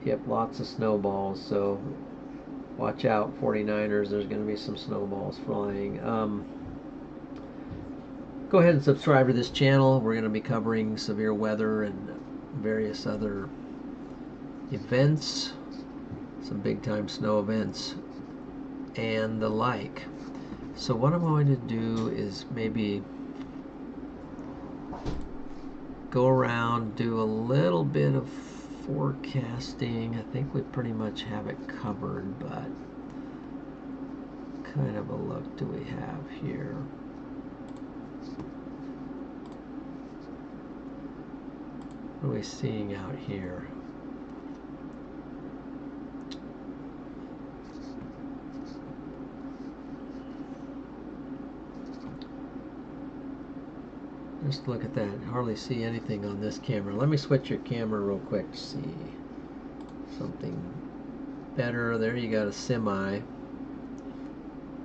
A: yep, lots of snowballs, so watch out, 49ers, there's going to be some snowballs flying. Go ahead and subscribe to this channel. We're going to be covering severe weather and various other events, some big time snow events and the like. So what I'm going to do is maybe go around, do a little bit of forecasting. I think we pretty much have it covered, but kind of a look do we have here? What are we seeing out here? Just look at that. Hardly see anything on this camera. Let me switch your camera real quick to see something better. There you got a semi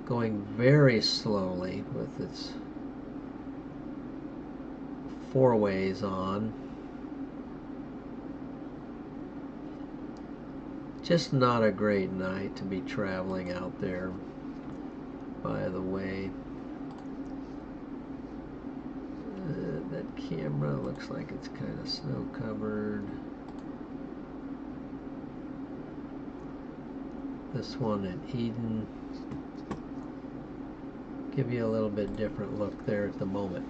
A: going very slowly with its four ways on. Just not a great night to be traveling out there, by the way. That camera looks like it's kind of snow covered. This one at Eden. Give you a little bit different look there at the moment.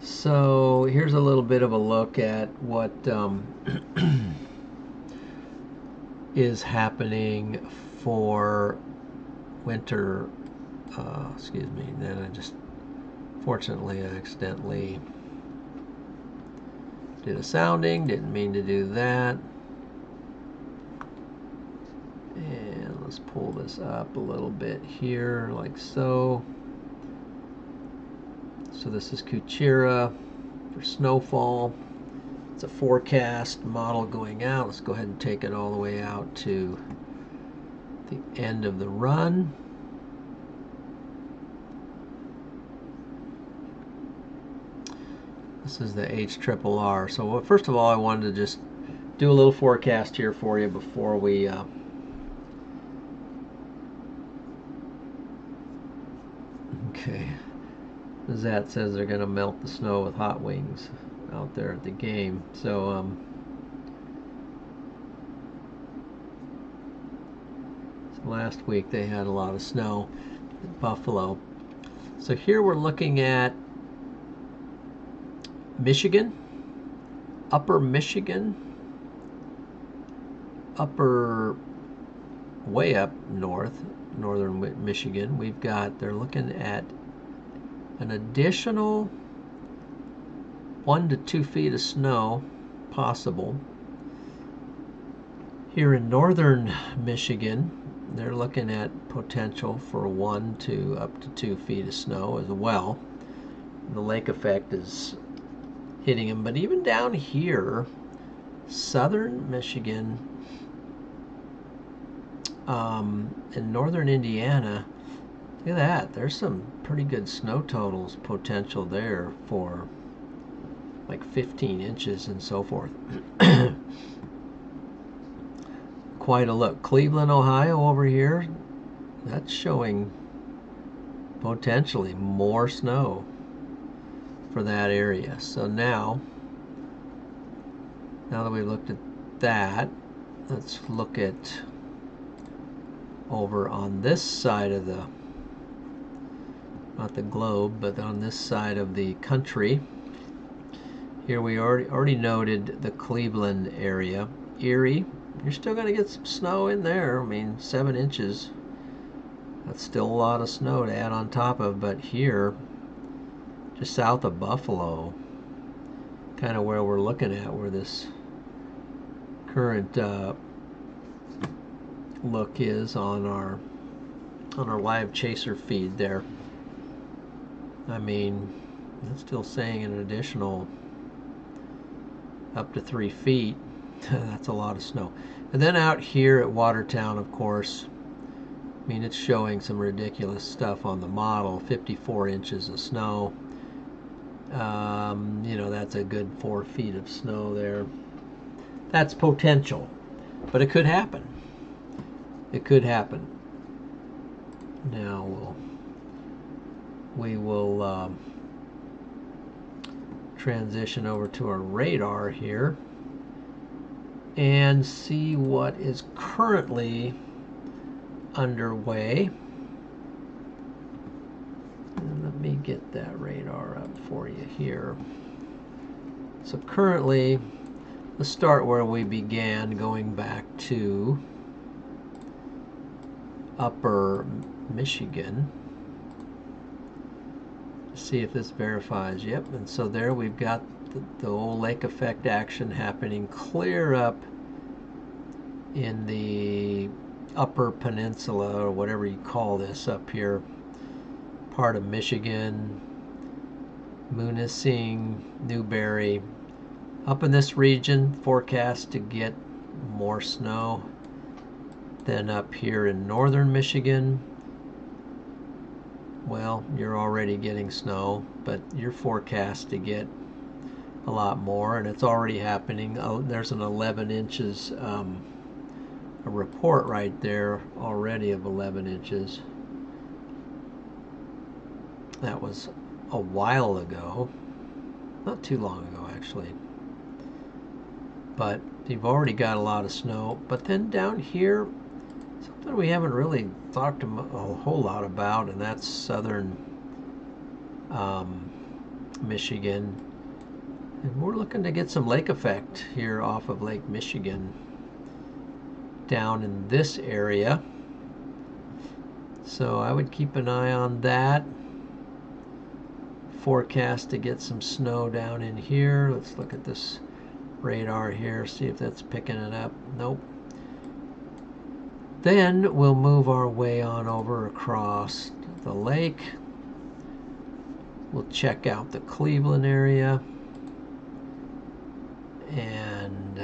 A: So here's a little bit of a look at what is happening for winter. Excuse me. Then fortunately, I accidentally did a sounding. Didn't mean to do that. And let's pull this up a little bit here, like so. So this is Kuchera for snowfall. It's a forecast model going out. Let's go ahead and take it all the way out to the end of the run. This is the HRRR. So first of all, I wanted to just do a little forecast here for you before we okay. Zat says they're going to melt the snow with hot wings out there at the game. So last week they had a lot of snow in Buffalo. So here we're looking at Michigan, upper Michigan, upper way up northern Michigan. We've got, they're looking at an additional 1 to 2 feet of snow possible. Here in northern Michigan, they're looking at potential for 1 to up to 2 feet of snow as well. The lake effect is hitting them, but even down here, southern Michigan, in northern Indiana, look at that. There's some pretty good snow totals potential there for like 15 inches and so forth. Quite a look. Cleveland, Ohio over here, that's showing potentially more snow for that area. So now that we've looked at that, let's look at over on this side of the, not the globe, but on this side of the country. Here we already noted the Cleveland area. Erie, you're still going to get some snow in there. I mean, 7 inches. That's still a lot of snow to add on top of, but here, just south of Buffalo, kind of where we're looking at, where this current look is on our live chaser feed there. I mean, it's still saying an additional up to 3 feet. That's a lot of snow. And then out here at Watertown, of course, I mean, it's showing some ridiculous stuff on the model. 54 inches of snow. You know, that's a good 4 feet of snow there. That's potential, but it could happen. It could happen. Now we will transition over to our radar here and see what is currently underway. And let me get that radar up for you here. So currently, let's start where we began, going back to upper Michigan. See if this verifies. Yep, and so there we've got the old lake effect action happening clear up in the upper peninsula, or whatever you call this up here, part of Michigan, Munising, Newberry. Up in this region, forecast to get more snow than up here in northern Michigan. Well, you're already getting snow, but you're forecast to get a lot more, and it's already happening. Oh, there's an 11 inches, a report right there already of 11 inches. That was a while ago, not too long ago actually. But you've already got a lot of snow. But then down here, something we haven't really talked a whole lot about, and that's southern Michigan. And we're looking to get some lake effect here off of Lake Michigan down in this area. So I would keep an eye on that. Forecast to get some snow down in here. Let's look at this radar here, see if that's picking it up. Nope. Then we'll move our way on over across the lake. We'll check out the Cleveland area. And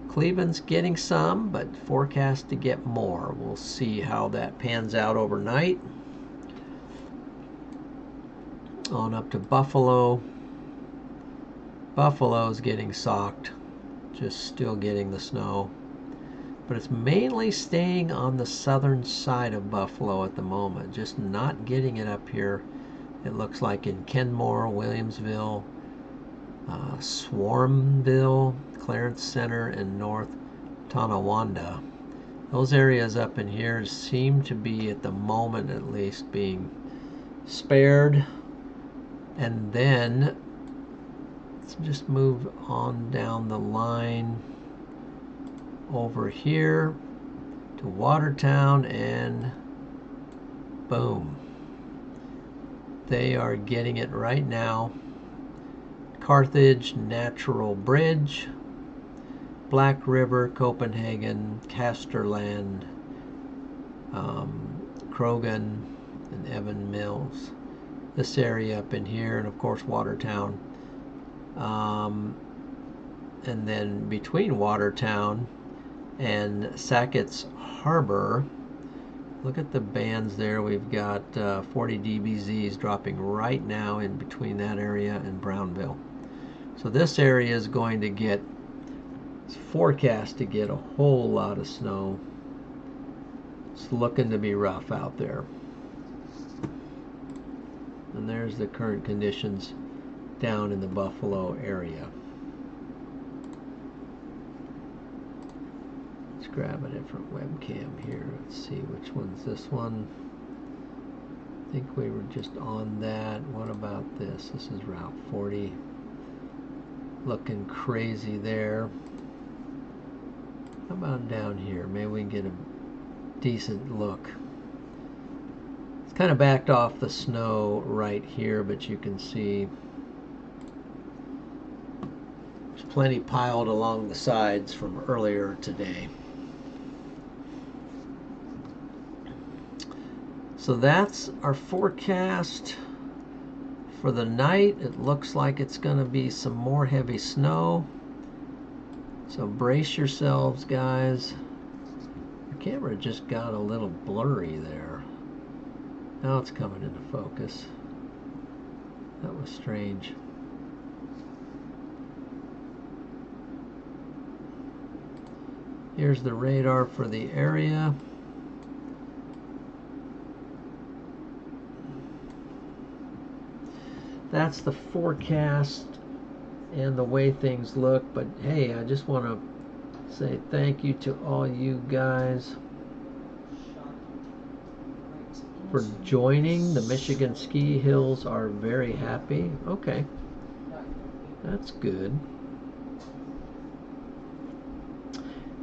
A: Cleveland's getting some, but forecast to get more. We'll see how that pans out overnight. On up to Buffalo. Buffalo's getting socked, just still getting the snow. But it's mainly staying on the southern side of Buffalo at the moment, just not getting it up here. It looks like in Kenmore, Williamsville, Swarmville, Clarence Center, and North Tonawanda. Those areas up in here seem to be, at the moment at least, being spared. And then let's just move on down the line over here to Watertown, and boom, they are getting it right now. Carthage, Natural Bridge, Black River, Copenhagen, Casterland, Krogan, and Evan Mills. This area up in here, and of course Watertown. And then between Watertown and Sackett's Harbor, look at the bands there. We've got 40 dBZs dropping right now in between that area and Brownville. So this area is going to get, it's forecast to get a whole lot of snow. It's looking to be rough out there. And there's the current conditions down in the Buffalo area. Let's grab a different webcam here. Let's see which one's this one. I think we were just on that. What about this? This is Route 40. Looking crazy there. How about down here? Maybe we can get a decent look. It's kind of backed off the snow right here, but you can see there's plenty piled along the sides from earlier today. So that's our forecast for the night. It looks like it's going to be some more heavy snow. So brace yourselves, guys. The camera just got a little blurry there. Now it's coming into focus. That was strange. Here's the radar for the area. That's the forecast and the way things look. But hey, I just want to say thank you to all you guys for joining. The Michigan Ski Hills are very happy. Okay, that's good.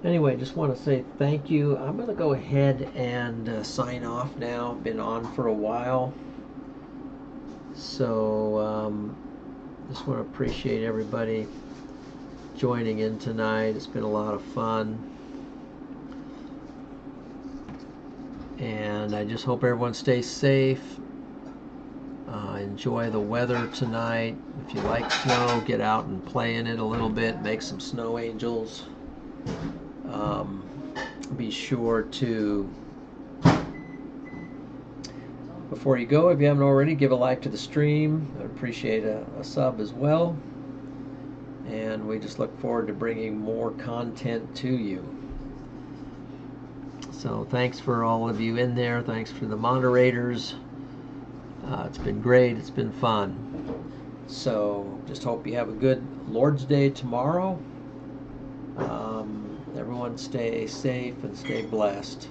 A: Anyway, just want to say thank you. I'm going to go ahead and sign off now. Been on for a while. So just want to appreciate everybody joining in tonight. It's been a lot of fun. And I just hope everyone stays safe. Enjoy the weather tonight. If you like snow, get out and play in it a little bit. Make some snow angels. Be sure to, before you go, if you haven't already, give a like to the stream. I'd appreciate a sub as well. And we just look forward to bringing more content to you. So thanks for all of you in there. Thanks for the moderators. It's been great. It's been fun. So just hope you have a good Lord's Day tomorrow. Everyone stay safe and stay blessed.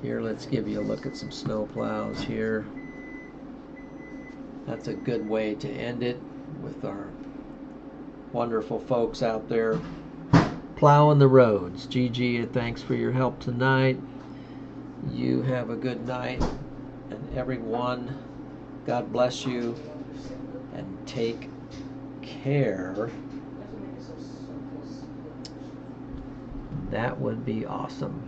A: Here, let's give you a look at some snow plows here. That's a good way to end it, with our wonderful folks out there plowing the roads. Gigi, thanks for your help tonight. You have a good night, and everyone, God bless you, and take care. That would be awesome.